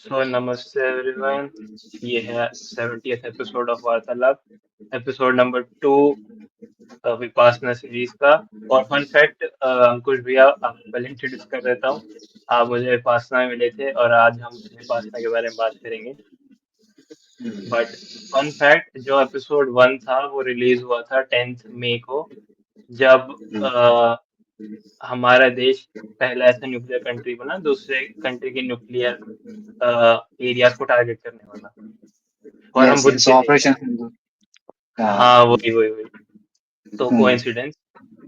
नमस्ते एवरीवन। ये है 70th एपिसोड ऑफ वार्तालाप, एपिसोड नंबर 2 विपासना सीरीज का। और फन फैक्ट, अंकुश भैया आपको पहले इंट्रोड्यूस कर देता हूँ। आप मुझे विपासना में मिले थे और आज हम विपासना के बारे में बात करेंगे। बट फन फैक्ट, जो एपिसोड 1 था वो रिलीज हुआ था 10th मई को, जब हमारा देश पहला ऐसा न्यूक्लियर कंट्री बना दूसरे कंट्री के न्यूक्लियर एरियाज को टारगेट करने वाला। और हम यस बुद्ध यस के थे। ऑपरेशन सिंदूर का। हाँ, वही वही वही। तो हम्म, कोइंसिडेंस।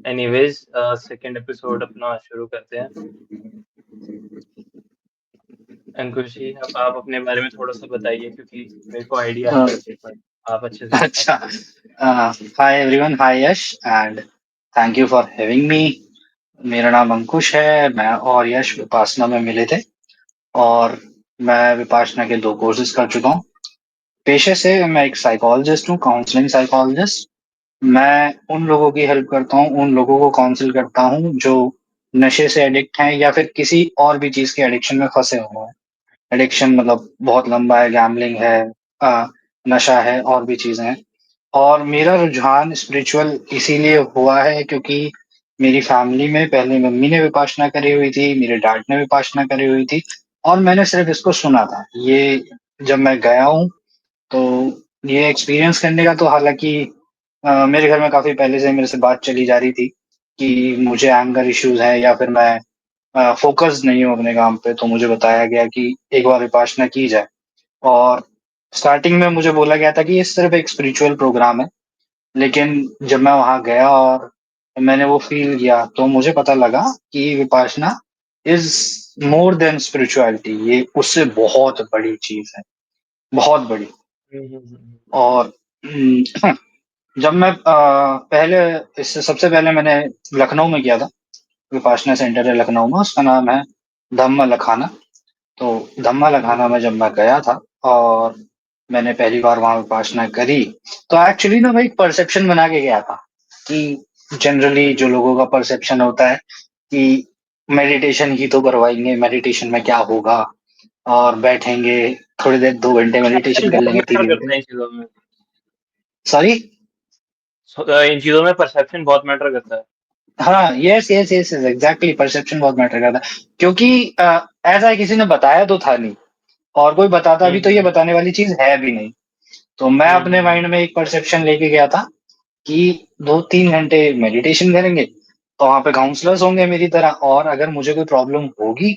एनीवेज, सेकंड एपिसोड अपना शुरू करते हैं। अंकुश जी, अब आप अपने बारे में थोड़ा सा बताइए, क्योंकि मेरे को आइडिया अ, है बट आप अच्छे से बता अच्छा। पाए। Hi everyone, hi Yash and thank you for having me. मेरा नाम अंकुश है। मैं और यश विपासना में मिले थे और मैं विपासना के 2 कोर्सेज कर चुका हूँ। पेशे से मैं एक साइकोलॉजिस्ट हूँ, काउंसलिंग साइकोलॉजिस्ट। मैं उन लोगों की हेल्प करता हूँ, उन लोगों को काउंसिल करता हूँ जो नशे से एडिक्ट हैं या फिर किसी और भी चीज के एडिक्शन में फंसे हुए हैं। एडिक्शन मतलब बहुत लंबा है, गैम्बलिंग है, अ, नशा है और भी चीजें हैं। और मेरा रुझान स्पिरिचुअल इसीलिए हुआ है क्योंकि मेरी फैमिली में पहले मम्मी ने विपासना करी हुई थी, मेरे डैड ने विपासना करी हुई थी और मैंने सिर्फ इसको सुना था। ये जब मैं गया हूँ तो ये एक्सपीरियंस करने का तो हालांकि मेरे घर में काफी पहले से मेरे से बात चली जा रही थी कि मुझे एंगर इश्यूज है या फिर मैं फोकस नहीं हूँ अपने काम पे, तो मुझे बताया गया कि एक बार विपासना की जाए। और स्टार्टिंग में मुझे बोला गया था कि ये सिर्फ एक स्पिरिचुअल प्रोग्राम है, लेकिन जब मैं वहां गया और मैंने वो फील किया तो मुझे पता लगा कि Vipassana is more than spirituality. ये उससे बहुत बड़ी चीज है, बहुत बड़ी। हम्म। और जब मैं पहले इससे सबसे पहले मैंने लखनऊ में किया था। विपासना सेंटर है लखनऊ में, उसका नाम है धम्म लखाना। तो धम्मा लगाना में जब मैं गया था और मैंने पहली बार वहां विपासना करी, तो एक्चुअली ना मैं एक परसेप्शन बना के गया था कि जनरली जो लोगों का परसेप्शन होता है कि मेडिटेशन ही तो करवाएंगे, मेडिटेशन में क्या होगा, और बैठेंगे थोड़ी देर 2 घंटे परसेप्शन मेडिटेशन कर बहुत लेंगे, मैटर 3 घंटे। करता है इन चीजों में। सॉरी। इन चीजों में परसेप्शन बहुत मैटर करता है। हाँ, yes yes yes exactly, perception बहुत मैटर करता है क्योंकि ऐसा किसी ने बताया तो था नहीं, और कोई बताता भी तो ये हम्म बताने वाली चीज है भी नहीं। तो मैं अपने हम्म। माइंड में एक परसेप्शन लेके गया था कि 2-3 घंटे मेडिटेशन करेंगे तो वहां पे काउंसलर्स होंगे मेरी तरह, और अगर मुझे कोई प्रॉब्लम होगी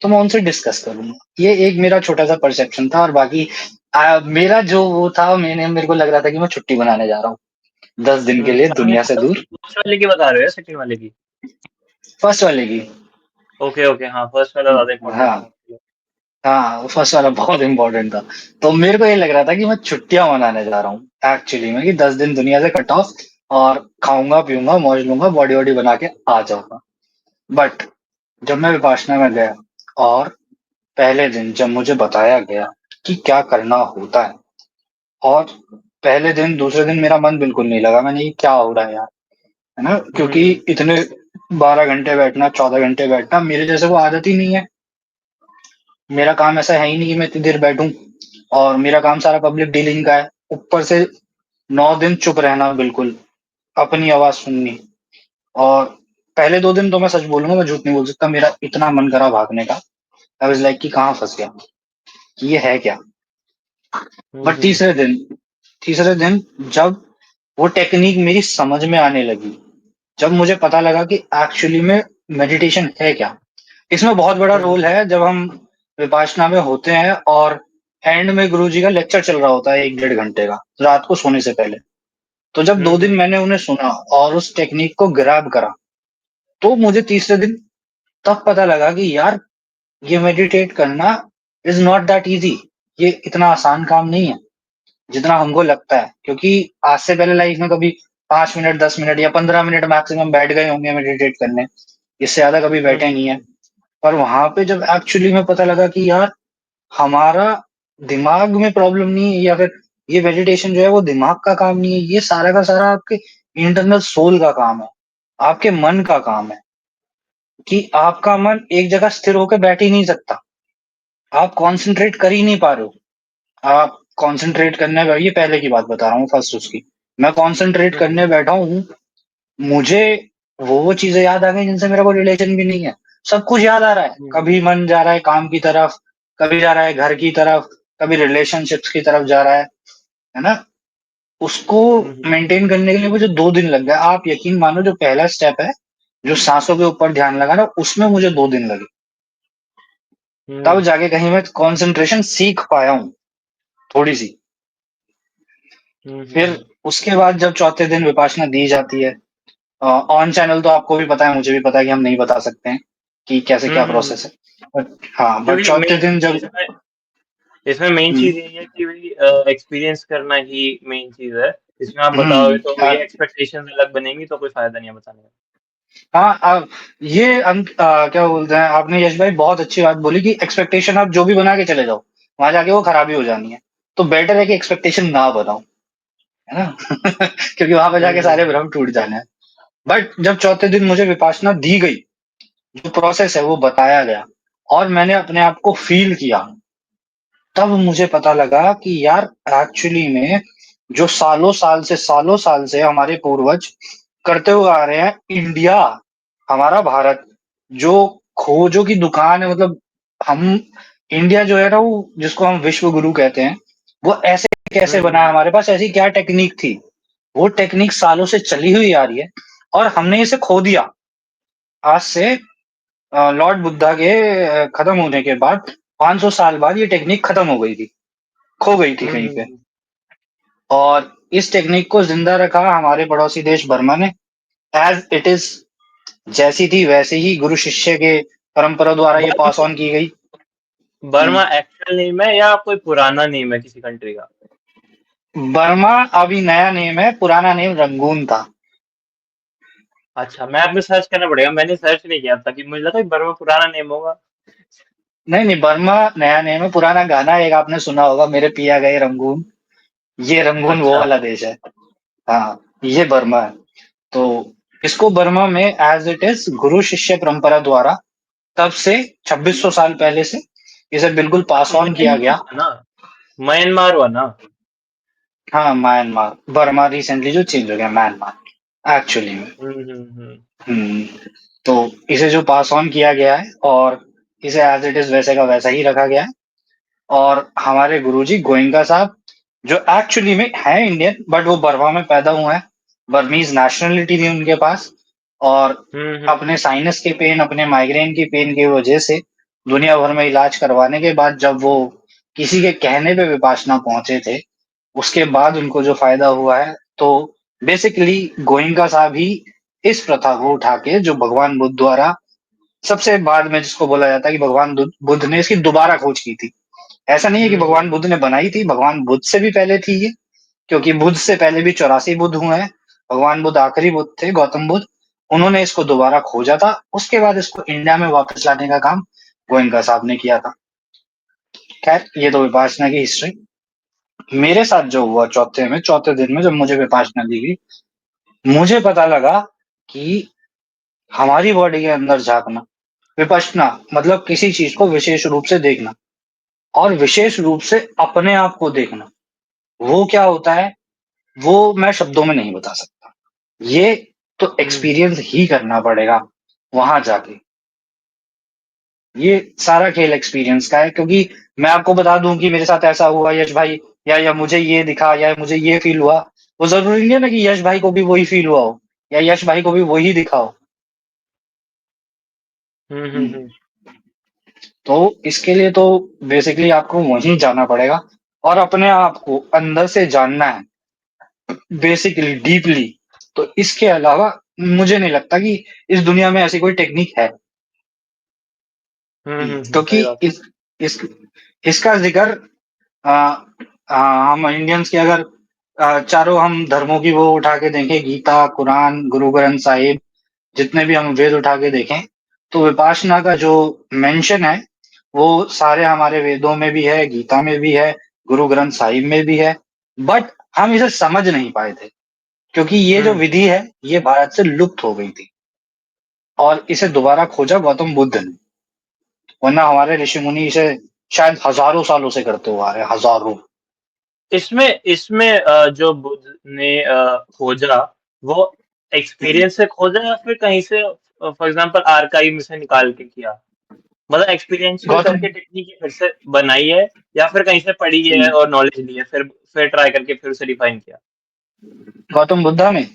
तो मैं उनसे डिस्कस करूंगा। ये एक मेरा छोटा सा परसेप्शन था। और बाकी मेरा जो वो था, मेरे को लग रहा था कि मैं छुट्टी बनाने जा रहा हूँ 10 दिन के लिए दुनिया से दूर। फर्स्ट वाले की बता रहे हो या सेकंड वाले की? फर्स्ट वाले की। ओके ओके, हाँ, फर्स्ट वाला ज्यादा इंपॉर्टेंट था हाँ आपके लिए। हाँ, फर्स्ट वाला बहुत इंपॉर्टेंट था। तो मेरे को ये लग रहा था कि मैं छुट्टियां मनाने जा रहा हूँ एक्चुअली में, कि 10 दिन दुनिया से कट ऑफ और खाऊंगा पीऊंगा मौज लूंगा, बॉडी वॉडी बना के आ जाऊंगा। बट जब मैं विपासना में गया और पहले दिन जब मुझे बताया गया कि क्या करना होता है, और पहले दिन दूसरे दिन मेरा मन बिल्कुल नहीं लगा। मैंने ये क्या हो रहा है यार, है ना, क्योंकि हम्म इतने 12 घंटे बैठना, 14 घंटे बैठना मेरे जैसे को आदत ही नहीं है। मेरा काम ऐसा है ही नहीं कि मैं इतनी देर बैठूं, और मेरा काम सारा पब्लिक डीलिंग का है। ऊपर से 9 दिन चुप रहना, बिल्कुल अपनी आवाज सुननी। और पहले 2 दिन तो मैं सच बोलूंगा, मैं झूठ नहीं बोल सकता, मेरा इतना मन करा भागने का। आई वाज लाइक कि कहाँ फंस गया, कि ये है क्या। बट हम्म तीसरे दिन जब वो टेक्निक मेरी समझ में आने लगी, जब मुझे पता लगा कि एक्चुअली में मेडिटेशन है क्या। इसमें बहुत बड़ा रोल हम्म है जब हम विपासना में होते हैं और एंड में गुरुजी का लेक्चर चल रहा होता है 1-1.5 घंटे का, रात को सोने से पहले। तो जब 2 दिन हम्म मैंने उन्हें सुना और उस टेक्निक को ग्रैब करा, तो मुझे तीसरे दिन तब पता लगा कि यार, ये मेडिटेट करना इज नॉट दैट इजी। ये इतना आसान काम नहीं है जितना हमको लगता है। क्योंकि आज से पहले लाइफ में कभी 5 मिनट, 10 मिनट या 15 मिनट मैक्सिमम बैठ गए होंगे मेडिटेट करने, इससे ज्यादा कभी बैठे नहीं है। पर वहां पे जब एक्चुअली में पता लगा कि यार, हमारा दिमाग में प्रॉब्लम नहीं है, या फिर ये मेडिटेशन जो है वो दिमाग का काम नहीं है, ये सारा का सारा आपके इंटरनल सोल का काम है, आपके मन का काम है। कि आपका मन एक जगह स्थिर होकर बैठ ही नहीं सकता। आप कंसंट्रेट कर ही नहीं पा रहे हो। आप कंसंट्रेट करने ये पहले की बात बता रहा हूँ, फर्स्ट उसकी। मैं कंसंट्रेट हम्म करने बैठा हूँ, मुझे वो चीजें याद आ गई जिनसे मेरा कोई रिलेशन भी नहीं है। सब कुछ याद आ रहा है, हम्म कभी मन जा रहा है काम की तरफ, कभी जा रहा है घर की तरफ, कभी रिलेशनशिप्स की तरफ जा रहा है ना? उसको हम्म मेंटेन करने के लिए मुझे 2 दिन लग गए। आप यकीन मानो, जो पहला स्टेप है, जो सांसों के ऊपर ध्यान लगाना, उसमें मुझे 2 दिन लगे। तब हम्म जाके कहीं मैं कंसंट्रेशन सीख पाया हूँ, थोड़ी सी। फिर हम्म उसके बाद जब चौथे दिन विपाशना दी जाती है, ऑन चैनल तो आपको भी पता है, मुझे भी पता है कि हम नहीं बता सकते हैं कि कैसे क्या हम्म। प्रोसेस है। बट हाँ, बट क्योंकि चौथे मेन दिन जब इसमें इसमें मेन हम्म, चीज यही है कि भाई एक्सपीरियंस करना ही मेन चीज है। इसमें आप बताओगे तो आ, ये एक्सपेक्टेशन अलग बनेंगी तो कोई फायदा नहीं है बताने का। हाँ, ये क्या बोलते हैं, आपने यश भाई बहुत अच्छी बात बोली कि एक्सपेक्टेशन आप जो भी बना के चले जाओ, वहां जाके वो खराबी हो जानी है। तो बेटर है कि एक्सपेक्टेशन ना बनाओ, है ना? क्योंकि वहां पे जाके सारे हम्म भ्रम टूट जाने हैं। बट जब चौथे दिन मुझे विपासना दी गई, जो प्रोसेस है वो बताया गया, और मैंने अपने आप को फील किया, तब मुझे पता लगा कि यार, एक्चुअली में जो सालों साल से हमारे पूर्वज करते हुए आ रहे हैं, इंडिया, हमारा भारत, जो खोजों की दुकान है, मतलब हम, इंडिया जो है ना, वो जिसको हम विश्व गुरु कहते हैं, वो ऐसे कैसे बना है, हम्म हमारे पास ऐसी क्या टेक्निक थी, वो टेक्निक सालों से चली हुई आ रही है, और हमने इसे खो दिया। आज से लॉर्ड बुद्धा के खत्म होने के बाद 500 साल बाद ये टेक्निक खत्म हो गई थी, खो गई थी कहीं पे। हम्म। और इस टेक्निक को जिंदा रखा हमारे पड़ोसी देश बर्मा ने, एज इट इज, जैसी थी वैसे ही गुरु शिष्य के परंपरा द्वारा ये पास बर्मा ऑन की गई। बर्मा एक्चुअल नेम है या कोई पुराना नेम है किसी कंट्री का? बर्मा अभी नया नेम है, पुराना नेम रंगून था। अच्छा, मैं अब सर्च करना पड़ेगा, मैंने सर्च नहीं किया था कि मुझे लगा कि बर्मा पुराना नेम होगा। नहीं नहीं, बर्मा नया नेम है। पुराना गाना एक आपने सुना होगा, मेरे पिया गए रंगून, ये रंगून वो अच्छा। वाला देश है। हाँ, ये बर्मा है। तो इसको बर्मा में एज इट इज गुरु शिष्य परंपरा द्वारा, तब से 2600 साल पहले से इसे बिल्कुल पास ऑन किया म्यांमार गया। हुआ ना, म्यांमार हुआ ना। हाँ, म्यांमार, बर्मा रिसेंटली जो चेंज हो गया, म्यांमार एक्चुअली में। हम्म। हम्म, तो इसे जो पास ऑन किया गया है, और इसे एज इट इज वैसे का वैसा ही रखा गया है। और हमारे गुरुजी गोइंका साहब, जो एक्चुअली में है इंडियन, बट वो बर्मा में पैदा हुए हैं, बर्मीज नेशनलिटी थी उनके पास। और हम्म। अपने साइनस के पेन, अपने माइग्रेन की पेन की वजह से दुनिया भर में इलाज करवाने के बाद, जब वो किसी के कहने पे विपाशना पहुंचे थे, उसके बाद उनको जो फायदा हुआ है, तो बेसिकली गोइंका साहब ही इस प्रथा को उठा के, जो भगवान बुद्ध द्वारा सबसे बाद में, जिसको बोला जाता है कि भगवान बुद्ध ने इसकी दोबारा खोज की थी। ऐसा नहीं है कि भगवान हम्म। बुद्ध ने बनाई थी, भगवान बुद्ध से भी पहले थी ये। क्योंकि बुद्ध से पहले भी 84 बुद्ध हुए हैं। भगवान बुद्ध आखिरी बुद्ध थे, गौतम बुद्ध। उन्होंने इसको दोबारा खोजा था, उसके बाद इसको इंडिया में वापस लाने का काम गोयनका साहब ने किया था। खैर, ये तो विपासना की हिस्ट्री। मेरे साथ जो हुआ चौथे दिन में, जब मुझे विपासना दी गई, मुझे पता लगा कि हमारी बॉडी के अंदर झांकना, विपश्यना मतलब किसी चीज को विशेष रूप से देखना, और विशेष रूप से अपने आप को देखना, वो क्या होता है, वो मैं शब्दों में नहीं बता सकता। ये तो हम्म एक्सपीरियंस ही करना पड़ेगा वहां जाके। ये सारा खेल एक्सपीरियंस का है, क्योंकि मैं आपको बता दूं कि मेरे साथ ऐसा हुआ यश भाई, या मुझे ये दिखा, या मुझे ये फील हुआ, वो जरूरी नहीं है ना कि यश भाई को भी वही फील हुआ हो, या यश भाई को भी वही दिखा हो। हम्म, हम्म। तो इसके लिए तो बेसिकली आपको वहीं जाना पड़ेगा, और अपने आप को अंदर से जानना है, बेसिकली डीपली। तो इसके अलावा मुझे नहीं लगता कि इस दुनिया में ऐसी कोई टेक्निक है। क्योंकि सही बात है। इस इसका जिक्र, आ, हम इंडियंस के अगर चारों हम धर्मों की वो उठा के देखें, गीता, कुरान, गुरु ग्रंथ साहिब, जितने भी हम वेद उठा के देखें, तो विपासना का जो मेंशन है, वो सारे हमारे वेदों में भी है, गीता में भी है, गुरु ग्रंथ साहिब में भी है। बट हम इसे समझ नहीं पाए थे, क्योंकि ये जो हम्म विधि है, ये भारत से लुप्त हो गई थी, और इसे दोबारा खोजा गौतम बुद्ध ने। वरना हमारे ऋषि मुनि इसे शायद हज़ारों सालों से करते हुए आ रहे हैं, हज़ारों। इसमें इसमें जो बुद्ध ने खोजा वो हुँ, एक्सपीरियंस से खोजा या फिर कहीं से फॉर एग्जांपल आर्काइव में से निकाल के किया? मतलब एक्सपीरियंशियल गौतम करके टेक्निक फिर से बनाई है या फिर कहीं से पढ़ी है हुँ, और नॉलेज ली है फिर ट्राई करके फिर उसे रिफाइन किया? गौतम बुद्धा में?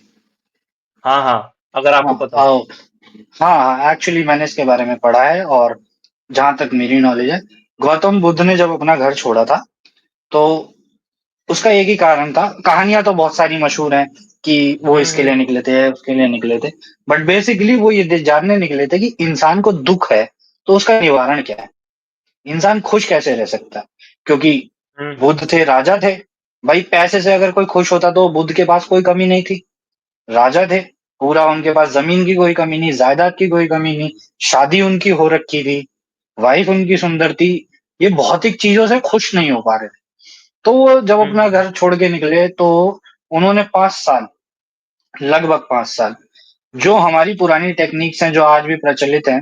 हाँ, हाँ, अगर आपको हाँ, पता हो। हाँ, हाँ, एक्चुअली मैंने इसके बारे में पढ़ा है और जहाँ तक मेरी नॉलेज है, गौतम बुद्ध ने जब अपना घर छोड़ा था, तो उसका एक ही कारण था। कहानियाँ तो बहुत सारी मशहूर हैं कि वो हुँ, इसके लिए हुँ, निकले थे, उसके लिए निकले थे। बट बेसिकली वो ये जानने निकले थे कि इंसान को दुःख है, तो उसका निवारण क्या है? इंसान खुश कैसे रह सकता है? क्योंकि हुँ, हुँ, बुद्ध थे, राजा थे। भाई पैसे से अगर कोई खुश होता तो बुद्ध के पास कोई कमी नहीं थी। राजा थे, पूरा उनके पास ज़मीन की कोई कमी नहीं, जायदाद की कोई कमी नहीं, शादी उनकी हो रखी थी, वाइफ़ उनकी सुंदर थी। ये भौतिक चीज़ों से खुश नहीं हो पा रहे थे। तो वो जब हुँ, अपना हुँ, घर छोड़ के निकले तो उन्होंने 5 साल, लगभग 5 साल, जो हमारी पुरानी टेक्निक्स हैं जो आज भी प्रचलित हैं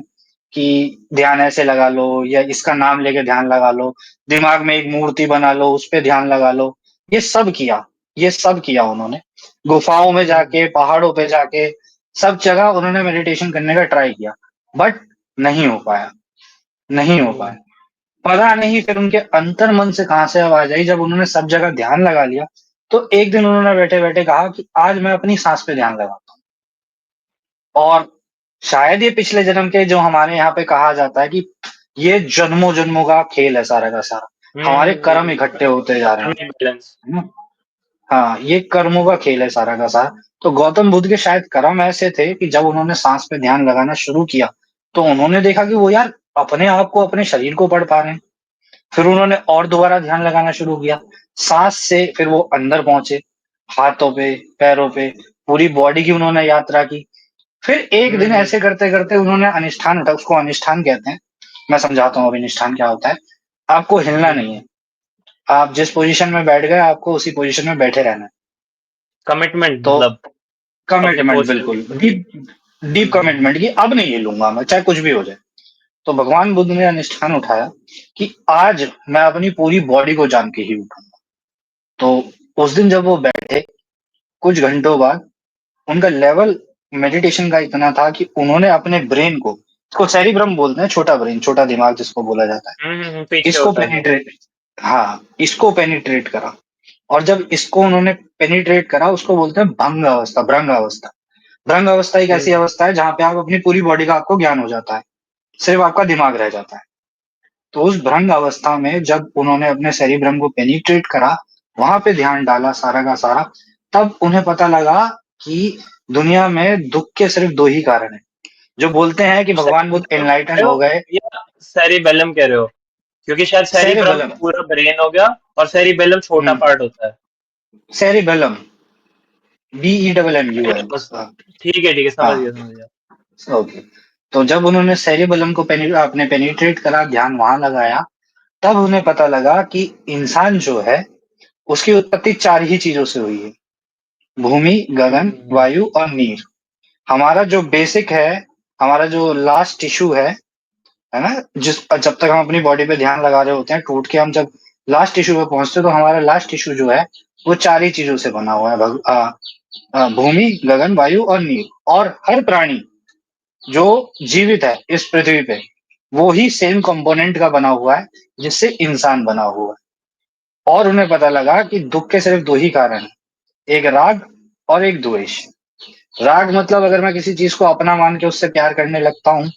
कि ध्यान ऐसे लगा लो या इसका नाम लेके ध्यान लगा लो, दिमाग में एक मूर्ति बना लो, उसपे ध्यान लगा लो, ये सब किया उन्होंने। गुफाओं में हुँ, जाके, पहाड़ों पे जाके, सब जगह उन्होंने मेडिटेशन करने का ट्राई किया, बट नहीं हो पाया, नहीं हो हुँ, पाया। पता नहीं फिर उनके अंतर्मन से कहाँ से आवाज़ आई, जब उन्होंने सब जगह ध्यान लगा लिया, तो एक दिन उन्होंने बैठे-बैठे कहा कि आज मैं अपनी साँस पे ध्यान लगाता हूँ। और शायद ये पिछले जन्म के जो हमारे यहाँ पे कहा जाता है कि ये जन्मों-जन्मों का खेल है सारा का सारा। हुँ, हमारे हुँ, कर्म हुँ, इकट्ठे होते जा रहे हैं, कर्मिक बैलेंस। है ना? हाँ, ये कर्मों का खेल है सारा का सारा। तो गौतम बुद्ध के शायद कर्म ऐसे थे कि जब उन्होंने साँस पे ध्यान लगाना शुरू किया, तो उन्होंने देखा कि वो यार अपने आप को, अपने शरीर को पढ़ पा रहे हैं। फिर उन्होंने और दोबारा ध्यान लगाना शुरू किया। साँस से फिर वो अंदर पहुँचे, हाथों पे, पैरों पे, पूरी बॉडी की उन्होंने यात्रा की। फिर एक हुँ, दिन हुँ, ऐसे करते-करते उन्होंने अधिष्ठान उठा, उसको अधिष्ठान कहते हैं। मैं समझाता हूँ अभी अधिष्ठान क्या होता है। आपको हिलना नहीं हुँ, है। आप जिस पोज़ीशन में बैठ गए, आपको उसी पोज़ीशन में बैठे रहना है। कमिटमेंट तो मतलब अपनी कमिटमेंट पोस्चर के बिल्कुल, ऊपर। डीप हुँ, हुँ, कमिटमेंट कि अब नहीं हिलूँगा मैं, चाहे कुछ भी हो जाए। तो भगवान बुद्ध ने अधिष्ठान उठाया कि आज मैं अपनी पूरी बॉडी को जान के ही उठूँगा। तो उस दिन जब वो बैठे, कुछ घंटों बाद उनका लेवल मेडिटेशन का इतना था कि उन्होंने अपने ब्रेन को, इसको सेरिब्रम बोलते हैं, छोटा ब्रेन, छोटा दिमाग जिसको बोला जाता है। हुँ, हुँ, हुँ, पीछे इसको होता है जो। पेनिट्रेट हाँ, इसको पेनिट्रेट करा और जब इसको उन्होंने पेनिट्रेट करा उसको बोलते हैं भंग अवस्था, भ्रंग अवस्था। भ्रंग अवस्था एक हुँ, ऐसी अवस्था है जहाँ पे आप अपनी पूरी बॉडी का आपको ज्ञान हो जाता है, सिर्फ़ आपका दिमाग रह जाता है। तो उस भ्रंग अवस्था में जब उन्होंने अपने सेरिब्रम को पेनिट्रेट करा, वहाँ पे ध्यान डाला सारा का सारा, तब उन्हें पता लगा कि दुनिया में दुःख के सिर्फ़ 2 ही कारण हैं। जो बोलते हैं कि भगवान बुद्ध सेरिबेलम कह एनलाइटन रहे हो हो गए, या सेरिबेलम कह रहे हो? क्योंकि शायद सेरिब्रम सेरेबेलम पूरा ब्रेन हो गया और सेरिबेलम छोटा हुँ, पार्ट होता है। सेरेबेलम, चलिए BELLUM बस हाँ, ठीक है, समझ हाँ, गया, समझ गया। ओके। तो जब उन्होंने सेरेबेलम को आपने पेनिट्रेट करा, ध्यान वहाँ लगाया, तब उन्हें पता लगा कि इंसान जो है, उसकी उत्पत्ति 4 ही चीज़ों से हुई है, भूमि, हुँ, गगन, हुँ, हुँ, वायु और नीर। हमारा जो बेसिक है, हमारा जो लास्ट टिश्यू है ना? जब तक हम अपनी बॉडी पे ध्यान लगा रहे होते हैं, टूट के हम जब लास्ट टिश्यू पे पहुँचते हैं, तो हमारा लास्ट टिश्यू जो है, वो 4 ही चीज़ों से बना हुआ है। भूमि, गगन, वायु और नीर। और हर प्राणी जो जीवित है इस पृथ्वी पे, वो ही सेम कंपोनेंट का बना हुआ है, जिससे इंसान बना हुआ है। और उन्हें पता लगा कि दुःख के सिर्फ़ 2 ही कारण हैं, एक राग और एक द्वेष। राग मतलब अगर मैं किसी चीज़ को अपना मान के उससे प्यार करने लगता हूँ,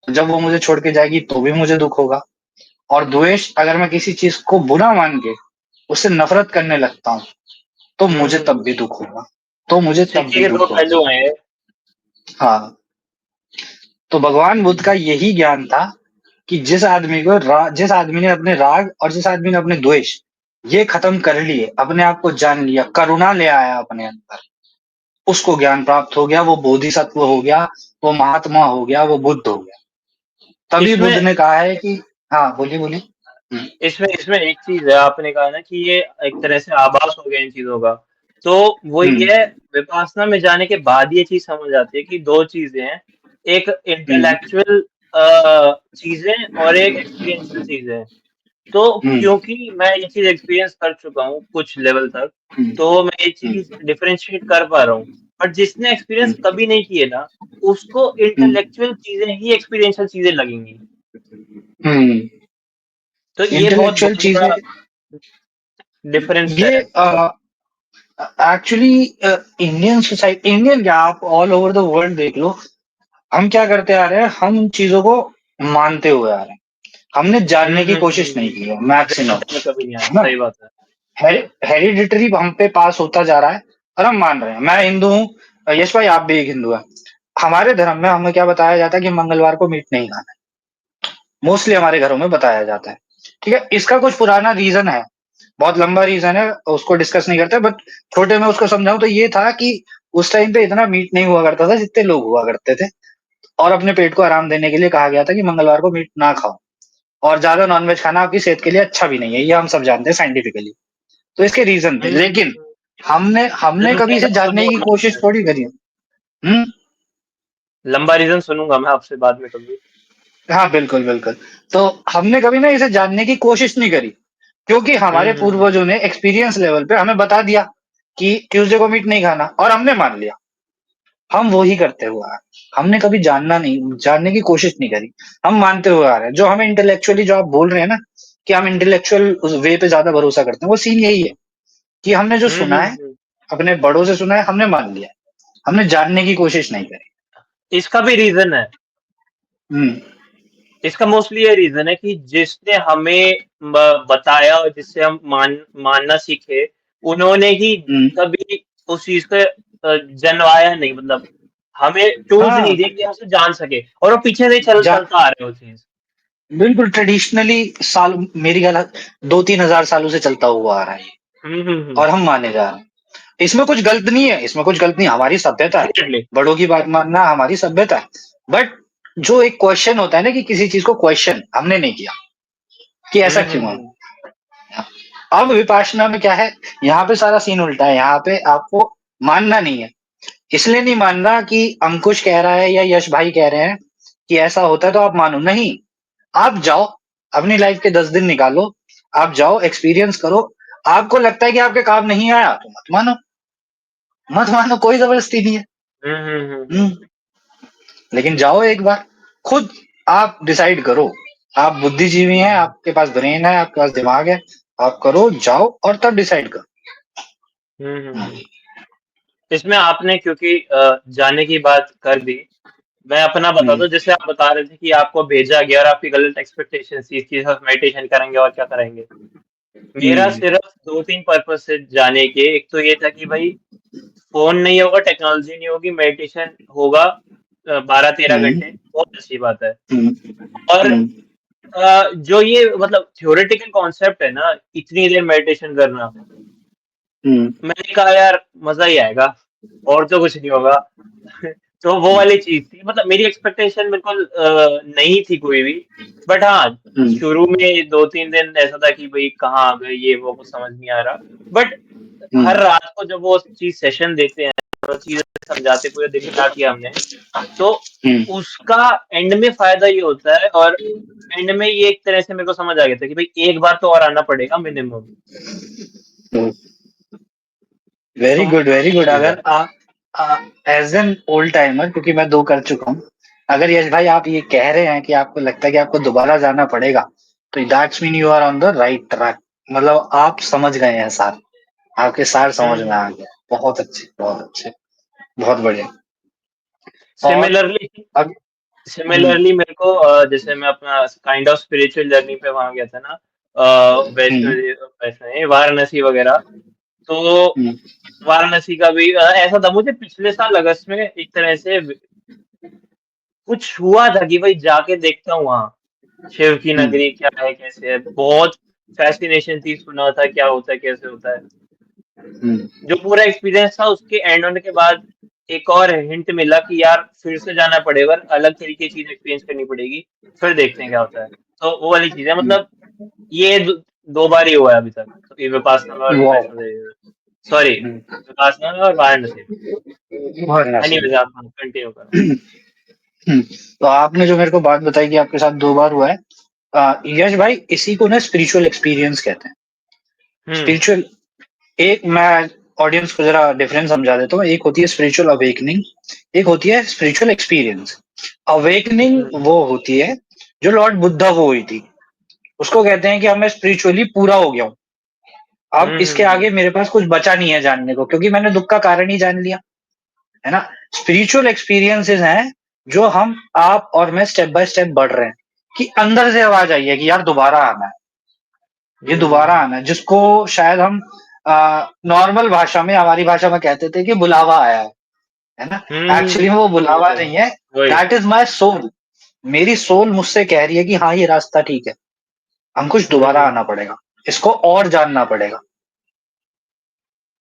तो जब वो मुझे छोड़ के जाएगी तो भी मुझे दुःख होगा। और द्वेष अगर मैं किसी चीज़ को बुरा मान के उससे नफ़रत करने लगता हूँ, तो हुँ, मुझे हुँ, तब भी दुःख होगा, तो मुझे तब सिक्के भी के 2 दुःख होगा। पहलू हैं ये। हाँ, तो भगवान बुद्ध का यही ज्ञान था कि जिस आदमी ने अपने राग और जिस आदमी ने अपने द्वेष, ये खत्म कर लिए, अपने आप को जान लिया, करुणा ले आया अपने अंदर, उसको ज्ञान प्राप्त हो गया, वो बोधिसत्व हो गया, वो महात्मा हो गया, वो बुद्ध हो गया। तभी बुद्ध इसमें ने कहा है कि हाँ, बोलिए, बोलिए। हुँ, इसमें इसमें एक चीज़ है, आपने कहा ना कि ये एक तरह से आभास हो गया इन चीज़ों का। तो वो हुँ, ये विपासना में जाने के बाद ये चीज़ समझ आती है कि 2 चीज़ें हैं, एक हुँ, इंटेलेक्चुअल चीज़ें और एक एक्सपीरियंशियल चीज़ें हैं। तो हुँ, क्योंकि मैं ये चीज़ एक्सपीरियंस कर चुका हूँ कुछ लेवल तक, हुँ, तो मैं ये हुँ, चीज़ डिफरेंशिएट कर पा रहा हूँ। बट जिसने एक्सपीरियंस हुँ, कभी नहीं किए ना, उसको हुँ, इंटेलेक्चुअल चीज़ें ही एक्सपीरियंशियल चीज़ें लगेंगी। हुँ। तो ये बहुत इंटेलेक्चुअल बड़ा चीज़ें डिफरेंस ये है। एक्चुअली इंडियन क्या आप ऑल ओवर द वर्ल्ड देख लो, हम क्या करते आ रहे हैं, हम चीज़ों को मानते हुए आ रहे हैं। हमने जानने की कोशिश नहीं की है मैक्सिमम, रियलिटी में कभी नहीं आया, है ना? सही बात है। हेरिडिटरी हम पे पास होता जा रहा है और हम मान रहे हैं। मैं हिंदू हूँ, यश भाई आप भी एक हिंदू हैं। हमारे धर्म में हमें क्या बताया जाता है कि मंगलवार को मीट नहीं खाना है। मोस्टली हमारे घरों में बताया जाता है। ठीक है? इसका कुछ पुराना रीज़न है, बहुत लंबा रीज़न है, उसको डिस्कस नहीं करते बट छोटे में उसको समझाऊँ तो ये था कि उस टाइम पे इतना मीट नहीं हुआ करता था जितने लोग हुआ करते थे और अपने पेट को आराम देने के लिए कहा गया था कि मंगलवार को मीट ना खाओ और ज़्यादा नॉन-वेज खाना आपकी सेहत के लिए अच्छा भी नहीं है, ये हम सब जानते हैं साइंटिफिकली। तो इसके रीज़न थे, हुँ, लेकिन हमने हमने कभी मैं इसे जानने की कोशिश सुनूँगा थोड़ी करी है। हुँ? लंबा रीज़न सुनूँगा मैं आपसे बाद में कभी। हाँ, बिल्कुल, बिल्कुल। तो हमने कभी ना इसे जानने की कोशिश नहीं करी, क्योंकि हुँ, हमारे हुँ, हुँ। पूर्वजों ने एक्सपीरियंस लेवल पे हमें बता दिया कि ट्यूसडे को मीट नहीं खाना और हमने मान लिया। हम वो ही करते हुए आ रहे हैं। हमने कभी जानने की कोशिश नहीं करी। हम मानते हुए आ रहे हैं। जो हमें इंटेलेक्चुअली जो आप बोल रहे हैं ना, कि हम इंटेलेक्चुअल उस वे पे ज़्यादा भरोसा करते हैं, वो सीन यही है कि हमने जो हुँ, सुना हुँ, है, हुँ। अपने बड़ों से सुना है, हमने मान लिया है। हमने जानने की कोशिश नहीं करी। इसका भी रीज़न है। हुँ, इसका मोस्टली ये रीज़न है कि जिसने हमें बताया और जिससे हम मानना सीखे, उन्होंने ही हुँ। कभी उस चीज़ को जनवाया नहीं, मतलब हमें टूल्स नहीं हाँ, दिए कि हम उसे जान सके और वो पीछे से ही जा चलता आ रहा है वो चीज़। बिल्कुल ट्रेडिशनली साल मेरी ख्याल 2-3 हज़ार सालों से चलता हुआ आ रहा है ये हुँ, हुँ, हुँ। और हम माने जा रहे हैं। इसमें कुछ गलत नहीं है, इसमें कुछ गलत नहीं है, हमारी सभ्यता है। डेफ़िनिटली। बड़ों की बात मानना हमारी सभ्यता है। बट जो एक क्वेश्चन होता है ना कि किसी चीज़ को क्वेश्चन हमने नहीं किया, कि हुँ, ऐसा हुँ, क्यों है? हुँ। अब विपश्यना में क्या है, यहाँ पे सारा सीन उल्टा है, यहाँ पे आपको मानना नहीं है। इसलिए नहीं मानना कि अंकुश कह रहा है या यश भाई कह रहे हैं कि ऐसा होता है तो आप मानो, नहीं। आप जाओ, अपनी लाइफ के 10 दिन निकालो, आप जाओ एक्सपीरियंस करो, आपको लगता है कि आपके काम नहीं आया तो मत मानो, मत मानो, कोई ज़बरदस्ती नहीं है। हुँ, हुँ, हुँ, हुँ। हुँ, लेकिन जाओ एक बार, खुद आप डिसाइड करो। आप बुद्धिजीवी हैं, आपके पास ब्रेन है, आपके पास दिमाग है, आप करो, जाओ और तब डिसाइड करो। हुँ, हुँ, हुँ, हुँ। इसमें आपने क्योंकि जाने की बात कर दी, मैं अपना हुँ, बताता हूँ। जैसे आप बता रहे थे कि आपको भेजा गया और आपकी गलत एक्सपेक्टेशंस थी कि हम मेडिटेशन करेंगे और क्या करेंगे। मेरा हुँ, सिर्फ 2-3 पर्पज़ थे जाने के। एक तो ये था कि भाई फ़ोन नहीं होगा, टेक्नोलॉज़ी नहीं होगी, मेडिटेशन होगा 12-13 हुँ, घंटे, बहुत अच्छी बात है। हुँ, और हुँ, जो ये मतलब थ्योरेटिकल कॉन्सेप्ट है ना, इतनी देर मेडिटेशन करना, हुँ, मैंने कहा यार मज़ा ही आएगा और तो कुछ नहीं होगा। तो वो वाली चीज़ थी, मतलब मेरी एक्सपेक्टेशन बिल्कुल नहीं थी कोई भी। बट हाँ, हुँ, शुरू में 2-3 दिन ऐसा था कि भई कहाँ आ गए, ये वो कुछ समझ नहीं आ रहा। बट हुँ, हर रात को जब वो चीज़ सेशन देते हैं, वो चीज़ें समझाते पूरे दिन में क्या किया हमने, तो हुँ, उसका एंड में फ़ायदा ये होता है। और एंड में ये एक तरह से मेरे को समझ आ गया था कि भई एक बार तो और आना पड़ेगा मिनिमम। हुँ। तो वेरी वो गुड। चीज़ है। अगर एज़ एन ओल्ड टाइमर, क्योंकि मैं 2 कर चुका हूँ। अगर यश भाई आप ये कह रहे हैं कि आपको लगता है कि आपको दोबारा जाना पड़ेगा, तो that's mean you are on the right track. मतलब आप समझ गए हैं सार, आपके सार हुँ, समझ में हुँ। आ गया। बहुत अच्छे, बहुत अच्छे, बहुत बढ़िया। और सिमिलरली अब हुँ, सिमिलरली मेरे को जैसे मैं अपना काइंड ऑफ स्पिरिचुअल जर्नी पे वहाँ गया था ना, हुँ, वैष्णो नहीं, वाराणसी वगैरह। तो हुँ, वाराणसी का भी ऐसा था, मुझे पिछले साल अगस्त में एक तरह से कुछ हुआ था कि भाई जाके देखता हूँ वहाँ, शिव की हुँ, नगरी क्या है, कैसे है। बहुत फैसिनेशन थी, सुना था क्या होता है, कैसे होता है। हुँ, जो पूरा एक्सपीरियंस था उसके एंड होने के बाद एक और हिंट मिला कि यार फिर से जाना पड़ेगा, अलग तरीके की चीज़ एक्सपीरियंस करनी पड़ेगी, फिर देखते हैं क्या होता है। तो वो वाली चीज़ है, हुँ। मतलब ये 2 बार ही हुआ है अभी तक, तो ये विपासना और वाह! वैष्णो देवी में। सॉरी, हुँ, विपासना में और वाराणसी में। बहुत नासिक। एनीवेज़ आप कंटिन्यू करो। हुँ, तो आपने जो मेरे को बात बताई कि आपके साथ 2 बार हुआ है, यश भाई, इसी को ना स्पिरिचुअल एक्सपीरियंस कहते हैं। हम्म स्पिरिचुअल, एक मैं ऑडियंस को जरा डिफरेंस समझा देता हूँ। एक होती है स्पिरिचुअल अवेकनिंग, एक होती है स्पिरिचुअल एक्सपीरियंस। अवेकनिंग हम्म वो होती है जो लॉर्ड बुद्धा को हुई थी। उसको कहते हैं कि अब मैं स्पिरिचुअली पूरा हो गया हूँ, अब इसके आगे हम्म मेरे पास कुछ बचा नहीं है जानने को, क्योंकि मैंने दुख का कारण ही जान लिया, है ना। स्पिरिचुअल एक्सपीरियंसेस हैं जो हम, आप और मैं स्टेप बाय स्टेप बढ़ रहे हैं, कि अंदर से आवाज आई है कि यार दोबारा आना है, ये दोबारा हम्म आना है, जिसको शायद हम नॉर्मल भाषा में, हमारी भाषा में कहते थे कि बुलावा आया है ना। एक्चुअली वो बुलावा वही नहीं है, वही। That is my soul. मेरी सोल मुझसे कह रही है कि हाँ, ये रास्ता ठीक है, अंकुश दोबारा हम्म आना पड़ेगा, इसको और जानना पड़ेगा।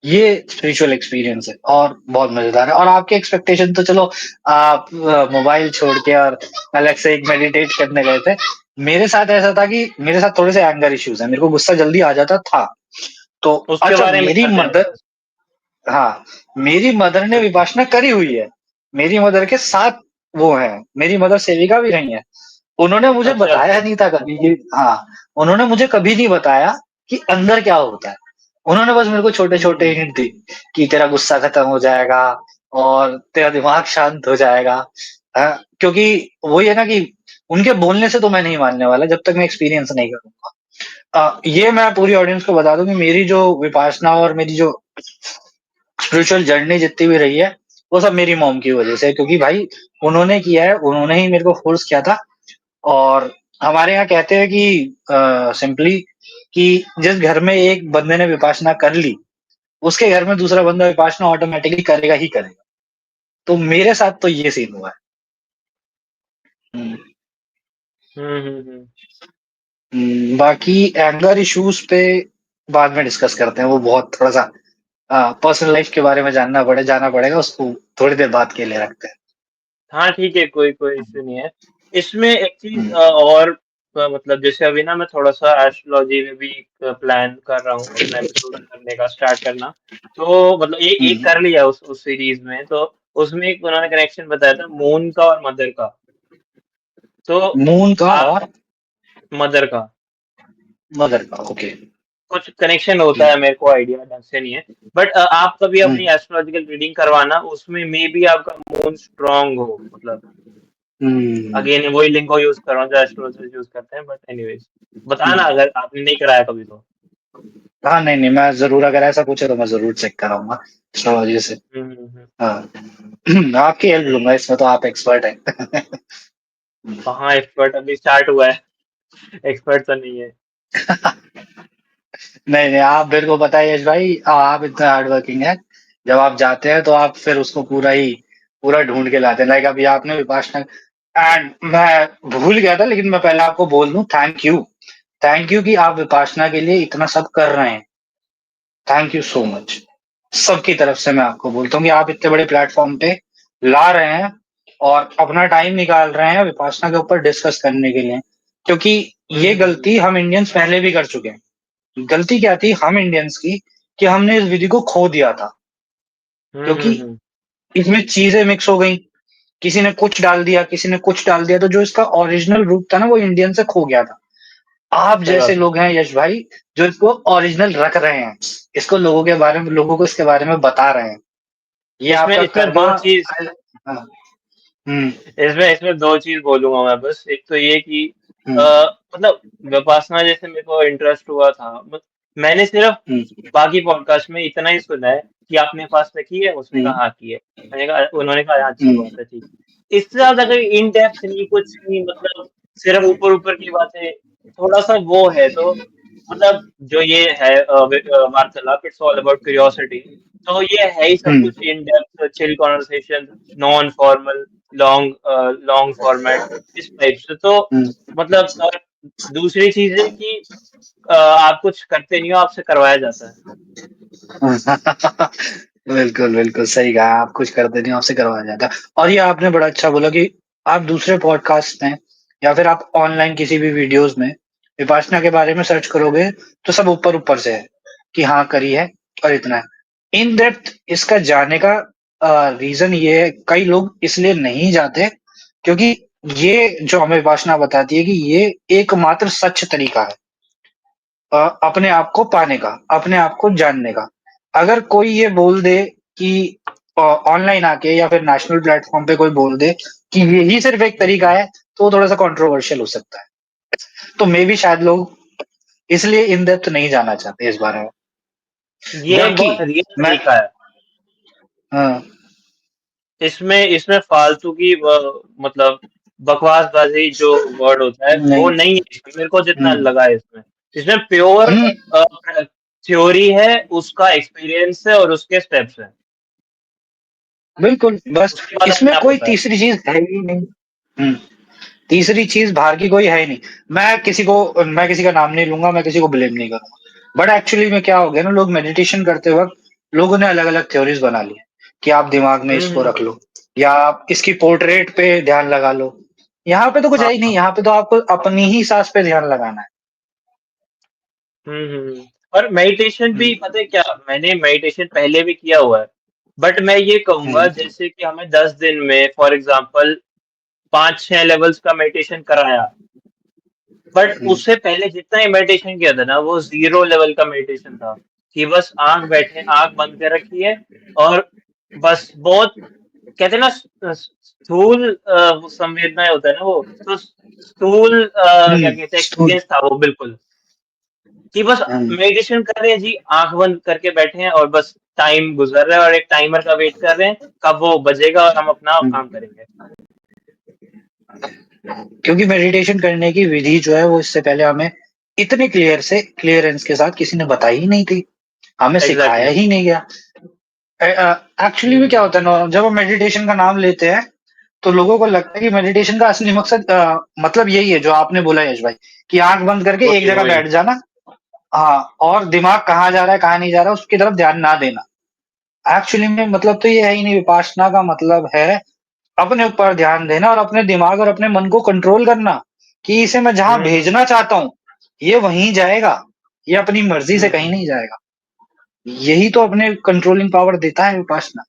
ये स्पिरिचुअल एक्सपीरियंस है और बहुत मजेदार है। और आपके एक्सपेक्टेशन तो चलो, आप मोबाइल छोड़ के और अलग से एक मेडिटेट करने गए थे। मेरे साथ ऐसा था कि मेरे साथ थोड़े से एंगर इश्यूज हैं, मेरे को गुस्सा जल्दी आ जाता था। तो उसके अच्छा, बारे में मेरी करते हैं मदर, डिस्कस। हाँ, मेरी मदर ने विपासना करी हुई है। मेरी मदर के साथ वो है, मेरी मदर सेविका भी रही है। उन्होंने मुझे अच्छा बताया अच्छा। नहीं था कभी कि, हाँ, उन्होंने मुझे कभी नहीं बताया कि अंदर क्या होता है। उन्होंने बस मेरे को छोटे छोटे हम्म हिंट दी कि तेरा गुस्सा खत्म हो जाएगा और तेरा दिमाग शांत हो जाएगा। क्योंकि वही है ना कि उनके बोलने से तो मैं नहीं मानने वाला जब तक मैं एक्सपीरियंस नहीं करूंगा। ये मैं पूरी ऑडियंस को बता दूं कि मेरी जो विपासना और मेरी जो स्पिरिचुअल जर्नी जितनी भी रही है, वो सब मेरी मॉम की वजह से है, क्योंकि भाई उन्होंने किया है, उन्होंने ही मेरे को फोर्स किया था। और हमारे यहाँ कहते हैं कि सिंपली, कि जिस घर में एक बंदे ने विपासना कर ली, उसके घर में दूसरा बंदा विपासना ऑटोमेटिकली करेगा ही करेगा। तो मेरे साथ तो ये सीन हुआ है। हम्म। हम्म। बाकी एंगर इश्यूज पे बाद में डिस्कस करते हैं, वो बहुत थोड़ा सा पर्सनल लाइफ के बारे में जाना पड़ेगा, उसको थोड़ी देर बाद के लिए रखते हैं। हाँ ठीक है, कोई कोई इश्यू नहीं है। इसमें एक चीज हम्म। और मतलब जैसे अभी ना मैं थोड़ा सा एस्ट्रोलॉजी में भी प्लान कर रहा हूँ अपना एपिसोड करने का, स्टार्ट करना। तो मतलब एक एक हम्म। कर लिया उस सीरीज में। तो उसमें एक उन्होंने कनेक्शन बताया था मून का और मदर का। तो मून का आप, और मदर का मदर का, ओके। कुछ कनेक्शन होता है, मेरे को आइडिया ढंग से नहीं है। बट आप कभी हम्म। अपनी एस्ट्रोलॉजिकल रीडिंग करवाना, उसमें मे बी आपका मून स्ट्रांग हो, मतलब हम्म। अगेन वही लिंक को यूज कर रहा हूँ जो एस्ट्रोलॉजर यूज करते हैं, बट एनीवेज बताना हम्म। अगर आपने नहीं कराया कभी तो। हाँ, नहीं नहीं, मैं जरूर, अगर ऐसा कुछ है तो मैं जरूर चेक कराऊंगा एस्ट्रोलॉजी से। हम्म। हाँ। आपकी हेल्प लूंगा इसमें, तो आप एक्सपर्ट हैं। कहाँ एक्सपर्ट, अभी स्टार्ट हुआ है, एक्सपर्ट तो नहीं है। नहीं नहीं, आप, मेरे को पता है यश भाई, आप इतना हार्ड वर्किंग है। जब आप जाते हैं तो आप फिर उसको पूरा ढूंढ के लाते हैं। लाइक अभी आपने विपासना, एंड मैं भूल गया था, लेकिन मैं पहले आपको बोल दूं, थैंक यू। थैंक यू कि आप विपासना के लिए इतना सब कर रहे हैं। Thank you so much. सबकी तरफ से मैं आपको बोलता हूँ कि आप इतने बड़े प्लेटफॉर्म पे ला रहे हैं और अपना टाइम निकाल रहे हैं विपासना के ऊपर डिस्कस करने के लिए। क्योंकि ये हम्म गलती हम इंडियंस पहले भी कर चुके हैं। गलती क्या थी हम इंडियंस की, कि हमने इस विधि को खो दिया था। क्योंकि हम्म। इसमें चीजें मिक्स हो गई, किसी ने कुछ डाल दिया, किसी ने कुछ डाल दिया, तो जो इसका ओरिजिनल रूप था ना, वो इंडियन से खो गया था। आप सही जैसे बात है। लोग हैं यश भाई, जो इसको ओरिजिनल रख रहे हैं, इसको लोगों को इसके बारे में बता रहे हैं। ये इसमें आपका इसमें कर्मा। दो चीज, हाँ। हम्म। इसमें इसमें दो चीज बोलूंगा मैं बस। एक तो ये कि अ, हम्म। मतलब विपासना जैसे मेरे को इंटरेस्ट हुआ था, मैंने सिर्फ हम्म। बाकी पॉडकास्ट में इतना ही सुना है कि आपने विपासना की है, उसने कहा हम्म। हाँ की है। मैंने कहा, उन्होंने कहा हाँ अच्छी हम्म। बात है, ठीक है। इससे ज्यादा कोई इन डेप्थ नहीं, कुछ नहीं, मतलब सिर्फ ऊपर ऊपर की बातें, थोड़ा सा वो है तो। मतलब जो ये है वार्तालाप, इट्स ऑल अबाउट क्यूरियोसिटी। तो ये है ही सब हम्म। कुछ in depth chill conversation, non formal, long format, इस टाइप से। तो हम्म। मतलब और दूसरी चीज है कि आप कुछ करते नहीं हो, आपसे करवाया जाता है। बिल्कुल बिल्कुल सही कहा, आप कुछ करते नहीं, आपसे करवाया जाता है। और ये आपने बड़ा अच्छा बोला कि आप दूसरे पॉडकास्ट में या फिर आप ऑनलाइन किसी भी वीडियोस में विपासना के बारे में सर्च करोगे, तो सब ऊपर ऊपर से है कि हाँ करी है और इतना है। इन डेप्थ इसका जाने का रीजन ये है, कई लोग इसलिए नहीं जाते क्योंकि ये जो हमें विपासना बताती है कि ये एकमात्र सच तरीका है अपने आप को पाने का, अपने आप को जानने का। अगर कोई ये बोल दे कि ऑनलाइन आके या फिर नेशनल प्लेटफ़ॉर्म पे कोई बोल दे कि यही सिर्फ़ एक तरीका है, तो वो थोड़ा-सा कंट्रोवर्शियल हो सकता है। तो मेबी शायद लोग इसलिए इन डेप्थ नहीं जाना चाहते इस बारे में। ये एक जबकि बहुत रियल मैं तरीका है। हाँ, इसमें इसमें फालतू की मतलब बकवासबाजी जो वर्ड होता है वो नहीं नहीं है इसमें, मेरे को जितना हुँ, लगा है इसमें। इसमें प्योर हुँ, थ्योरी है, उसका एक्सपीरियंस है और उसके स्टेप्स हैं। बिल्कुल, बस उसके बाद अपने इसमें आप कोई होता है। तीसरी चीज़ है ही नहीं। हुँ। तीसरी चीज़ बाहर की कोई है ही नहीं। मैं किसी का नाम नहीं लूँगा, मैं किसी को ब्लेम नहीं करूँगा। बट एक्चुअली में क्या हो गया ना, लोग मेडिटेशन करते वक़्त लोगों ने अलग-अलग थ्योरीज़ बना ली हैं, कि आप दिमाग में इसको हम्म। रख लो या आप इसकी पोर्ट्रेट पे ध्यान लगा लो। यहाँ पे तो कुछ है ही नहीं, हाँ। यहाँ पे तो आपको अपनी ही साँस पे ध्यान लगाना है। और मेडिटेशन हुँ, भी पता है क्या, मैंने मेडिटेशन पहले भी किया हुआ है। बट मैं ये कहूंगा हुँ, जैसे कि हमें 10 दिन में फॉर एग्जांपल 5-6 लेवल्स का मेडिटेशन कराया, बट हुँ, उससे पहले जितना ही मेडिटेशन किया था ना वो 0 लेवल का मेडिटेशन था। कि बस आंख बंद कर रखी है और बस बहुत कहते हैं ना स्थूल वो संवेदनाएं होता है ना वो तो स्थूल क्या हुँ, कहते हैं स्थूल एक्सपीरियंस था वो बिल्कुल। कि बस हुँ, मेडिटेशन कर रहे हैं जी, आंख बंद करके बैठे हैं और बस टाइम गुजर रहा है और एक टाइमर का वेट कर रहे हैं कब वो बजेगा और हम अपना हुँ। काम करेंगे। क्योंकि मेडिटेशन करने की विधि जो है वो इससे पहले हमें इतने क्लियरेंस के साथ किसी ने बताई ही नहीं थी। हमें सिखाया एग्जैक्टली। ही नहीं गया। एक्चुअली में क्या हम्म। होता है ना, जब हम मेडिटेशन का नाम लेते हैं तो लोगों को लगता है कि मेडिटेशन का असली मकसद मतलब यही है जो आपने बोला यश भाई, कि आंख बंद करके एक वही जगह वही। बैठ जाना। हाँ, और दिमाग कहाँ जा रहा है कहाँ नहीं जा रहा है उसकी तरफ ध्यान ना देना। एक्चुअली में मतलब तो ये है ही नहीं। विपासना का मतलब है अपने ऊपर ध्यान देना और अपने दिमाग और अपने मन को कंट्रोल करना, कि इसे मैं जहाँ हम्म। भेजना चाहता हूँ, ये वहीं जाएगा। ये अपनी मर्ज़ी से कहीं हम्म। नहीं जाएगा। यही तो अपने कंट्रोलिंग पावर देता है विपासना।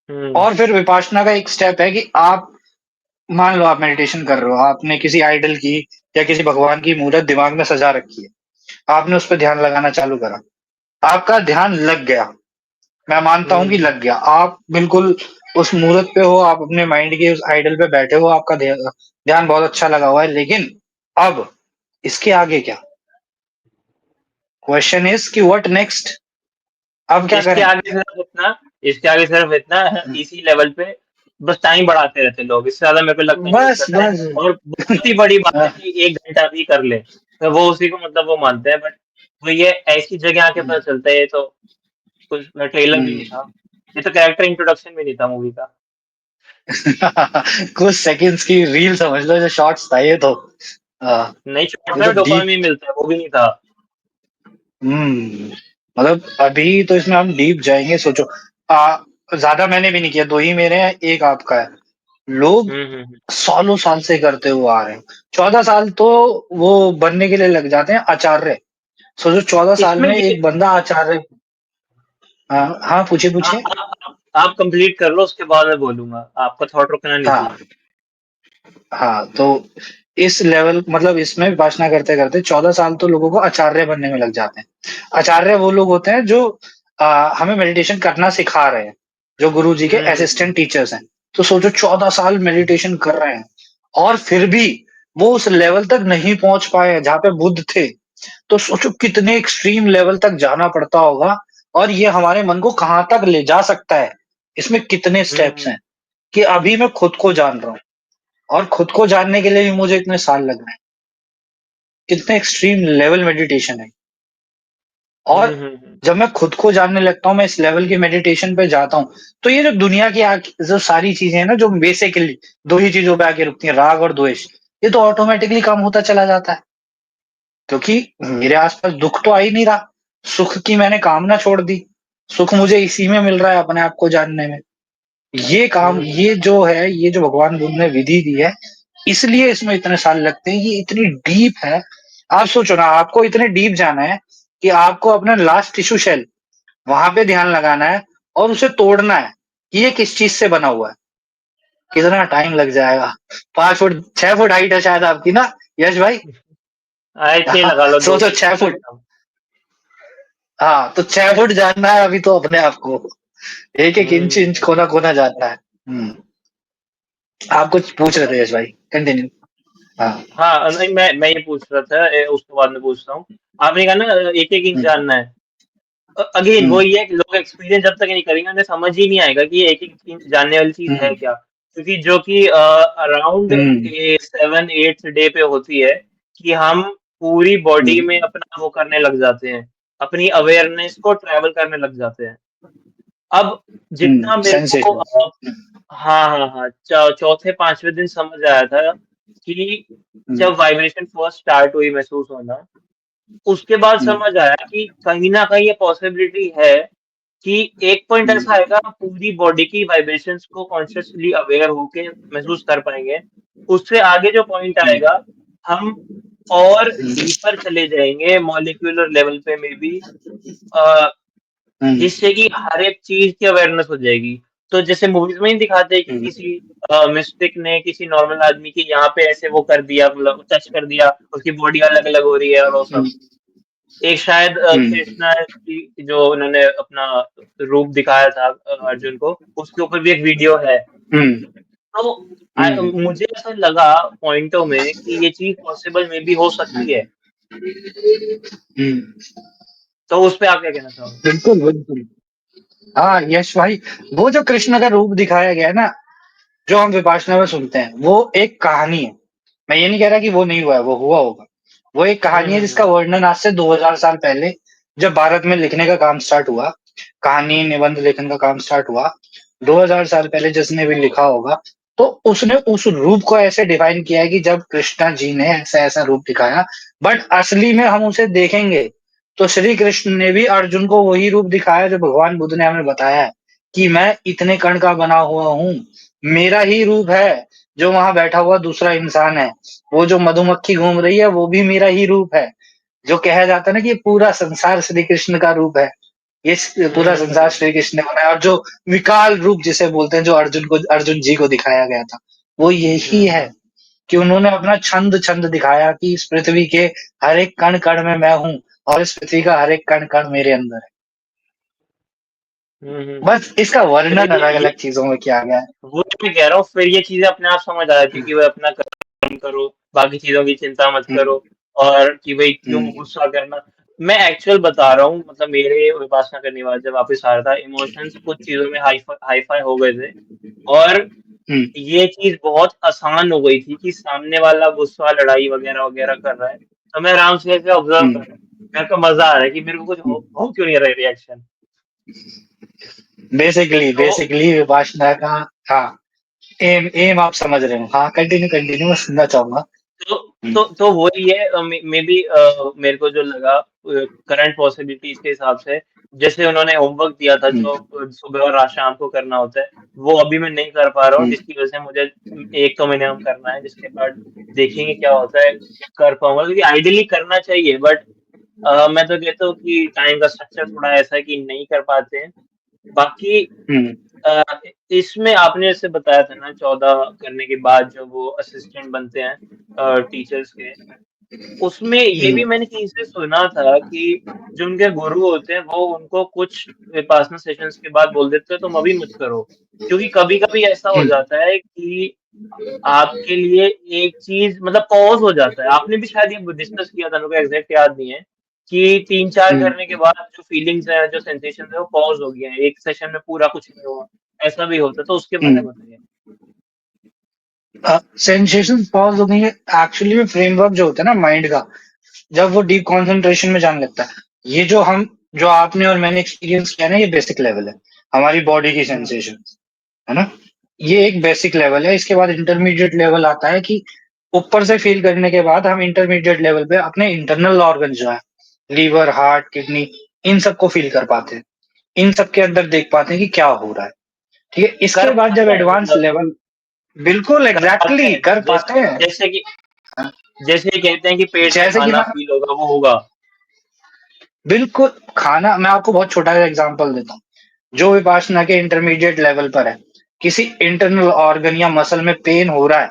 हम्म। और फिर विपासना का एक स्टेप है कि आप मान लो आप मेडिटेशन कर रहे हो, आपने किसी आइडल की या किसी भगवान की मूरत दिमाग में सजा रखी है। आपने उस पे ध्यान लगाना चालू करा। आपका ध्यान लग गया। मैं मानता हूँ कि हम्म। लग गया। आप बिल्कुल उस मूरत पे हो, आप अपने माइंड के उस आइडल पे बैठे हो, आपका ध्यान बहुत अच्छा लगा हुआ है। लेकिन अब इसके आगे क्या? क्वेश्चन इज़ कि व्हाट नेक्स्ट? अब क्या इसके करें? आगे सिर्फ इतना इसके आगे सिर्फ इतना हुँ, इसी लेवल पे बस टाइम बढ़ाते रहते हैं लोग, इससे ज्यादा मेरे को लगता है नहीं कुछ बस, करते हैं। बस। और बहुत ही बड़ी बात अ, है कि 1 घंटा भी कर ले तो वो उसी को मतलब वो मानते हैं। बट वो ये ऐसी जगह आके हुँ, पता चलता है, ये तो कुछ ट्रेलर भी नहीं हुँ। था, ये तो कैरेक्टर इंट्रोडक्शन भी नहीं था मूवी का। कुछ सेकंड्स की रील समझ लो जो शॉर्ट्स था ये तो। अ, नहीं, शॉर्ट्स ये तो में डीप डोपामिन मिलता है, वो भी नहीं था। मतलब अभी तो इसमें हम डीप जाएँगे सोचो। ज़्यादा मैंने भी नहीं किया, 2 ही मेरे हैं, 1 आपका है। लोग हम्म। सालों साल से करते हुए आ रहे हैं। 14 साल तो वो बनने के लिए लग जाते हैं आचार्य। सोचो 14 साल इसमें में ये एक बंदा आचार्य। हाँ, पूछिए, आ, पूछिए। आ, आप कंप्लीट कर लो, उसके बाद मैं बोलूंगा, आपका थॉट रुकना नहीं हाँ, चाहिए। हाँ, तो इस लेवल मतलब इसमें विपश्यना करते-करते 14 साल तो लोगों को आचार्य बनने में लग जाते हैं। आचार्य वो लोग होते हैं जो हमें मेडिटेशन करना सिखा रहे हैं, जो गुरुजी के हम्म। असिस्टेंट टीचर्स हैं। तो सोचो 14 साल मेडिटेशन कर रहे हैं और फिर भी वो उस लेवल तक नहीं पहुँच पाए हैं जहाँ पे बुद्ध थे। तो सोचो कितने एक्सट्रीम लेवल तक जाना पड़ता होगा और ये हमारे मन को कहाँ तक ले जा सकता है। इसमें कितने स्टेप्स हम्म। हैं कि अभी मैं खुद को जान रहा हूँ और खुद को जानने के लिए भी मुझे इतने साल लग रहे हैं। कितने एक्सट्रीम लेवल मेडिटेशन है। और हम्म। जब मैं खुद को जानने लगता हूँ, मैं इस लेवल की मेडिटेशन पे जाता हूँ, तो ये जो दुनिया की जो सारी चीज़ें हैं ना, जो बेसिकली 2 ही चीज़ों पे आके रुकती हैं, राग और द्वेष, ये तो ऑटोमैटिकली कम होता चला जाता है। क्योंकि मेरे आस-पास दुःख तो आ ही नहीं रहा। सुख की मैंने कामना छोड़ दी। सुख मुझे इसी में मिल रहा है अपने आप को जानने में। हम्म। ये जो है, ये जो भगवान बुद्ध ने विधि दी है, इसलिए इसमें इतने साल लगते हैं। ये इतनी डीप है। आप सोचो ना, आपको इतने डीप जाना है कि आपको अपना लास्ट टिश्यू शेल वहाँ पे ध्यान लगाना है और उसे तोड़ना है कि ये किस चीज़ से बना हुआ है। कितना टाइम लग जाएगा? 5 फुट 6 फुट हाइट है शायद आपकी ना यश भाई? ऐसे लगा लो, दो सोचो तीन 6 फुट। हाँ तो 6 फुट जानना है अभी तो अपने आप को, एक एक इंच इंच हम्म। कोना कोना जानना है। आप कुछ पूछ रहे थे यश भाई, कंटिन्यू। हाँ। हाँ, नहीं, मैं ये पूछ रहा था, उसके बाद में पूछता हूँ। आपने कहा ना एक एक इंच हम्म, जानना है। अगेन हम्म, वो ये है कि लोग एक्सपीरियंस जब तक नहीं करेंगे उन्हें समझ ही नहीं आएगा कि ये एक एक इंच जानने वाली चीज है हम्म, क्या, क्योंकि जो कि अराउंड हम्म, 7-8 डे पे होती है कि हम पूरी बॉडी में हम्म, अपना वो करने लग जाते हैं, अपनी अवेयरनेस को ट्रैवल करने लग जाते हैं। अब जितना मेरे को सेंसेशन। हाँ हाँ हाँ, चौथे पांचवें दिन समझ आया था कि हम्म, जब वाइब्रेशन फर्स्ट स्टार्ट हुई महसूस होना, उसके बाद हम्म, समझ आया कि कहीं ना कहीं ये पॉसिबिलिटी है कि एक पॉइंट ऐसा आएगा हम पूरी बॉडी की वाइब्रेशंस को कॉन्शियसली अवेयर होके महसूस कर पाएंगे। उससे आगे जो पॉइंट आएगा, हम और डीपर चले जाएंगे मॉलिक्यूलर लेवल पे में भी, हम्म, जिससे कि हर एक चीज की अवेयरनेस हो जाएगी। तो जैसे मूवीज में ही दिखाते हैं कि हम्म, किसी मिस्टिक ने किसी नॉर्मल आदमी की यहाँ पे ऐसे वो कर दिया, मतलब टच कर दिया, उसकी बॉडी अलग अलग हो रही है और वो सब। एक शायद कृष्णा की जो उन्होंने अपना रूप दिखाया था अर्जुन को, उसके ऊपर भी एक वीडियो है। हम्म, तो हम्म, मुझे ऐसा लगा पॉइंटों में कि ये चीज पॉसिबल में भी हो सकती है। हम्म, तो उस पे आप क्या कहना चाहोगे? बिल्कुल बिल्कुल। हाँ यश भाई, वो जो कृष्ण का रूप दिखाया गया है ना, जो हम विपासना में सुनते हैं, वो एक कहानी है। मैं ये नहीं कह रहा कि वो नहीं हुआ है, वो हुआ होगा। वो एक कहानी है जिसका हम्म। वर्णन आज से 2000 साल पहले, जब भारत में लिखने का काम स्टार्ट हुआ, कहानी निबंध लेखन का काम स्टार्ट हुआ, 2000 साल पहले जिसने भी लिखा होगा, तो उसने उस रूप को ऐसे डिफाइन किया है कि जब कृष्णा जी ने ऐसा ऐसा रूप दिखाया, बट असली में हम उसे देखेंगे तो श्री कृष्ण ने भी अर्जुन को वही रूप दिखाया जो भगवान बुद्ध ने हमें बताया है, कि मैं इतने कण का बना हुआ हूँ, मेरा ही रूप है। जो वहां बैठा हुआ दूसरा इंसान है, वो जो मधुमक्खी घूम रही है, वो भी मेरा ही रूप है। जो कहा जाता है ना कि पूरा संसार श्री कृष्ण का रूप है, ये पूरा संसार हम्म। श्री कृष्ण ने बनाया। और जो विकाल रूप जिसे बोलते हैं, जो अर्जुन जी को दिखाया गया था, वो यही है हम्म। कि उन्होंने अपना छंद छंद दिखाया कि इस पृथ्वी के हर एक कण कण में मैं हूँ, और इस पृथ्वी का हर एक कण कण मेरे अंदर है। हम्म। बस इसका वर्णन फिर अलग अलग चीजों में किया गया है। वो मैं कह रहा हूँ, फिर ये चीजें अपने आप समझ आ जाती कि भाई अपना काम करो, बाकी चीजों की चिंता मत हम्म, करो, और कि भाई क्यों हम्म, गुस्सा करना। मैं एक्चुअल बता रहा हूँ, मतलब मेरे विपासना करने के बाद जब वापस आ रहा था, इमोशंस कुछ चीजों में हाई फाई हो गए थे, और हम्म, ये चीज बहुत आसान हो गई थी कि सामने वाला गुस्सा लड़ाई वगैरह वगैरह कर रहा है, तो मैं आराम से ऐसे ऑब्जर्व कर हम्म, रहा हूँ। मेरे को मजा आ रहा है कि मेरे को कुछ हम्म। हो क्यों नहीं रहा रिएक्शन। बेसिकली तो बेसिकली विपासना का, हाँ, एम एम आप समझ रहे हो। हाँ, कंटिन्यू कंटिन्यू, मैं सुनना चाहूंगा। तो हम्म, तो वही है, मे बी मेरे को जो लगा करंट पॉसिबिलिटीज के हिसाब से, जैसे उन्होंने होमवर्क दिया था जो हम्म, सुबह और रात शाम को करना होता है, वो अभी मैं नहीं कर पा रहा हूँ, हम्म, जिसकी वजह से मुझे 1-2 महीने में करना है, जिसके बाद देखेंगे क्या होता है, कर पाऊंगा, क्योंकि आइडियली करना चाहिए, बट मैं तो कहता हूँ कि टाइम का स्ट्रक्चर थोड़ा ऐसा है कि नहीं कर पाते हैं। बाकी हम्म, अ, इसमें आपने जैसे बताया था ना, 14 करने के बाद जो वो असिस्टेंट बनते हैं टीचर्स के, उसमें ये भी हम्म, मैंने कहीं से सुना था कि जो उनके गुरु होते हैं वो उनको कुछ विपासना सेशंस के बाद बोल देते हैं तुम अभी मत करो, क्योंकि कभी कभी ऐसा हो हम्म, जाता है कि आपके लिए एक चीज मतलब पॉज हो जाता है। आपने भी शायद ये डिस्कस किया था, मेरे को एग्जैक्ट याद नहीं है, कि 3-4 हम्म, करने के बाद जो फीलिंग्स है, जो सेंसेशन है, वो पॉज हो गए हैं, एक सेशन में पूरा कुछ नहीं हुआ, ऐसा भी होता है, तो उसके बारे हम्म। में बताइए। सेंसेशन पॉज होने के एक्चुअली में फ्रेमवर्क जो होता है ना माइंड का, जब वो डीप कंसंट्रेशन में जाने लगता है, ये जो आपने और मैंने एक्सपीरियंस किया ना, ये बेसिक लेवल है, हमारी बॉडी की हम्म। सेंसेशन, है ना। ये एक बेसिक लेवल है। इसके बाद इंटरमीडिएट लेवल आता है कि ऊपर से फील करने के बाद हम इंटरमीडिएट लेवल पे अपने इंटरनल ऑर्गन जो है, लीवर, हार्ट, किडनी, इन सबको फील कर पाते हैं, इन सब के अंदर देख पाते हैं कि क्या हो रहा है। ठीक है, कर इसके बाद जब पाते हैं एडवांस मतलब, लेवल, बिल्कुल कर पाते एग्जैक्टली हैं कर पाते हैं। जैसे कि, जैसे ये कहते हैं कि पेट में जैसे कि खाना मैं, फील होगा, वो होगा। बिल्कुल खाना, मैं आपको बहुत छोटा सा एग्जांपल देता हूँ। जो विपासना के इंटरमीडिएट लेवल पर है, किसी इंटरनल ऑर्गन या मसल में पेन हो रहा है,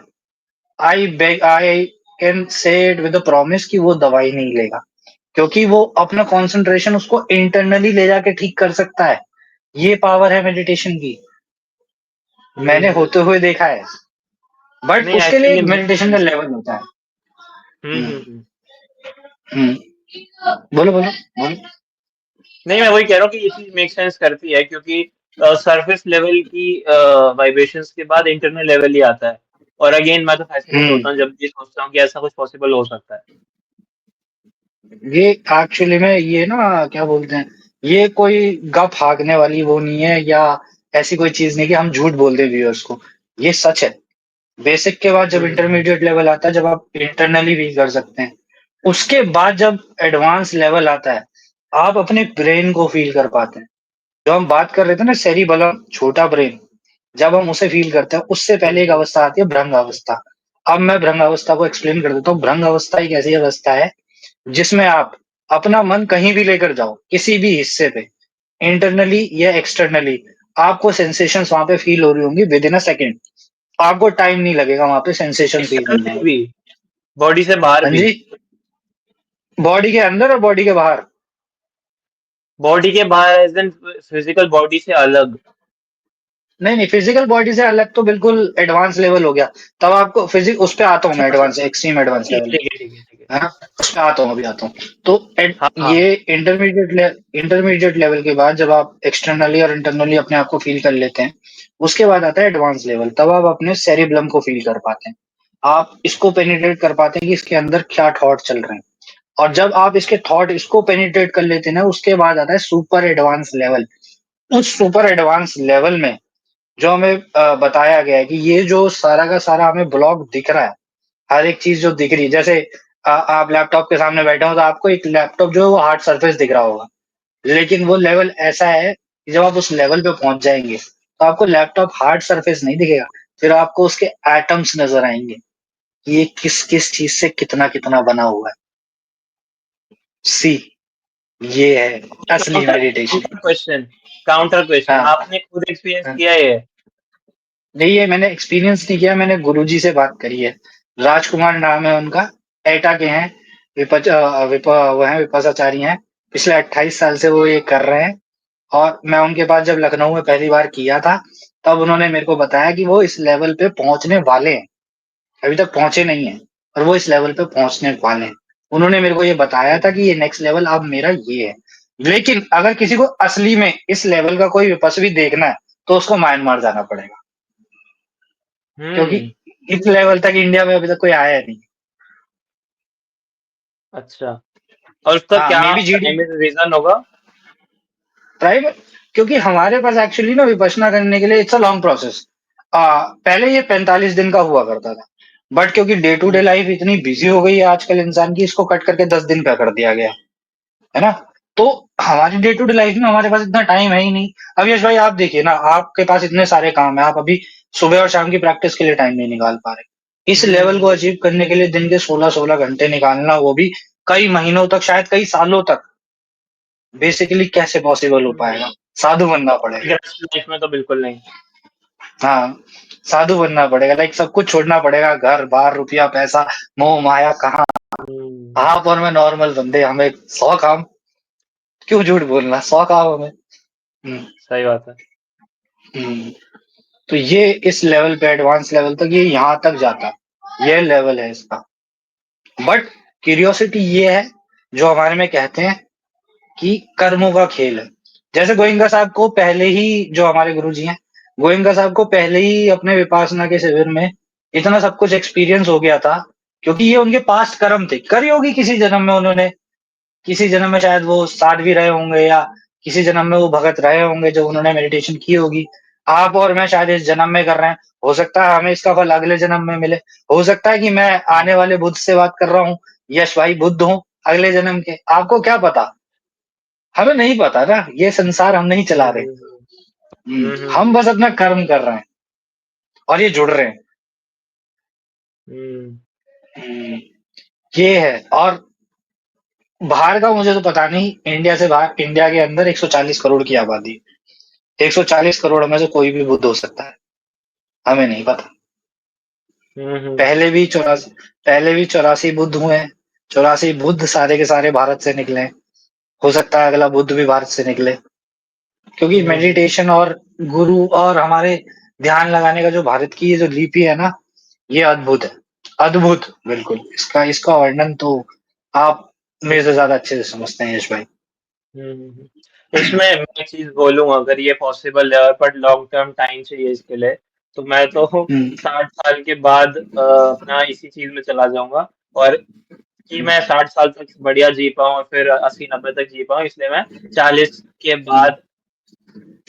I can say it with promise कि वो दवाई नहीं लेगा, क्योंकि वो अपना कंसंट्रेशन उसको इंटरनली ले जाके ठीक कर सकता है। ये पावर है मेडिटेशन की, मैंने हम्म। होते हुए देखा है। बट नहीं, उसके लिए एक्चुअली एक मेक मेडिटेशन का सेंस। लेवल होता है। हम्म। हम्म। बोलो बोलो बोलो। नहीं, मैं वही कह रहा हूँ कि ये चीज मेक सेंस करती है, क्योंकि सरफेस लेवल की वाइब्रेशंस के बाद इंटरनल लेवल ही आता है। और अगेन मैं तो फैसिनेट हम्म। होता हूँ जब भी सोचता हूँ कि ऐसा कुछ पॉसिबल हो सकता है। ये एक्चुअली में ये ना क्या बोलते हैं, ये कोई गप हाकने वाली वो नहीं है, या ऐसी कोई चीज नहीं कि हम झूठ बोल दे व्यूअर्स को। ये सच है। बेसिक के बाद जब हम्म। इंटरमीडिएट लेवल आता है, जब आप इंटरनली भी कर सकते हैं, उसके बाद जब एडवांस लेवल आता है, आप अपने ब्रेन को फील कर पाते हैं। जो हम बात कर रहे थे ना, सेरिबेलम, छोटा ब्रेन, जब हम उसे फील करते हैं, उससे पहले एक अवस्था आती है भ्रंग अवस्था। अब मैं भ्रंग अवस्था को एक्सप्लेन कर देता हूँ। भ्रंग अवस्था एक ऐसी अवस्था है जिसमें आप अपना मन कहीं भी लेकर जाओ, किसी भी हिस्से पे, इंटरनली या एक्सटर्नली, आपको सेंसेशंस वहां पे फील हो रही होंगी विद इन अ सेकेंड। आपको टाइम नहीं लगेगा वहां पे सेंसेशन फील करने एक्सटर्नली में। भी, बॉडी से बाहर हाँ भी। जी। बॉडी के अंदर और बॉडी के बाहर। बॉडी के बाहर एज इन फिजिकल बॉडी से अलग। नहीं नहीं, फिजिकल बॉडी से अलग तो बिल्कुल एडवांस लेवल हो गया। तब आपको फिजिक उस पे आता हूँ अच्छा मैं, अच्छा, एडवांस एक्सट्रीम एडवांस ठीक लेवल ठीक है ठीक है ठीक है। है ना। उस पे आता हूँ, अभी आता हूँ। तो हाँ हाँ। ये इंटरमीडिएट लेवल के बाद जब आप एक्सटर्नली और इंटरनली अपने आप को फील कर लेते हैं, उसके बाद आता है एडवांस लेवल। तब आप अपने सेरिब्लम को फील कर पाते हैं। आप इसको पेनिट्रेट कर पाते हैं कि इसके अंदर क्या थॉट चल रहे हैं। और जब आप इसके थॉट इसको पेनिट्रेट कर लेते हैं ना, उसके बाद आता है सुपर एडवांस लेवल। उस सुपर एडवांस लेवल में जो हमें बताया गया है कि ये जो सारा का सारा हमें ब्लॉक दिख रहा है, हर एक चीज जो दिख रही है, जैसे आप लैपटॉप के सामने बैठे हो तो आपको एक लैपटॉप जो है वो हार्ड सरफेस दिख रहा होगा। लेकिन वो लेवल ऐसा है कि जब आप उस लेवल पे पहुंच जाएंगे, तो आपको लैपटॉप हार्ड सरफेस नहीं दिखेगा। फिर आपको उसके एटम्स नजर आएंगे कि ये किस किस चीज से कितना कितना बना हुआ है। सी, ये है असली counter meditation. Counter question, counter question, हाँ। आपने खुद एक्सपीरियंस किया है ये? नहीं, ये मैंने एक्सपीरियंस नहीं किया, मैंने गुरुजी से बात करी है। राजकुमार नाम है उनका, एटा के हैं। वो हैं विपसाचारी हैं। पिछले 28 साल से वो ये कर रहे हैं। और मैं उनके पास जब लखनऊ में पहली बार किया था, तब उन्होंने मेरे को बताया कि वो इस लेवल पे पहुंचने वाले हैं। अभी तक पहुंचे नहीं है, और वो इस लेवल पे पहुंचने वाले हैं। उन्होंने मेरे को ये बताया था कि ये नेक्स्ट लेवल अब मेरा ये है। लेकिन अगर किसी को असली में इस लेवल का कोई विपस्वी देखना है, तो उसको म्यांमार जाना पड़ेगा, क्योंकि हम्म। इस लेवल तक इंडिया में अभी तक कोई आया नहीं। अच्छा, और उसका हाँ, क्या may be GD primary reason होगा? प्राइवेट, क्योंकि हमारे पास एक्चुअली ना विपश्यना करने के लिए इट्स अ लॉन्ग प्रोसेस। पहले ये 45 दिन का हुआ करता था, बट क्योंकि day to day hmm. Life इतनी बिजी हो गई है आजकल इंसान की, इसको कट करके 10 दिन का कर दिया गया है ना। तो हमारी डे टू डे लाइफ में हमारे पास इतना टाइम है ही नहीं। अब यश भाई आप देखिए ना, आपके पास इतने सारे काम है, आप अभी सुबह और शाम की प्रैक्टिस के लिए टाइम नहीं निकाल पा रहे। इस लेवल को हम्म। अचीव करने के लिए दिन के 16-16 घंटे निकालना, वो भी कई महीनों तक, शायद कई सालों तक, बेसिकली कैसे पॉसिबल हो हम्म। पाएगा। साधु बनना पड़ेगा। गृहस्थ लाइफ में तो बिल्कुल नहीं। हाँ, साधु बनना पड़ेगा, लाइक सब कुछ छोड़ना पड़ेगा, घर बार रुपया पैसा मोह माया कहाँ। हम्म। आप और मैं नॉर्मल बंदे, हमें 100 काम, क्यों झूठ बोलना, 100 काम हमें। हम्म। सही बात है। हम्म। तो ये इस लेवल पे, एडवांस लेवल तक, ये यहाँ तक जाता है, ये लेवल है इसका। बट क्यूरियोसिटी ये है, जो हमारे में कहते हैं कि कर्मों का खेल है। जैसे गोइंका साहब को पहले ही, जो हमारे गुरुजी हैं, गोइंका साहब को पहले ही अपने विपासना के शिविर में इतना सब कुछ एक्सपीरियंस हो गया था, क्योंकि ये उनके पास्ट कर्म थे, करी होगी किसी जन्म में उन्होंने। किसी जन्म में शायद वो साध्वी रहे होंगे, या किसी जन्म में वो भगत रहे होंगे, जो उन्होंने मेडिटेशन की होगी। आप और मैं शायद इस जन्म में कर रहे हैं, हो सकता है हमें इसका फल अगले जन्म में मिले। हो सकता है कि मैं आने वाले बुद्ध से बात कर रहा हूँ, यश भाई बुद्ध हूँ अगले जन्म के, आपको क्या पता। हमें नहीं पता ना, ये संसार हम नहीं चला रहे। हम्म। हम बस अपना कर्म कर रहे हैं, और ये जुड़ रहे हैं। हम्म। हम्म, ये है। और बाहर का मुझे तो पता नहीं, इंडिया से बाहर, इंडिया के अंदर 140 करोड़ की आबादी, 140 करोड़ में से कोई भी बुद्ध हो सकता है। हमें नहीं पता। हम्म। पहले भी 84 पहले भी 84 बुद्ध हुए हैं। 84 बुद्ध सारे के सारे भारत से निकले हैं। हो सकता है अगला बुद्ध भी भारत से निकले, क्योंकि हम्म। मेडिटेशन और गुरु और हमारे ध्यान लगाने का जो भारत की ये जो लिपि है ना, ये अद्भुत है। अद्भुत, बिल्कुल। इसका इसका वर्णन तो आप मेरे से ज्यादा अच्छे से समझते हैं यश भाई। इसमें मैं एक चीज बोलूँ, अगर ये पॉसिबल है और बट लॉन्ग टर्म टाइम चाहिए इसके लिए, तो मैं तो हम्म 60 साल के बाद अपना इसी चीज में चला जाऊंगा। और कि मैं 60 साल तक बढ़िया जी पाऊँ और फिर 80-90 तक जी पाऊँ, इसलिए मैं 40 के हम्म। बाद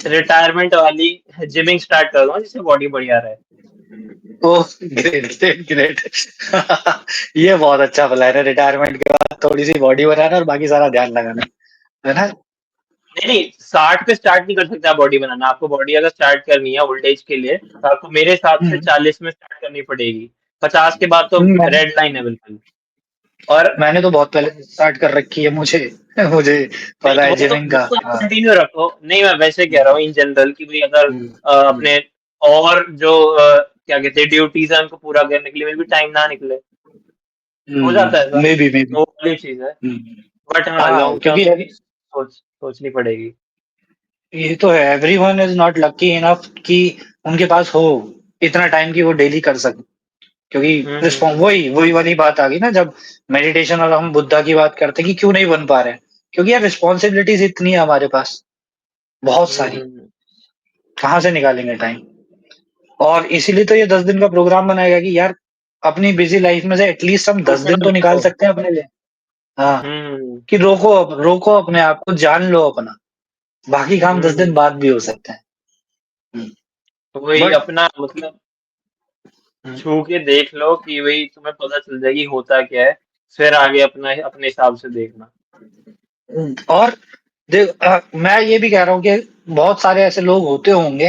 रिटायरमेंट वाली जिमिंग स्टार्ट कर दूंगा, जिससे बॉडी बढ़िया रहे। ओह, ग्रेट ग्रेट ग्रेट। ये बहुत अच्छा प्लान है, रिटायरमेंट के बाद थोड़ी सी बॉडी बनाना और बाकी सारा ध्यान लगाना, है ना। नहीं नहीं, 60 पे स्टार्ट नहीं कर सकते आप बॉडी बनाना। आपको बॉडी अगर स्टार्ट करनी है ओल्ड एज के लिए, तो आपको मेरे हिसाब से हम्म 40 में स्टार्ट करनी पड़ेगी। 50 के बाद तो मैंने रेड लाइन है बिल्कुल। और मैंने तो बहुत पहले स्टार्ट कर रखी है, मुझे मुझे नहीं, पता है वो तो जिमिंग का। आप हाँ। कंटिन्यू रखो। नहीं, मैं वैसे कह रहा हूँ इन जनरल कि भाई अगर हम्म हम्म अपने और जो क्या कहते हैं ड्यूटीज है उनको पूरा करने के लिए भी टाइम ना निकले, हो जाता है ऐसा। May be may be. तो वो वाली चीज है। बट हाँ, हाँ, लॉन्ग टर्म क्योंकि सोचनी पड़ेगी। ये तो है, everyone is not lucky enough कि उनके पास हो इतना टाइम कि वो डेली कर सके। क्योंकि हम्म। वही वही वाली बात आ गई ना, जब मेडिटेशन और हम बुद्धा की बात करते हैं कि क्यों नहीं बन पा रहे हैं, क्योंकि यार रिस्पॉन्सिबिलिटीज इतनी है हमारे पास, बहुत सारी। हम्म। कहाँ से निकालेंगे टाइम? और इसीलिए तो ये 10 दिन का प्रोग्राम बनाया गया कि यार अपनी बिजी लाइफ में से एटलीस्ट हम दस कुछ दिन ना तो निकाल देखो। सकते हैं अपने लिए। हाँ, हम्म। कि रोको रोको अपने आप को, जान लो अपना, बाकी काम 10 दिन हम्म। बाद भी हो सकते हैं। तो वही बट अपना मतलब छू के देख लो कि भाई तुम्हें पता चल जाएगी होता क्या है। फिर आगे अपना अपने हिसाब से देखना। और मैं ये भी कह रहा हूँ कि बहुत सारे ऐसे लोग होते होंगे,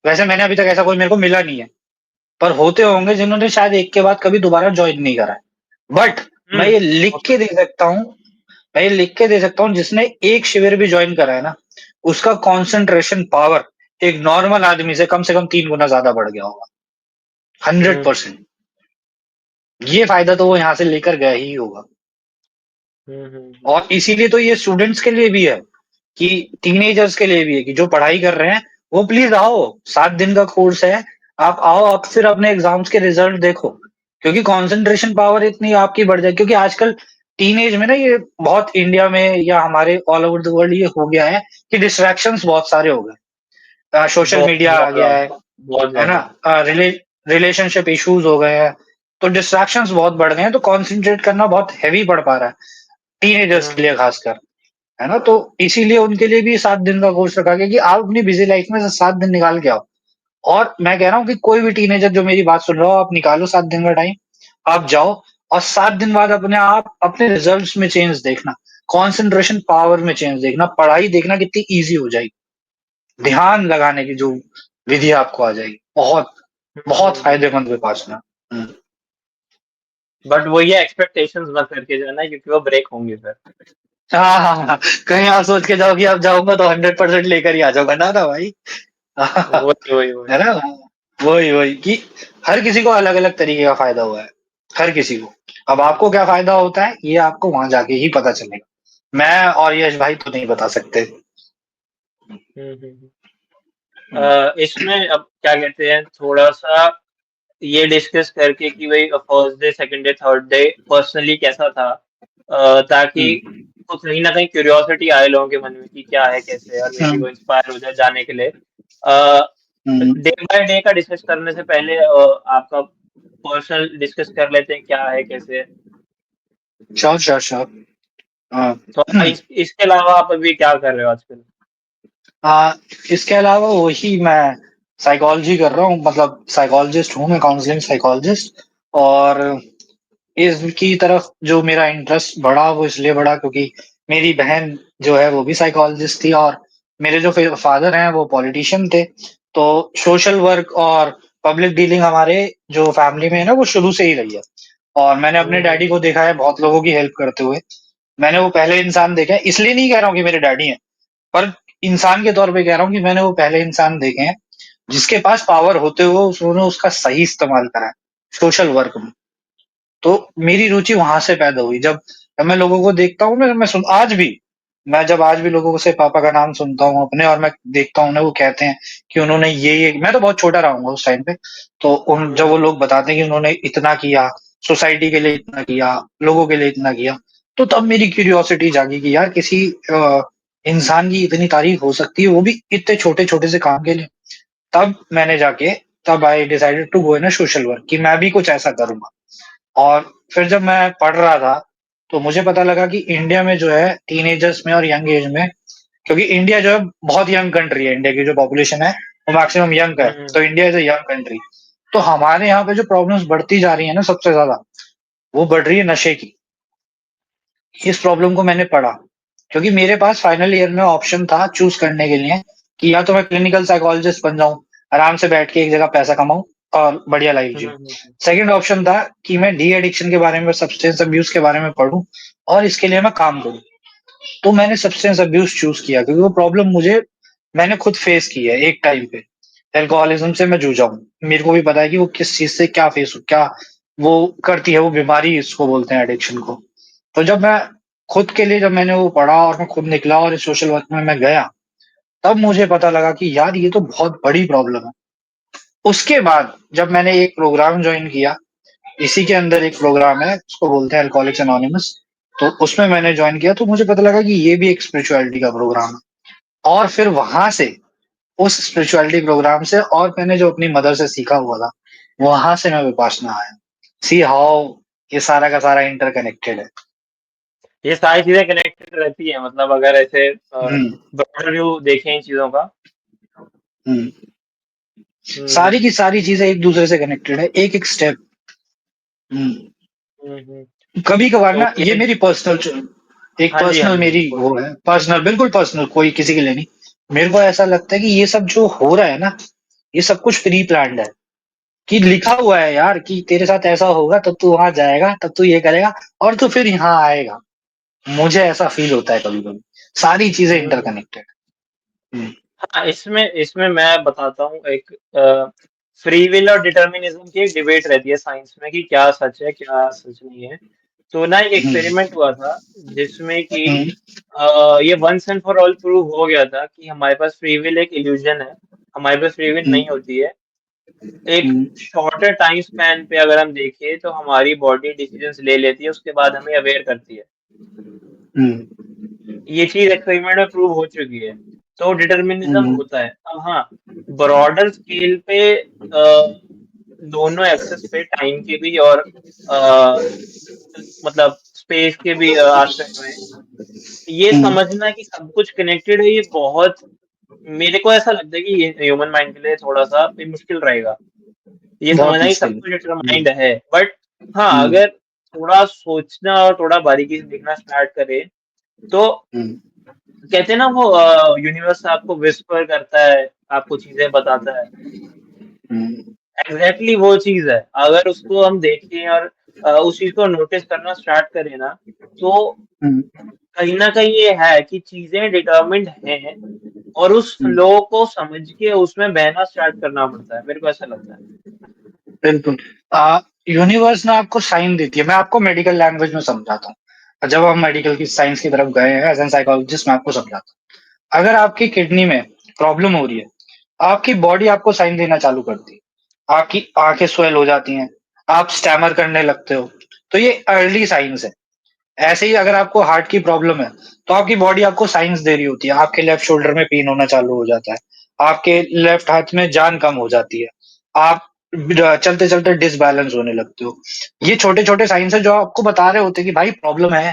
वैसे मैंने अभी तक ऐसा कोई मेरे को मिला नहीं है, पर होते होंगे जिन्होंने शायद एक के बाद कभी दोबारा ज्वाइन नहीं करा है। बट मैं ये लिख के दे सकता हूँ, मैं ये लिख के दे सकता हूँ, जिसने एक शिविर भी ज्वाइन करा है ना, उसका कंसंट्रेशन पावर एक नॉर्मल आदमी से कम 3 गुना ज्यादा बढ़ गया होगा। हंड्रेड हम्म। परसेंट ये फायदा तो वो यहाँ से लेकर गया ही होगा। हम्म। और इसीलिए तो ये स्टूडेंट्स के लिए भी है, कि टीनेजर्स के लिए भी है, कि जो पढ़ाई कर रहे हैं वो प्लीज आओ। 7 दिन का कोर्स है, आप आओ, आप फिर अपने एग्जाम्स के रिजल्ट देखो, क्योंकि कंसंट्रेशन पावर इतनी आपकी बढ़ जाए। क्योंकि आजकल टीनेज में ना, ये बहुत इंडिया में या हमारे ऑल ओवर द वर्ल्ड ये हो गया है कि डिस्ट्रैक्शंस बहुत सारे हो गए, सोशल बहुत मीडिया आ ज्यादा। गया बहुत है ना, ज्यादा। रिलेशनशिप इश्यूज हो गए हैं, तो डिस्ट्रैक्शंस बहुत बढ़ गए हैं, तो कॉन्सेंट्रेट करना बहुत हैवी पड़ पा रहा है टीनेजर्स के लिए हम्म। खासकर, है ना। तो इसीलिए उनके लिए भी 7 दिन का कोर्स रखा गया कि आप अपनी बिजी लाइफ में से 7 दिन निकाल के आओ। और मैं कह रहा हूँ कि कोई भी टीनेजर जो मेरी बात सुन रहा हो, आप निकालो 7 दिन का टाइम, आप जाओ, और 7 दिन बाद अपने आप अपने रिजल्ट्स में चेंज देखना, कंसंट्रेशन पावर में चेंज देखना, पढ़ाई देखना कितनी इजी हो जाएगी, ध्यान लगाने की जो विधि आपको आ जाएगी, बहुत बहुत फायदेमंद विपासना। बट वो ये एक्सपेक्टेशंस मत करके जाना, क्योंकि वो ब्रेक होंगे फिर। हाँ हाँ हाँ, कहीं आप सोच के जाओ कि आप जाऊंगा तो 100% लेकर ही आ जाऊंगा, ना ना भाई। वही वही वही। है ना। वही वही कि हर किसी को अलग अलग तरीके का फायदा हुआ है, हर किसी को। अब आपको क्या फायदा होता है ये आपको वहां जाके ही पता चलेगा, मैं और यश भाई तो नहीं बता सकते। हम्म। इसमें अब क्या कहते हैं, थोड़ा सा ये डिस्कस करके कि भाई first day, second day, third day personally कैसा था, ताकि हम्म तो कहीं ना कहीं क्यूरियोसिटी आए लोगों के मन में कि क्या है कैसे है, और मे बी हम्म वो इंस्पायर हो जाए जाने के लिए। हम्म। डे बाय डे का डिस्कस करने से पहले आपका पर्सनल डिस्कस कर लेते हैं क्या है कैसे है। Sure sure sure. हाँ। तो इसके अलावा आप अभी क्या कर रहे हो आजकल? हाँ, इसके अलावा वही मैं साइकोलॉजी कर रहा हूँ, मतलब साइकोलॉजिस्ट हूँ मैं, काउंसलिंग साइकोलॉजिस्ट। और इसकी तरफ जो मेरा इंटरेस्ट बढ़ा वो इसलिए बढ़ा क्योंकि मेरी बहन जो है वो भी साइकोलॉजिस्ट थी, और मेरे जो फादर हैं वो पॉलिटिशियन थे। तो सोशल वर्क और पब्लिक डीलिंग हमारे जो फैमिली में है ना, वो शुरू से ही रही है। और मैंने अपने हम्म। डैडी को देखा है बहुत लोगों की हेल्प करते हुए। मैंने वो पहले इंसान देखे हैं, इसलिए नहीं कह रहा हूँ कि मेरे डैडी हैं, पर इंसान के तौर पे कह रहा हूँ कि मैंने वो पहले इंसान देखे हैं जिसके पास पावर होते हुए उन्होंने उसका सही इस्तेमाल करा है सोशल वर्क में। तो मेरी रुचि वहां से पैदा हुई। जब मैं लोगों को देखता हूँ ना, मैं सुन आज भी मैं जब आज भी लोगों से पापा का नाम सुनता हूँ अपने, और मैं देखता हूँ ना वो कहते हैं कि उन्होंने ये मैं तो बहुत छोटा रहूंगा उस टाइम पे। तो उन जब वो लोग बताते हैं कि उन्होंने इतना किया, सोसाइटी के लिए इतना किया, लोगों के लिए इतना किया, तो तब मेरी क्यूरियोसिटी जागी कि यार किसी इंसान की इतनी तारीफ हो सकती है, वो भी इतने छोटे छोटे से काम के लिए। तब मैंने जाके तब I decided to go in social work कि मैं भी कुछ ऐसा करूंगा। और फिर जब मैं पढ़ रहा था, तो मुझे पता लगा कि इंडिया में जो है टीनेजर्स में और यंग एज में, क्योंकि इंडिया जो है बहुत यंग कंट्री है, इंडिया की जो पॉपुलेशन है वो मैक्सिमम यंग है, हम्म तो India is a young country. तो हमारे यहाँ पे जो प्रॉब्लम्स बढ़ती जा रही है ना सबसे ज्यादा, वो बढ़ रही है नशे की। इस प्रॉब्लम को मैंने पढ़ा, क्योंकि मेरे पास फाइनल ईयर में ऑप्शन था चूज करने के लिए कि या तो मैं क्लिनिकल साइकोलॉजिस्ट बन जाऊं, आराम से बैठ के एक जगह पैसा कमाऊं और बढ़िया लाइफ हम्म जीऊं। हम्म सेकंड ऑप्शन था कि मैं डी एडिक्शन के बारे में, सब्सटेंस अब्यूज के बारे में पढूं और इसके लिए मैं काम करूं। तो मैंने सब्सटेंस अब्यूज चूज किया, क्योंकि वो प्रॉब्लम मैंने खुद फेस की है एक टाइम पे। एल्कोहलिज्म से मैं जूझा हूँ, मेरे को भी पता है कि वो किस चीज से क्या वो करती है, वो बीमारी इसको बोलते हैं, एडिक्शन को। तो जब मैं खुद के लिए, जब मैंने वो पढ़ा और मैं खुद निकला और इस सोशल वर्क में मैं गया, तब मुझे पता लगा कि यार ये तो बहुत बड़ी प्रॉब्लम है। उसके बाद जब मैंने एक प्रोग्राम ज्वाइन किया, इसी के अंदर एक प्रोग्राम है उसको बोलते हैं अल्कोहलिक्स एनोनिमस, तो उसमें मैंने ज्वाइन किया, तो मुझे पता लगा कि ये भी एक स्पिरिचुअलिटी का प्रोग्राम है। और फिर वहां से, उस स्पिरिचुअलिटी प्रोग्राम से, और मैंने जो अपनी मदर से सीखा हुआ था, वहां से मैं विपासना आया। सी हाउ ये सारा का सारा इंटरकनेक्टेड है। ये सारी चीजें कनेक्टेड रहती है, मतलब अगर ऐसे हम्म ब्रॉडर व्यू देखें इन चीजों का। हम्म हम्म सारी की सारी चीजें एक दूसरे से कनेक्टेड है, एक एक स्टेप। हम्म हम्म। कभी कभार तो ना, ये ये मेरी एक हाँ पर्सनल जी मेरी बिल्कुल। वो है, पर्सनल, बिल्कुल पर्सनल, कोई किसी के लिए नहीं। मेरे को ऐसा लगता है कि ये सब जो हो रहा है ना, ये सब कुछ प्री प्लान्ड है, कि लिखा हुआ है यार कि तेरे साथ ऐसा होगा, तब तू वहां जाएगा, तब तू ये करेगा, और तू फिर यहाँ आएगा। मुझे ऐसा फील होता है कभी कभी, सारी चीजें हम्म। इंटरकनेक्टेड। हम्म हाँ, इसमें इसमें मैं बताता हूँ एक फ्री विल और डिटर्मिनिज्म की एक डिबेट रहती है साइंस में कि क्या सच है क्या सच नहीं है। तो ना एक हम्म एक्सपेरिमेंट हुआ था जिसमें कि हम्म ये once and for all prove हो गया था कि हमारे पास फ्री विल एक इल्यूजन है, हमारे पास फ्री विल नहीं हम्म होती है। एक हम्म शॉर्टर टाइम स्पैन पे अगर हम देखें तो हमारी बॉडी डिसीजंस ले लेती है, उसके बाद हमें अवेयर करती है। हम्म ये चीज एक्सपेरिमेंट में प्रूव हो चुकी है। तो डिटर्मिनिज्म हम्म होता है। अब हाँ, ब्रॉडर स्केल पे दोनों एक्सेस पे, टाइम के भी और अ, मतलब स्पेस के भी एस्पेक्ट में, ये हम्म समझना कि सब कुछ कनेक्टेड है, ये बहुत, मेरे को ऐसा लगता है कि ये ह्यूमन माइंड के लिए थोड़ा सा ये मुश्किल रहेगा ये बहुत समझना कि सब मुश्किल कुछ है। डिटरमाइंड है। बट हाँ, हम्म अगर थोड़ा सोचना और थोड़ा बारीकी से देखना स्टार्ट करें तो हम्म कहते हैं ना वो यूनिवर्स आपको विस्पर करता है, आपको चीजें बताता है। हम्म एग्जैक्टली वो चीज है, अगर उसको हम देखें और उस चीज को नोटिस करना स्टार्ट करें ना, तो हम्म कहीं ना कहीं ये है कि चीजें डिटर्मिन्ड हैं और उस हम्म फ्लो को समझ के उसमें बहना स्टार्ट करना पड़ता है, मेरे को ऐसा लगता है। बिल्कुल। यूनिवर्स ना आपको साइन देती है, मैं आपको मेडिकल लैंग्वेज में समझाता हूँ। जब हम मेडिकल की साइंस की तरफ गए हैं एज एन साइकोलॉजिस्ट, मैं आपको समझाता हूँ। अगर आपकी किडनी में प्रॉब्लम हो रही है, आपकी बॉडी आपको साइन देना चालू करती है, आपकी आंखें स्वेल हो जाती हैं, आप स्टैमर करने लगते हो, तो ये अर्ली साइंस है। ऐसे ही अगर आपको हार्ट की प्रॉब्लम है, तो आपकी बॉडी आपको साइंस दे रही होती है, आपके लेफ्ट शोल्डर में पेन होना चालू हो जाता है, आपके लेफ्ट हाथ में जान कम हो जाती है, आप चलते चलते डिसबैलेंस होने लगते हो। ये छोटे छोटे साइंस है जो आपको बता रहे होते हैं कि भाई प्रॉब्लम है,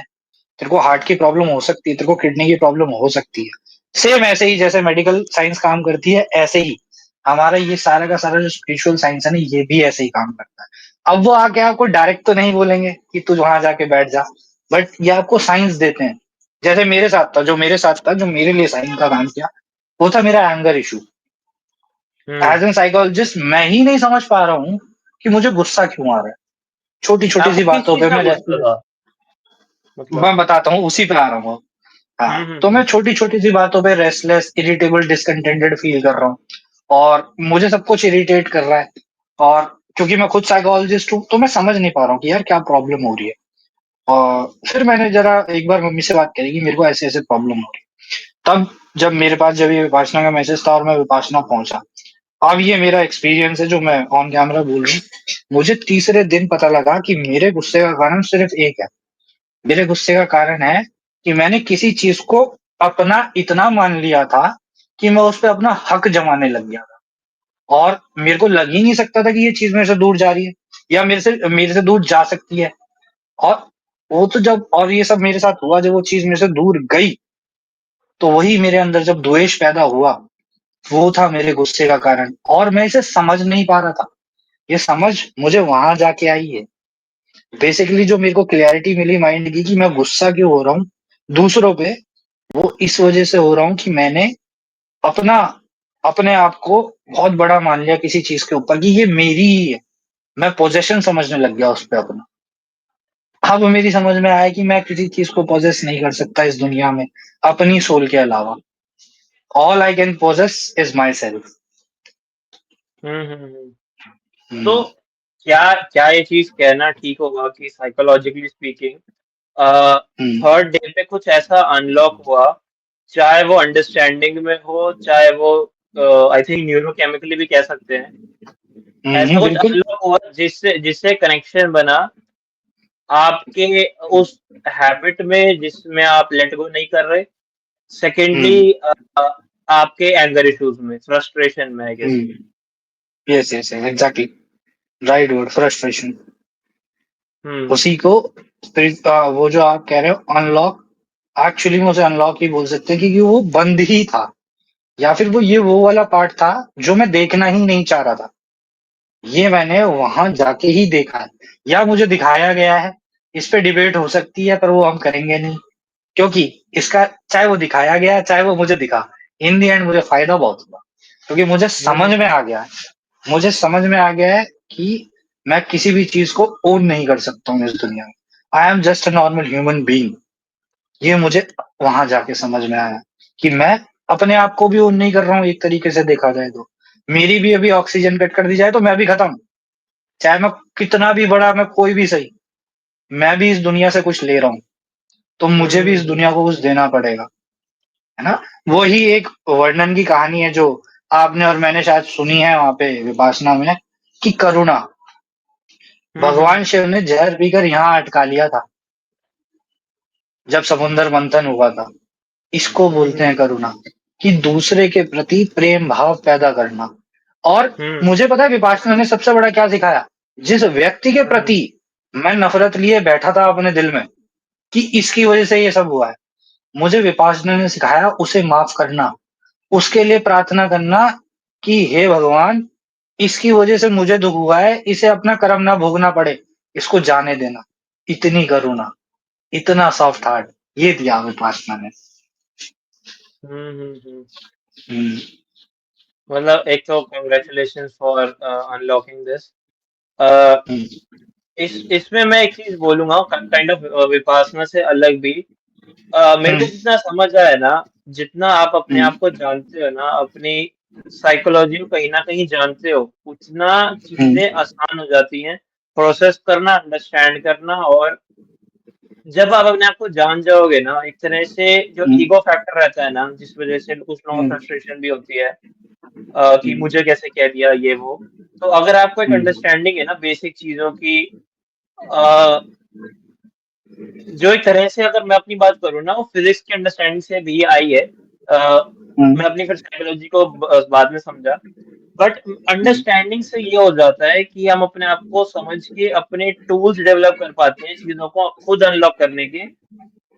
तेरे को हार्ट की प्रॉब्लम हो सकती है, तेरे को किडनी की प्रॉब्लम हो सकती है। सेम ऐसे ही जैसे मेडिकल साइंस काम करती है, ऐसे ही हमारा ये सारा का सारा जो स्पिरिचुअल साइंस है ना, ये भी ऐसे ही काम करता है। अब वो आके आपको डायरेक्ट तो नहीं बोलेंगे कि तू वहां जाके बैठ जा, बट ये आपको साइंस देते हैं। जैसे मेरे साथ था, जो मेरे लिए साइंस का काम किया, वो था मेरा anger issue. Hmm. As an psychologist मैं ही नहीं समझ पा रहा हूँ कि मुझे गुस्सा क्यों आ रहा है, छोटी छोटी सी आपको किस बातों चीज पे का मैं गुस्सा रेस्टलेस। था, मतलब। मैं बताता हूँ, उसी पे आ रहा हूँ। हाँ, तो मैं हम्म। छोटी छोटी सी बातों पे रेस्टलेस, इरिटेबल, डिसकंटेंटेड फील कर रहा हूँ। और मुझे सब कुछ इरिटेट कर रहा है। और क्योंकि मैं खुद साइकोलॉजिस्ट हूँ, तो मैं समझ नहीं पा रहा हूँ कि यार क्या प्रॉब्लम हो रही है। और फिर मैंने जरा एक बार मम्मी से बात करी कि मेरे को ऐसे-ऐसे प्रॉब्लम हो रही है। तब जब ये विपाशना का मैसेज था और मैं विपाशना पहुँचा। अब ये मेरा एक्सपीरियंस है जो मैं ऑन कैमरा बोल रहा हूँ। मुझे तीसरे दिन पता लगा कि मेरे गुस्से का कारण सिर्फ एक है। मेरे गुस्से का कारण है कि मैंने किसी चीज़ को अपना इतना मान लिया था कि मैं उस पे अपना हक जमाने लग गया था। और मेरे को लग ही नहीं सकता था कि ये चीज़ मेरे से दूर जा रही है या मेरे से दूर जा सकती है। और वो तो जब और ये सब मेरे साथ हुआ, जब वो चीज़ मेरे से दूर गई, तो वही मेरे अंदर जब द्वेष पैदा हुआ, वो था मेरे गुस्से का कारण और मैं इसे समझ नहीं पा रहा था। ये समझ मुझे वहाँ जाके आई है। बेसिकली जो मेरे को क्लैरिटी मिली माइंड की कि मैं गुस्सा क्यों हो रहा हूँ दूसरों पे, वो इस वज़ह से हो रहा हूँ कि मैंने अपना अपने आप को बहुत बड़ा मान लिया किसी चीज़ के ऊपर कि ये मेरी ही है। मैं पोज़ेशन समझने लग गया उस पे अपना। अब मेरी समझ में आया कि मैं किसी चीज़ को पॉसेस नहीं कर सकता इस दुनिया में, अपनी सोल के अलावा। All I can possess is myself. हुँ। हुँ, तो क्या क्या ये चीज़ कहना ठीक होगा कि साइकोलॉजिकली स्पीकिंग हुँ, थर्ड डे पे कुछ ऐसा अनलॉक हुआ, चाहे वो अंडरस्टैंडिंग में हो, चाहे वो आई थिंक न्यूरोकेमिकली भी कह सकते हैं। ऐसा हुँ, कुछ बिल्कुल। अनलॉक हुआ जिससे जिससे कनेक्शन बना आपके उस हैबिट में जिसमें आप लेट गो नहीं कर रहे। हुँ, सेकेंडली आपके एंगर इश्यूज में, फ्रस्ट्रेशन में I hmm. Guess. Yes, yes, yes, exactly. Right word frustration. हुँ, उसी को वो जो आप कह रहे हो अनलॉक, एक्चुअली में उसे अनलॉक ही बोल सकते हैं क्योंकि वो बंद ही था या फिर वो वाला पार्ट था जो मैं देखना ही नहीं चाह रहा था। ये मैंने वहां जाके ही देखा है या मुझे दिखाया गया है। इस पे डिबेट हो सकती है पर वो हम करेंगे नहीं क्योंकि इसका चाहे वो दिखाया गया चाहे वो मुझे दिखा, इन दी एंड मुझे फायदा बहुत हुआ क्योंकि हुँ, मुझे समझ में आ गया है कि मैं किसी भी चीज को ओन नहीं कर सकता हूँ इस दुनिया में। I am just a normal human being. ये मुझे वहां जाके समझ में आया कि मैं अपने आप को भी ओन नहीं कर रहा हूँ एक तरीके से देखा जाए तो। मेरी भी अभी ऑक्सीजन कट कर दी जाए तो मैं भी खत्म। चाहे मैं कितना भी बड़ा, मैं कोई भी सही, मैं भी इस दुनिया से कुछ ले रहा हूँ, तो मुझे भी इस हुँ, दुनिया को कुछ देना पड़ेगा, है ना? वही एक वर्णन की कहानी है जो आपने और मैंने शायद सुनी है वहाँ पे विपासना में कि करुणा, भगवान हुँ, शिव ने ज़हर पीकर यहाँ अटका लिया था, जब समुद्र मंथन हुआ था। इसको बोलते हुँ, हैं करुणा, कि दूसरे के प्रति प्रेम भाव पैदा करना। और हुँ, मुझे पता है विपासना ने सबसे बड़ा क्या सिखाया? जिस व्यक्ति के हुँ, प्रति मैं नफ़रत लिए बैठा था अपने दिल में कि इसकी वज़ह से ये सब हुआ है, मुझे विपासना ने सिखाया उसे माफ़ करना, उसके लिए प्रार्थना करना कि हे भगवान, इसकी वज़ह से मुझे दुःख हुआ है, इसे अपना कर्म ना भोगना पड़े, इसको जाने देना। इतनी करुणा, इतना सॉफ्ट हार्ट, ये दिया विपासना ने। हुँ। हुँ, मतलब एक तो कांग्रेचुलेशंस फॉर अनलॉकिंग दिस। अ, हुँ, इसमें मैं एक चीज़ बोलूँगा काइंड ऑफ विपासना से अलग भी। मेरे हुँ, को जितना समझ आया ना, जितना आप अपने हुँ, आप को जानते हो ना, अपनी साइकोलॉजी को कहीं न कहीं जानते हो, उतना हुँ, चीज़ें आसान हो जाती हैं, प्रोसेस करना, अंडरस्टैंड करना। और जब आप अपने आप को जान जाओगे ना, एक तरह से जो हुँ, ईगो फैक्टर रहता है ना, जिस वज़ह से कुछ लोगों को हुँ, फ्रस्ट्रेशन भी होती है कि हुँ, मुझे कैसे कह दिया ये वो। तो अगर आपको एक हुँ, अंडरस्टैंडिंग है ना बेसिक चीज़ों की, अ, जो एक तरह से अगर मैं अपनी बात करूँ ना, वो फिज़िक्स की अंडरस्टैंडिंग से भी आई है। अ, हुँ, मैं अपनी फिर साइकोलॉजी को बाद में समझा। बट हुँ, अंडरस्टैंडिंग से ये हो जाता है कि हम अपने आप को समझ के अपने टूल्स डेवलप कर पाते हैं चीज़ों को खुद अनलॉक करने के।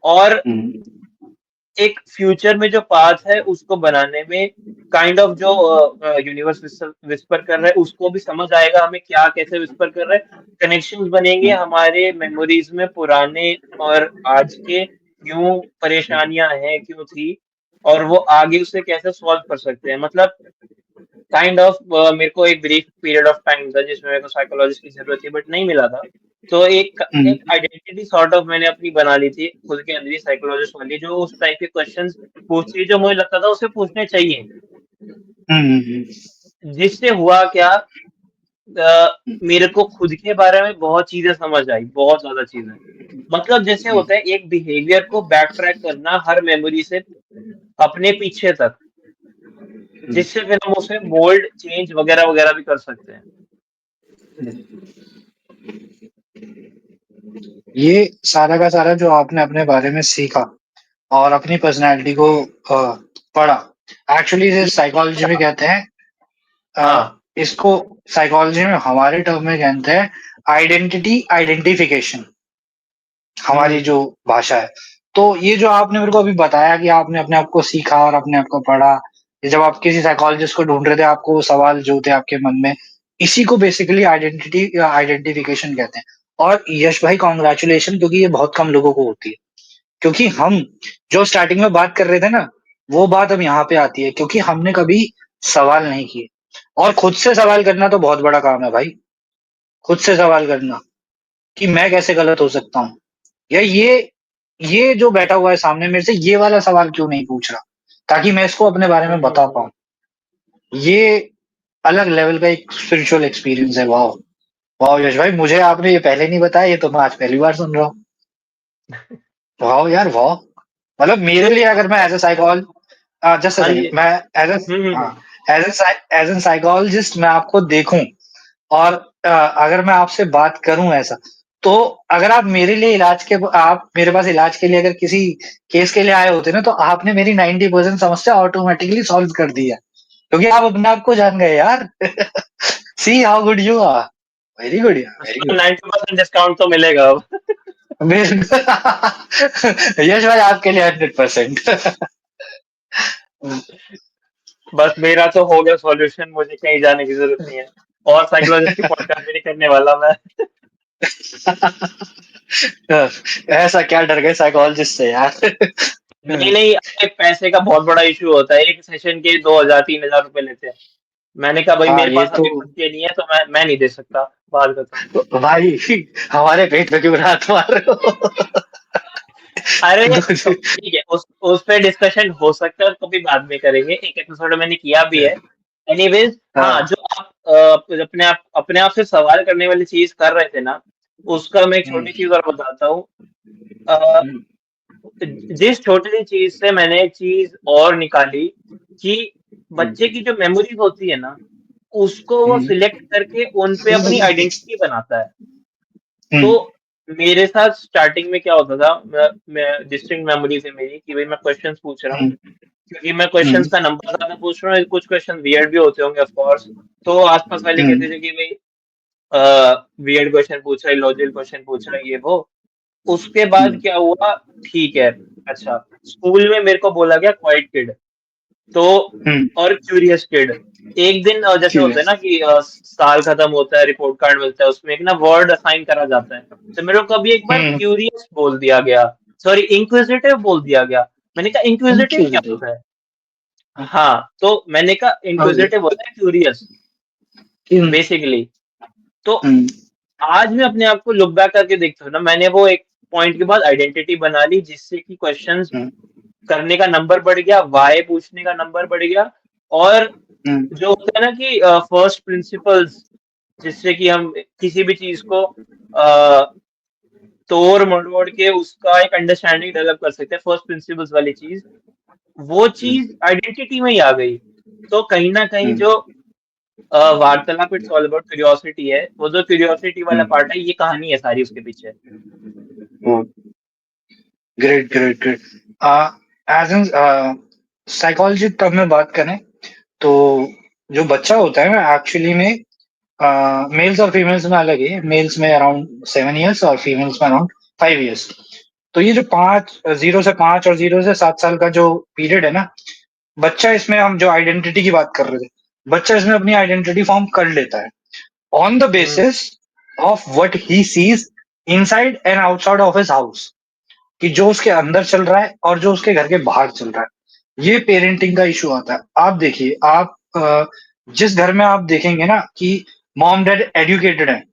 और हुँ, एक फ्यूचर में जो पाथ है उसको बनाने में काइंड ऑफ जो यूनिवर्स विस्पर कर रहा है उसको भी समझ आएगा हमें क्या कैसे विस्पर कर रहा है। कनेक्शंस बनेंगे हमारे मेमोरीज में पुराने और आज के, क्यों परेशानियां हैं, क्यों थी, और वो आगे उसे कैसे सॉल्व कर सकते हैं। मतलब काइंड ऑफ मेरे को एक ब्रीफ पीरियड ऑफ टाइम था जिसमें मेरे को साइकोलॉजिस्ट की ज़रूरत थी बट नहीं मिला था। तो एक हुँ, एक आइडेंटिटी सॉर्ट ऑफ मैंने अपनी बना ली थी खुद के अंदर ही साइकोलॉजिस्ट वाली, जो उस टाइप के क्वेश्चंस पूछती है जो मुझे लगता था उसे पूछने चाहिए। हुँ, हुँ, जिससे हुआ क्या, मेरे को खुद के बारे में बहुत चीजें समझ आई, बहुत ज्यादा चीजें। मतलब जैसे हुँ, होता है एक बिहेवियर को बैक ट्रैक करना हर मेमोरी से अपने पीछे तक, हुँ, जिससे फिर हम उसे मोल्ड चेंज वगैरह वगैरह भी कर सकते हैं। हुँ। ये सारा का सारा जो आपने अपने बारे में सीखा और अपनी पर्सनैलिटी को पढ़ा, एक्चुअली इसे ये साइकोलॉजी में कहते हैं हाँ। इसको साइकोलॉजी में हमारे टर्म में कहते हैं आइडेंटिटी आइडेंटिफिकेशन, हमारी हम्म। जो भाषा है। तो ये जो आपने मेरे को अभी बताया कि आपने अपने आप को सीखा और अपने आप को पढ़ा, ये जब आप किसी साइकोलॉजिस्ट को ढूँढ रहे थे, आपको वो सवाल जो थे आपके मन में, इसी को बेसिकली आइडेंटिटी या आइडेंटिफिकेशन कहते हैं। और यश भाई कांग्रेचुलेशन, क्योंकि ये बहुत कम लोगों को होती है। क्योंकि हम जो स्टार्टिंग में बात कर रहे थे ना, वो बात अब यहाँ पे आती है क्योंकि हमने कभी सवाल नहीं किए। और खुद से सवाल करना तो बहुत बड़ा काम है भाई, खुद से सवाल करना कि मैं कैसे गलत हो सकता हूँ? या ये जो बैठा हुआ है सामने मेरे से ये वाला सवाल क्यों नहीं पूछ रहा? ताकि मैं इसको अपने बारे में बता हम्म। पाऊँ। ये अलग लेवल का एक स्पिरिचुअल एक्सपीरियंस है। वॉव! वॉव यश भाई, मुझे आपने ये पहले नहीं बताया, ये तो मैं आज पहली बार सुन रहा हूँ। वॉव यार वॉव! मतलब मेरे तो लिए अगर मैं एज़ अ जस्ट अ हाँ सेकंड, जी। मैं एज़ अ हाँ, एज़ अ साइकोलॉजिस्ट मैं आपको देखूँ और अगर मैं आपसे बात करूँ ऐसा, तो अगर आप मेरे पास इलाज के लिए अगर किसी केस के लिए आए होते ना, तो आपने मेरी 90% समस्या ऑटोमैटिकली सॉल्व कर दी है। क्योंकि आप अपने आप को जान गए यार। See how good you are. Very good यार, वेरी उसको गुड। 90% डिस्काउंट तो मिलेगा अब। मेरे यश भाई आपके लिए 100%। बस मेरा तो हो गया सॉल्यूशन, मुझे कहीं जाने की जरूरत नहीं है। और साइकोलॉजिस्ट की पॉडकास्ट भी नहीं करने वाला मैं। ऐसा क्या डर गए साइकोलॉजिस्ट से यार? नहीं नहीं, अरे पैसे का बहुत बड़ा इशू होता है, एक सेशन के 2,000 3,000 रुपए लेते हैं। मैंने कहा भाई हाँ, मेरे ये पास तो अभी खुद के नहीं है, तो मैं नहीं दे सकता। बात खत्म। भाई हमारे पेट पे क्यों हाथ मार रहे हो? अरे तो दूसरी ठीक है, उस पे डिस्कशन हो सकता है, कभी बाद में करेंगे, एक एपिसोड मैंने किया भी है। एनीवेज हाँ, हाँ, जो आप अपने आप से सवाल करने वाली चीज कर रहे थे ना, उसका मैं एक हुँ, छोटी चीज और बताता हूँ। अ, हुँ, जिस छोटी सी चीज से मैंने एक चीज और निकाली कि हुँ, बच्चे की जो मेमोरीज होती है ना, उसको वो हुँ, सिलेक्ट करके उन पे अपनी आइडेंटिटी बनाता है। हुँ, तो मेरे साथ स्टार्टिंग में क्या होता था, मैं डिस्टिंक्ट मेमोरीज है मेरी कि भाई मैं क्वेश्चंस पूछ रहा हूँ, हुँ, क्योंकि मैं हुँ, क्वेश्चंस का नंबर ज्यादा पूछ रहा हूँ, कुछ क्वेश्चन वियर्ड भी होते होंगे ऑफ कोर्स। तो आसपास वाले हुँ, कहते थे कि भाई वियर्ड क्वेश्चन पूछ रहा है, लॉजिकल क्वेश्चन पूछ रहा है, ये वो। उसके हुँ, बाद क्या हुआ, ठीक है, अच्छा, स्कूल में मेरे को बोला गया क्वाइट किड, तो हुँ, और क्यूरियस किड। एक दिन जैसे होता है क्यूरियस। ना कि साल खत्म होता है, रिपोर्ट कार्ड मिलता है, उसमें एक ना वर्ड असाइन करा जाता है। तो मेरे को कभी एक बार हुँ, क्यूरियस बोल दिया गया, सॉरी इंक्विजिटिव बोल दिया गया। मैंने कहा इंक्विजिटिव क्या इंक्विजिटिव। होता है? हाँ, तो मैंने कहा ओके। इंक्विजिटिव होता है क्यूरियस हुँ, बेसिकली। तो हुँ, आज मैं अपने आप को लुक बैक करके देखता हूँ ना, मैंने वो एक पॉइंट के बाद आइडेंटिटी बना ली, जिससे कि क्वेश्चंस हुँ, करने का नंबर बढ़ गया, वाई पूछने का नंबर बढ़ गया। और हुँ, जो होता है ना कि फर्स्ट प्रिंसिपल्स, जिससे कि हम किसी भी चीज को तोड़ मरोड़ के उसका एक अंडरस्टैंडिंग डेवलप कर सकते हैं, फर्स्ट प्रिंसिपल्स वाली चीज, वो हुँ, चीज आइडेंटिटी में ही आ गई। तो कहीं ना कहीं हुँ, जो वार्तालाप इट्स ऑल अबाउट क्यूरियोसिटी है, वो जो क्यूरियोसिटी वाला हुँ, पार्ट है, ये कहानी है सारी उसके पीछे। Oh! Great, great, great. As an psychology term में बात करें, तो जो बच्चा होता है ना एक्चुअली में मेल्स और फीमेल्स में अलग है। मेल्स में अराउंड 7 इयर्स और फीमेल्स में अराउंड 5 इयर्स। तो ये जो 0 से 5 और 0 से 7 साल का जो पीरियड है ना, बच्चा इसमें हम जो आइडेंटिटी की बात कर रहे थे, बच्चा इसमें अपनी आइडेंटिटी फॉर्म कर लेता है on the hmm. Basis of what he sees inside and outside of his house, कि जो उसके अंदर चल रहा है और जो उसके घर के बाहर चल रहा है। ये पेरेंटिंग का इशू आता है। आप देखिए, आप जिस घर में आप देखेंगे ना कि मॉम डैड एजुकेटेड है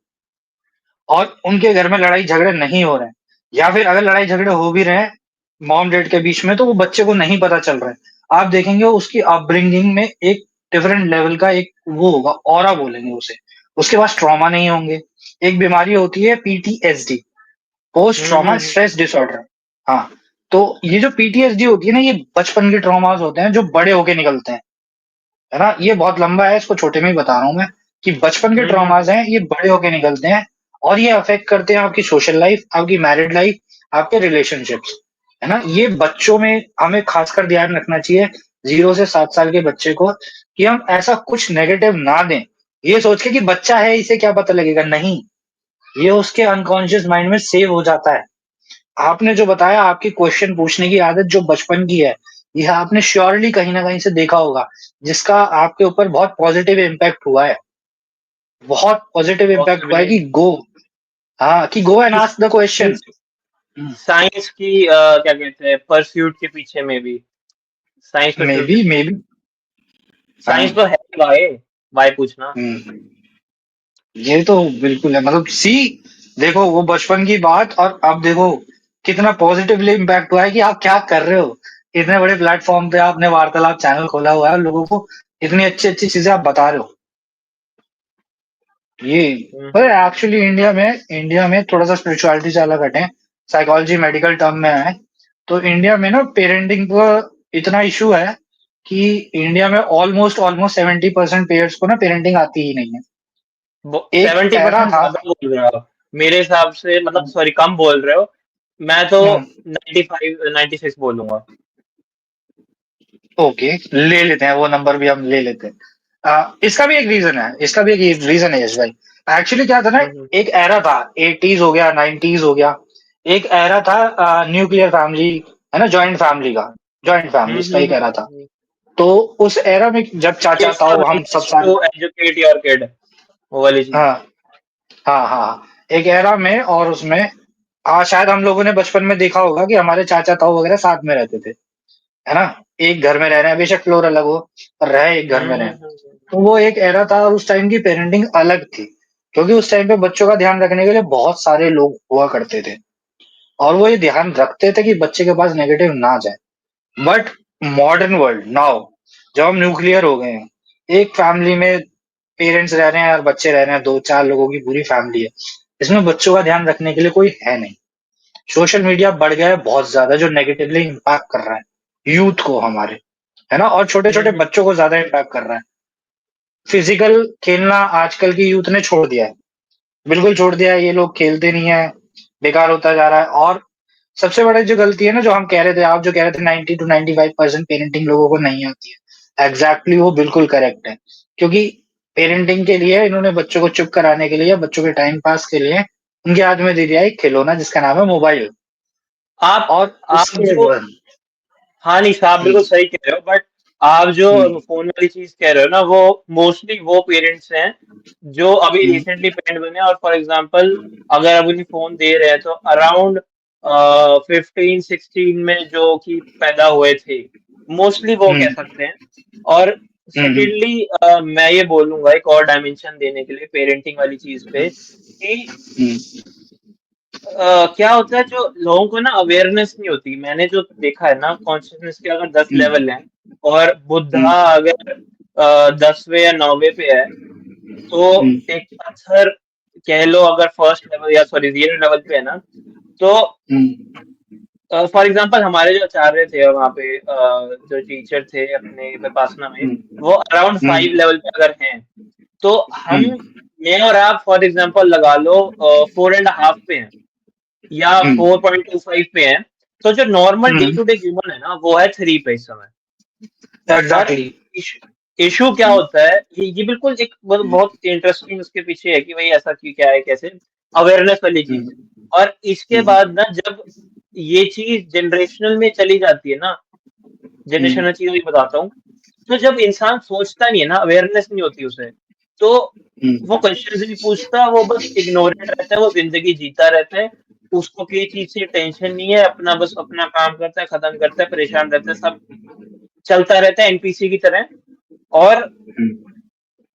और उनके घर में लड़ाई झगड़े नहीं हो रहे हैं, या फिर अगर लड़ाई झगड़े हो भी रहे हैं मॉम डैड के बीच में, तो वो बच्चे को नहीं पता चल रहा है। आप देखेंगे उसकी अपब्रिंगिंग में एक डिफरेंट लेवल का एक वो होगा, ऑरा बोलेंगे उसे। उसके पास ट्रॉमा नहीं होंगे। एक बीमारी होती है PTSD, post trauma hmm. Stress disorder. हाँ, तो ये जो पीटीएसडी होती है ना, ये बचपन के ट्रॉमास होते हैं जो बड़े होके निकलते हैं, है ना। ये बहुत लंबा है, इसको छोटे में ही बता रहा हूँ मैं, कि बचपन के ट्रॉमास हम्म। हैं, ये बड़े होके निकलते हैं। और ये अफेक्ट करते हैं आपकी सोशल लाइफ, आपकी मैरिड लाइफ, आपके रिलेशनशिप्स, है ना। ये बच्चों में हमें खासकर ध्यान रखना चाहिए, 0 से 7 साल के बच्चे को, कि हम ऐसा कुछ नेगेटिव ना दें, ये सोच के कि बच्चा है इसे क्या पता लगेगा, नहीं। ये उसके अनकॉन्शियस माइंड में सेव हो जाता है। आपने जो बताया, आपकी क्वेश्चन पूछने की आदत जो बचपन की है, ये आपने श्योरली कहीं ना कहीं से देखा होगा, जिसका आपके ऊपर बहुत पॉजिटिव इम्पैक्ट हुआ है। बहुत पॉजिटिव इम्पैक्ट हुआ है पॉसिबली कि गो, हाँ, कि go and ask the question. Science की क्या कहते हैं, परस्यूट के पीछे में भी, साइंस मे परस्यूट के बी मे पीछे, बी। हाँ। साइंस तो है ही भाई, भाई पूछना। हम्म, ये तो बिल्कुल है, मतलब सी, देखो वो बचपन की बात, और अब देखो कितना पॉजिटिवली इम्पैक्ट हुआ है कि आप क्या कर रहे हो। इतने बड़े प्लेटफॉर्म पे आपने वार्तालाप चैनल खोला हुआ है, और लोगों को इतनी अच्छी अच्छी चीजें आप बता रहे हो। ये पर हम्म। एक्चुअली इंडिया में थोड़ा सा स्पिरिचुअलिटी से अलग हटे, साइकोलॉजी मेडिकल टर्म में है। तो इंडिया में ना पेरेंटिंग का इतना इशू है कि इंडिया में ऑलमोस्ट ऑलमोस्ट 70% पेरेंट्स को ना पेरेंटिंग आती ही नहीं है। एक एरा 70% था। ज्यादा बोल रहे हो मेरे हिसाब से, मतलब सॉरी कम बोल रहे हो। मैं तो हम्म, 95 96 बोलूंगा। ओके, ले लेते हैं वो नंबर भी, हम ले लेते हैं। इसका भी एक रीजन है यश भाई। एक्चुअली क्या था ना, हम्म। एक एरा था, 80s हो गया, 90s हो गया। एक एरा था न्यूक्लियर फैमिली, है ना, जॉइंट फैमिलीज का एक एरा था। हम्म। तो उस एरा में जब चाचा किड्स ताऊ हम सब विश सारे, टू एजुकेट योर किड, वो वाली चीज। हाँ हाँ हाँ, एक एरा में, और उसमें शायद हम लोगों ने बचपन में देखा होगा कि हमारे चाचा ताऊ वगैरह साथ में रहते थे, है ना। एक घर में रह रहे हैं, बेशक फ्लोर अलग हो, पर रहे एक घर में रहे। हम्म। तो वो एक एरा था, और उस टाइम की पेरेंटिंग अलग थी, क्योंकि उस टाइम पे बच्चों का ध्यान रखने के लिए बहुत सारे लोग हुआ करते थे, और वो ये ध्यान रखते थे कि बच्चे के पास नेगेटिव ना जाए। बट मॉडर्न वर्ल्ड नाउ, जब हम न्यूक्लियर हो गए हैं, एक फैमिली में पेरेंट्स रह रहे हैं और बच्चे रह रहे हैं, 2-4 लोगों की पूरी फैमिली है, इसमें बच्चों का ध्यान रखने के लिए कोई है नहीं। सोशल मीडिया बढ़ गया है बहुत ज्यादा, जो नेगेटिवली इम्पैक्ट कर रहा है यूथ को हमारे, है ना, और छोटे छोटे हम्म। बच्चों को ज्यादा इम्पैक्ट कर रहा है। फिजिकल खेलना आजकल की यूथ ने छोड़ दिया है, बिल्कुल छोड़ दिया है। ये लोग खेलते नहीं है, बेकार होता जा रहा है। और सबसे बड़ी जो गलती है ना, जो हम कह रहे थे, आप जो कह रहे थे 90 to 95% पेरेंटिंग लोगों को नहीं आती है, एग्जैक्टली वो बिल्कुल करेक्ट है। क्योंकि पेरेंटिंग के लिए इन्होंने बच्चों को चुप कराने के लिए, बच्चों के टाइम पास के लिए, उनके हाथ में दे दिया एक खिलौना जिसका नाम है मोबाइल। आप और आप उसके जो, बाद हाँ नहीं आप हम्म, बिल्कुल सही कह रहे हो, बट आप जो हम्म, फोन वाली चीज कह रहे हो ना, वो मोस्टली वो पेरेंट्स हैं जो अभी हम्म, रिसेंटली पेरेंट बने, और फॉर एग्जांपल अगर आप उन्हें फोन दे रहे हैं तो अराउंड 15 16 में जो कि पैदा हुए थे, मोस्टली वो कह हम्म, सकते हैं। और हम्म, सेकेंडली मैं ये बोलूंगा एक और डायमेंशन देने के लिए पेरेंटिंग वाली चीज पे, कि हम्म, क्या होता है, जो लोगों को ना अवेयरनेस नहीं होती। मैंने जो देखा है ना, कॉन्शियसनेस के अगर 10 लेवल हैं, और बुद्धा हम्म, अगर 10वें या 9वें पे है, तो हम्म, एक पत्थर कह लो अगर फर्स्ट लेवल या सॉरी 0 लेवल पे है ना, तो हम्म, फॉर एग्जांपल हमारे जो आचार्य थे वहाँ पे, जो टीचर थे अपने विपासना में, वो अराउंड हम्म, 5 लेवल पे अगर हैं, तो हम, हम्म, मैं और आप फॉर एग्जांपल लगा लो 4.5 पे हैं या हम्म, 4.25 पे है, तो जो normal day hmm, today human है ना, वो है 3 पे इस समय। और एग्जैक्टली। इशू क्या होता है, ये बिल्कुल एक बहुत इंटरेस्टिंग उसके पीछे है कि भाई ऐसा क्यों, क्या है, कैसे, अवेयरनेस वाली चीज। और इसके बाद ना जब ये चीज जनरेशनल में चली जाती है ना, जनरेशनल चीज भी बताता हूँ, तो जब इंसान सोचता नहीं है ना, अवेयरनेस नहीं होती उसे, तो वो क्वेश्चन नहीं पूछता, वो बस इग्नोरेंट रहता है, वो जिंदगी जीता रहता है, उसको किसी चीज से टेंशन नहीं है, अपना बस अपना काम करता है, खत्म करता है, परेशान रहता है, सब चलता रहता है एनपीसी की तरह। और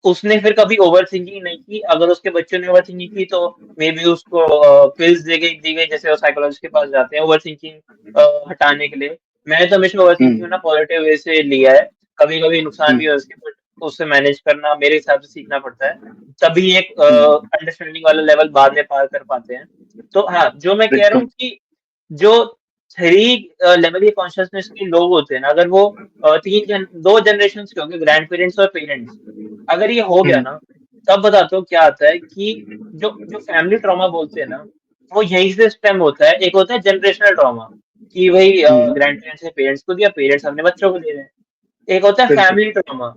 उसने फिर कभी ओवर थिंकिंग नहीं की। अगर उसके बच्चों ने ओवर थिंकिंग की तो मे बी उसको पिल्स दी गई, जैसे वो साइकोलॉजिस्ट के पास जाते हैं ओवर थिंकिंग हटाने के लिए। मैंने तो हमेशा ओवर थिंकिंग ना पॉजिटिव वे से लिया है, कभी कभी नुकसान भी है उसके, उससे मैनेज करना मेरे हिसाब से सीखना पड़ता है। तभी एक हम्म, अंडरस्टैंडिंग वाला लेवल बाद में पार कर पाते हैं। तो हाँ, जो मैं कह रहा बिल्कुल। हूँ कि जो 3 लेवल के कॉन्शसनेस के लोग होते हैं ना, अगर वो 2 जनरेशंस के होंगे, ग्रैंड-पेरेंट्स और पेरेंट्स, अगर ये हो गया हम्म, ना, तब बताता हूँ क्या आता है कि जो जो फैमिली ट्रॉमा बोलते हैं ना, वो यहीं से स्टेम होता है। एक होता है जनरेशनल ट्रॉमा कि भई हम्म, ग्रैंड-पेरेंट्स ने पेरेंट्स को दिया, पेरेंट्स अपने बच्चों को दे रहे हैं। एक होता है बिल्कुल। फैमिली ट्रॉमा,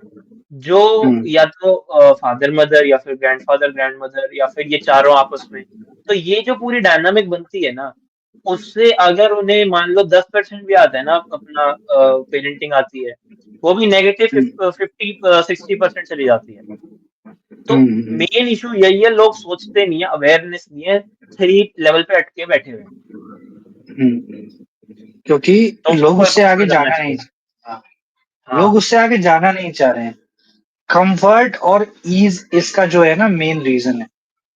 जो हम्म, या तो फादर-मदर या फिर ग्रैंडफ़ादर, ग्रैंडमदर या फिर ये चारों आपस में। तो ये जो पूरी डायनामिक बनती है ना, उससे अगर उन्हें मान लो 10% भी आता है ना अपना पेरेंटिंग आती है, वो भी नेगेटिव हम्म, 50 60% चली जाती है। तो हम्म, मेन इश्यू यही है, लोग सोचते नहीं है, अवेयरनेस नहीं है, 3 लेवल पे अटके बैठे हुए हैं। क्योंकि तो लोग उनको उससे आगे फॉरवर्ड करना जाना नहीं, चाहिए। हाँ, लोग हाँ। उससे आगे जाना नहीं चाह रहे हैं। कंफर्ट और ईज इसका जो है ना मेन रीजन है,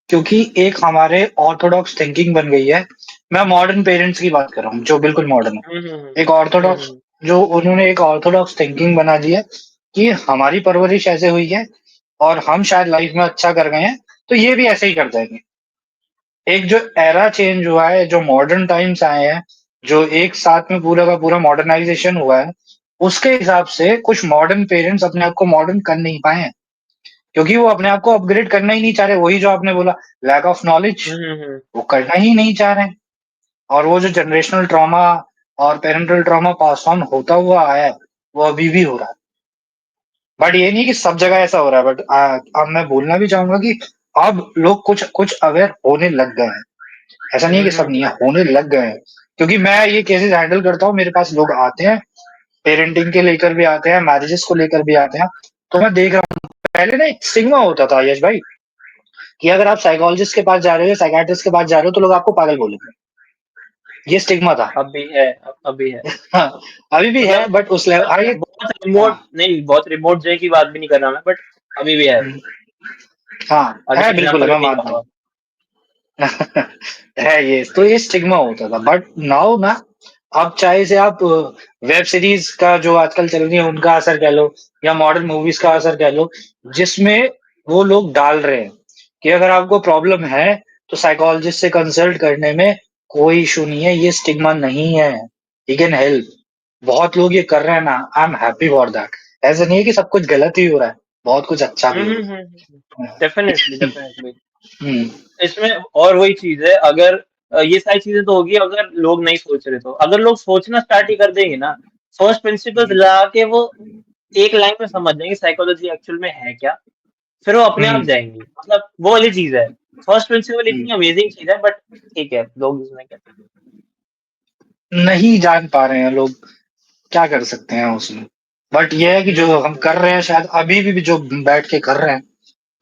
क्योंकि एक हमारे ऑर्थोडॉक्स थिंकिंग बन गई है। मैं मॉडर्न पेरेंट्स की बात कर रहा हूँ जो बिल्कुल मॉडर्न हुँ, हुँ, है। हुँ। एक हुँ, ऑर्थोडॉक्स, हुँ। जो उन्होंने एक ऑर्थोडॉक्स थिंकिंग बना दी है कि हमारी परवरिश ऐसे हुई है और हम शायद लाइफ में अच्छा कर गए हैं, तो ये भी ऐसे ही कर जाएंगे। एक जो एरा चेंज हुआ है, जो मॉडर्न टाइम्स आए हैं, जो एक साथ में पूरा का पूरा मॉडर्नाइजेशन हुआ है, उसके हिसाब से कुछ मॉडर्न पेरेंट्स अपने आप को मॉडर्न कर नहीं पाए हैं, क्योंकि वो अपने आप को अपग्रेड करना ही नहीं चाह रहे। वही जो आपने बोला, लैक ऑफ नॉलेज, हुँ, हुँ, हुँ। वो करना ही नहीं चाह रहे हैं। और वो जो जनरेशनल ट्रॉमा और पेरेंटल ट्रॉमा पास ऑन होता हुआ आया है, वो अभी भी हो रहा है। बट ये नहीं कि सब जगह ऐसा हो रहा है, बट अब मैं बोलना भी चाहूंगा कि अब लोग कुछ कुछ अवेयर होने लग गए हैं। ऐसा नहीं है हुँ, कि सब हुँ, नहीं है, हुँ। होने लग गए हैं। क्योंकि मैं ये केसेस हैंडल करता हूँ, मेरे पास लोग आते हैं, पेरेंटिंग के लेकर भी आते हैं, मैरिजेस को लेकर भी आते हैं। तो मैं देख रहा हूँ, पहले ना एक स्टिग्मा होता था यश भाई, कि अगर आप साइकोलॉजिस्ट के पास जा रहे हो या साइकियाट्रिस्ट के पास जा रहे हो तो लोग आपको पागल बोलेंगे। ये स्टिग्मा था। अब भी है, अब भी है। हाँ, अभी भी है, मतलब बट उस लेवल, हाँ, ये, बहुत हाँ, रिमोट नहीं, बहुत रिमोट जगह की बात भी नहीं कर रहा मैं, बट अभी भी है। हम्म, हाँ, अभी है, बिल्कुल है, एग्ज़ाम्पल मैं भी देगा मानता हूँ। हुआ। है ये, तो ये स्टिग्मा होता था, बट नाउ ना, अब चाहे से आप वेब सीरीज का जो आजकल चल रही है उनका असर कह लो, या मॉडर्न मूवीज का असर कह लो, जिसमें वो लोग डाल रहे हैं कि अगर आपको प्रॉब्लम है तो साइकोलॉजिस्ट से कंसल्ट करने में कोई इशू नहीं है, ये स्टिग्मा नहीं है, ही कैन हेल्प। बहुत लोग ये कर रहे हैं ना, I am happy for that. ऐसा नहीं है कि सब कुछ गलत ही हो रहा है, बहुत कुछ अच्छा हुँ, भी हो हुँ, हुँ, हुँ। डेफ़िनिटली, रहा है। डेफ़िनिटली। हम्म, इसमें और वही चीज़ है, अगर ये सारी चीज़ें तो होगी अगर लोग नहीं सोच रहे तो। अगर लोग सोचना स्टार्ट ही कर देंगे ना, फर्स्ट प्रिंसिपल्स हम्म, लगा के वो एक लाइन में समझ जाएँगे साइकोलॉजी एक्चुअल में है क्या, फिर वो अपने आप हम्म, जाएँगी। मतलब वो वाली चीज़ है। फर्स्ट प्रिंसिपल हम्म। इतनी अमेज़िंग चीज़ है, बट ठीक है, लोग उसमें क्या। नहीं जान पा रहे हैं लोग, क्या कर सकते हैं उसमें। बट ये है कि हुँ, जो हुँ, हम हुँ। कर रहे हैं, शायद अभी भी जो बैठ के कर रहे हैं,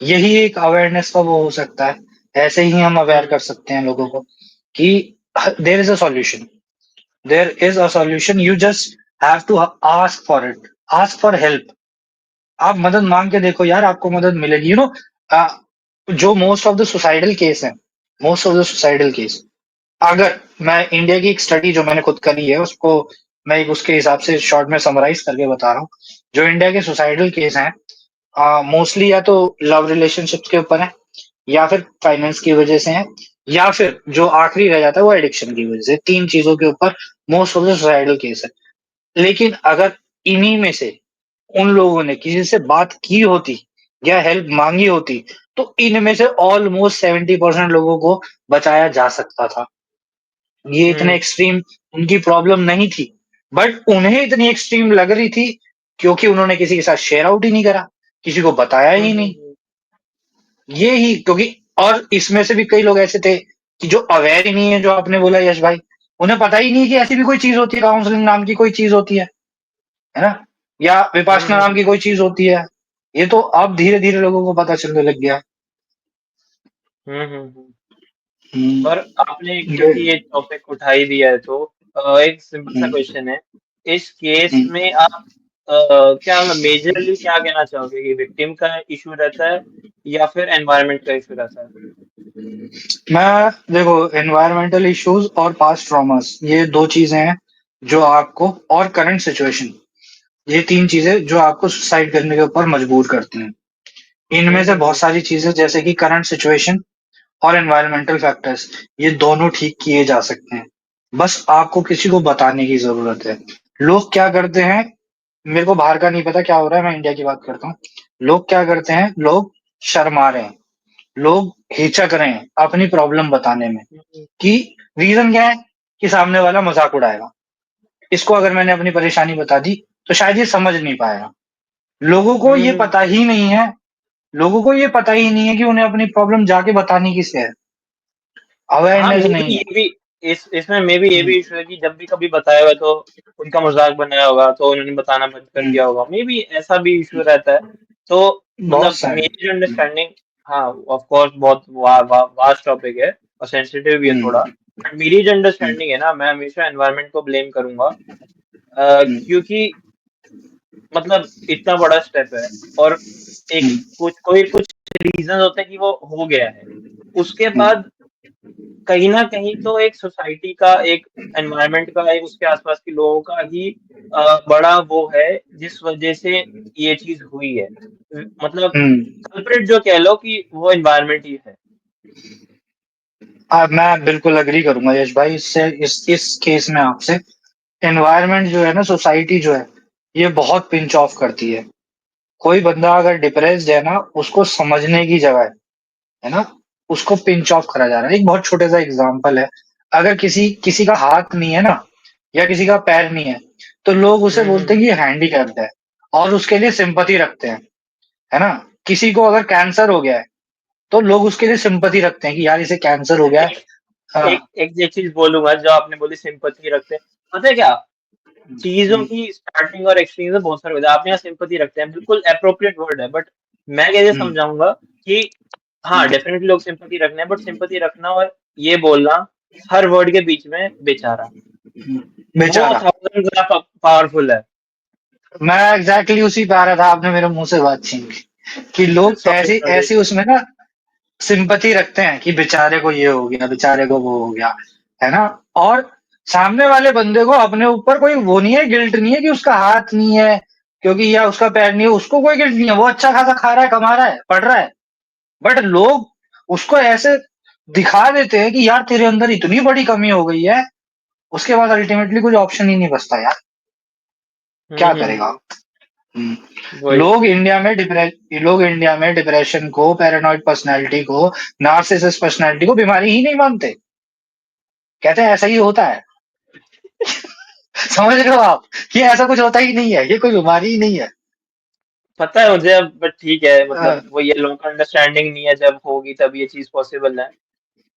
यही एक अवेयरनेस का वो हो सकता है। ऐसे ही हम अवेयर हुँ, कर सकते हैं लोगों को कि there is a solution, there is a solution, you just have to ask for it, ask for help. आप मदद मांग के देखो यार, आपको मदद मिलेगी। जो most of the suicidal case है, most of the suicidal case, अगर मैं इंडिया की एक स्टडी जो मैंने खुद करी है उसको मैं एक उसके हिसाब से शॉर्ट में समराइज करके बता रहा हूँ। जो इंडिया के सुसाइडल केस हैं, मोस्टली या तो लव रिलेशनशिप्स के ऊपर है, या फिर फाइनेंस की वजह से है, या फिर जो आखिरी रह जाता है वो एडिक्शन की वजह से। तीन चीजों के ऊपर most of the suicidal case है। लेकिन अगर इन्हीं में से उन लोगों ने किसी से बात की होती या हेल्प मांगी होती, तो इनमें से ऑलमोस्ट 70% लोगों को बचाया जा सकता था। ये इतने हुँ। एक्सट्रीम उनकी प्रॉब्लम नहीं थी, बट उन्हें इतनी एक्सट्रीम लग रही थी क्योंकि उन्होंने किसी के साथ शेयर आउट ही नहीं करा, किसी को बताया हुँ, ही हुँ, नहीं। हुँ। ये ही क्योंकि, और इसमें से भी कई लोग ऐसे थे कि जो अवेयर ही नहीं है, जो आपने बोला यश भाई, उन्हें पता ही नहीं कि ऐसी भी कोई चीज होती है, काउंसलिंग नाम की कोई चीज होती है ना, या हुँ, विपाशना हुँ, नाम हुँ। की कोई चीज होती है। ये तो अब धीरे धीरे लोगों को पता चलने लग गया। हुँ, हुँ, हुँ। हम्म, और आपने ये, क्योंकि ये टॉपिक उठा ही दिया है तो एक सिंपल सा हम्म, क्वेश्चन है। इस केस हम्म, में आप क्या मतलब मेजरली क्या कहना चाहोगे कि विक्टिम का इश्यू रहता है या फिर एनवायरनमेंट का इश्यू रहता है? मैं देखो, एनवायरमेंटल इश्यूज और पास्ट ट्रॉमास, ये दो चीजें हैं जो आपको, और करंट सिचुएशन, ये 3 चीजें जो आपको सुसाइड करने के ऊपर मजबूर करती हैं। इनमें से बहुत हम्म। सारी चीजें जैसे कि करंट सिचुएशन और एनवायरमेंटल फैक्टर्स, ये दोनों ठीक किए जा सकते हैं। बस आपको किसी को बताने की जरूरत है। लोग क्या करते हैं, मेरे को बाहर का नहीं पता क्या हो रहा है, मैं इंडिया की बात करता हूँ। लोग क्या करते हैं, लोग शर्मा रहे हैं, लोग हिचक रहे हैं अपनी प्रॉब्लम बताने में, हम्म। कि रीजन क्या है, कि सामने वाला मजाक उड़ाएगा। इसको अगर मैंने अपनी परेशानी बता दी तो शायद ये समझ नहीं पाएगा। लोगों को ये हम्म। पता ही नहीं है, लोगों को ये पता ही नहीं है कि उन्हें अपनी प्रॉब्लम जाके बतानी किसे है। हाँ, अवेयरनेस मे नहीं बी है। ये भी इसमें मे बी ये हम्म, भी इशू है कि जब भी कभी बताया हुआ तो उनका मजाक बनाया होगा तो उन्होंने बताना बंद कर हम्म, दिया होगा, मे बी ऐसा भी इशू रहता है। तो बहुत मतलब सारे। मेरी जो अंडरस्टैंडिंग, हाँ ऑफ कोर्स बहुत वास्ट टॉपिक है और सेंसिटिव भी है हम्म, थोड़ा, बट मेरी जो हम्म, अंडरस्टैंडिंग है ना, मैं हमेशा एनवायरनमेंट को ब्लेम करूंगा। हम्म, क्योंकि मतलब इतना बड़ा स्टेप है और एक हम्म, कुछ रीजन होते हैं कि वो हो गया है, उसके हम्म, बाद कहीं न कहीं तो एक सोसाइटी का, एक एनवायरनमेंट का, एक उसके आस-पास के लोगों का ही बड़ा वो है, जिस वजह से ये चीज़ हुई है। मतलब हम्म। कल्प्रिट जो कह लो कि वो एनवायरनमेंट ही है। मैं बिल्कुल अग्री करूंगा यश भाई, इससे इस केस में आपसे। एनवायरनमेंट जो है ना, सोसाइटी जो है, ये बहुत पिंच ऑफ करती है। कोई बंदा अगर डिप्रेस्ड है ना, उसको समझने की जगह है ना, उसको पिंच ऑफ करा जा रहा है। एक बहुत छोटा सा एग्जांपल है, अगर किसी किसी का हाथ नहीं है ना, या किसी का पैर नहीं है, तो लोग उसे हुँ, बोलते हुँ। हैं कि ये हैंडीकैप्ड है, और उसके लिए सिंपैथी रखते हैं, है ना। किसी को अगर कैंसर हो गया है, तो लोग उसके लिए सिंपैथी रखते हैं कि यार इसे कैंसर हो गया है। एक हाँ। एक एक ये चीज़ बोलूँगा जो आपने बोली सिम्पैथी रखते हैं। पता है क्या? चीज़ों हम्म, की स्टार्टिंग और एक्सट्रीम में बहुत फ़र्क होता है। आपने यहाँ सिम्पैथी रखते हैं, बिल्कुल एप्रोप्रिएट वर्ड है, बट मैं कैसे हम्म, समझाऊँगा कि हाँ, हम्म, डेफ़िनेटली लोग सिम्पैथी रखना है, बट सिम्पैथी रखना और ये बोलना हर वर्ड के बीच में बेचारा, वो बेचारा। 1000 गुना पावरफुल है। मैं एग्जैक्टली उसी पे आ रहा था, आपने मेरे मुंह से बात छीन ली, कि लोग सॉरी, ऐसी सॉरी। ऐसी उसमें ना सिंपैथी रखते हैं कि बेचारे को ये हो गया, बेचारे को वो हो गया, है ना। और सामने वाले बंदे को अपने ऊपर कोई वो नहीं है, गिल्ट नहीं है कि उसका हाथ नहीं है, क्योंकि या उसका पैर नहीं है, उसको कोई गिल्ट नहीं है, वो अच्छा खासा खा रहा है, कमा रहा है, पढ़ रहा है। बट लोग उसको ऐसे दिखा देते हैं कि यार तेरे अंदर इतनी बड़ी कमी हो गई है, उसके बाद अल्टीमेटली कुछ ऑप्शन ही नहीं बचता यार, हुँ, क्या हुँ, करेगा। हुँ। हम्म। वही। लोग इंडिया में डिप्रेशन को, पैरानॉइड पर्सनैलिटी को, नार्सिसिस्ट पर्सनैलिटी को बीमारी ही नहीं मानते, कहते हैं ऐसा ही होता है। समझ रहे हो आप, ये ऐसा कुछ होता ही नहीं है, ये कोई बीमारी ही नहीं है। पता है मुझे अब, बट ठीक है, अ, मतलब वो ये लोगों का अंडरस्टैंडिंग नहीं है, जब होगी तब ये चीज़ पॉसिबल है।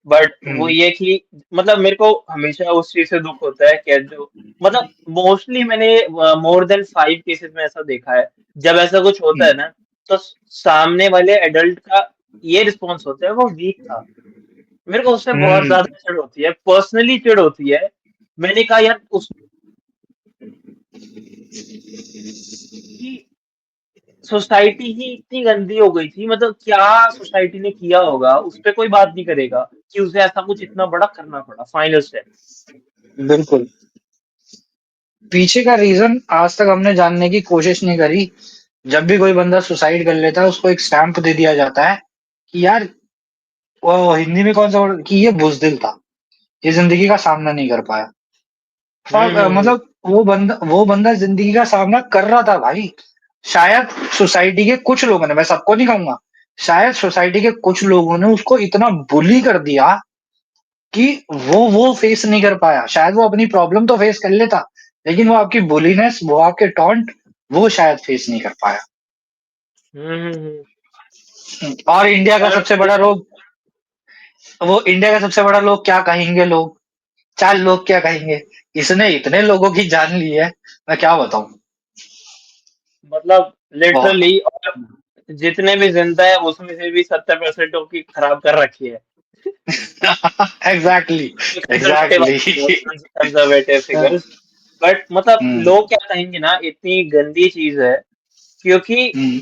बट वो हम्म, ये कि मतलब मेरे को हमेशा उस चीज़ से दुःख होता है कि जो मतलब मोस्टली मैंने मोर देन 5 केसेस में ऐसा देखा है, जब ऐसा कुछ होता हम्म, है ना, तो सामने वाले एडल्ट का ये रिस्पॉन्स होता है, वो वीक था। मेरे को उससे बहुत हम्म, ज़्यादा चिढ़ होती है, पर्सनली चिढ़ होती है। मैंने कहा यार उसकी सोसाइटी ही इतनी गंदी हो गई थी, मतलब क्या सोसाइटी ने किया होगा, उस पे कोई बात नहीं करेगा कि उसे ऐसा कुछ इतना बड़ा करना पड़ा, फाइनल स्टेप। बिल्कुल। पीछे का रीजन आज तक हमने जानने की कोशिश नहीं करी। जब भी कोई बंदा सुसाइड कर लेता है, उसको एक स्टैंप दे दिया जाता है कि यार, वो हिंदी में कौन सा word, कि ये बुजदिल था, ये जिंदगी का सामना नहीं कर पाया। हम्म। मतलब वो बंदा जिंदगी का सामना कर रहा था भाई। शायद सोसाइटी के कुछ लोगों ने, मैं सबको नहीं कहूंगा, शायद सोसाइटी के कुछ लोगों ने उसको इतना बुली कर दिया कि वो फेस नहीं कर पाया। शायद वो अपनी प्रॉब्लम तो फेस कर लेता, लेकिन वो आपकी बुलीनेस, वो आपके टॉन्ट, वो शायद फेस नहीं कर पाया। हम्म। और इंडिया का और सबसे बड़ा रोग, वो इंडिया का सबसे बड़ा लोग क्या कहेंगे, लोग, 4 लोग क्या कहेंगे, इसने इतने लोगों की जान ली है, मैं क्या बताऊं। मतलब बहुत। लिटरली, और जितने भी जिंदा है उसमें से भी 70% की खराब कर रखी है। Exactly, conservative exactly. Conservative figures. But मतलब हम्म, लोग क्या कहेंगे ना, इतनी गंदी चीज है, क्योंकि हम्म,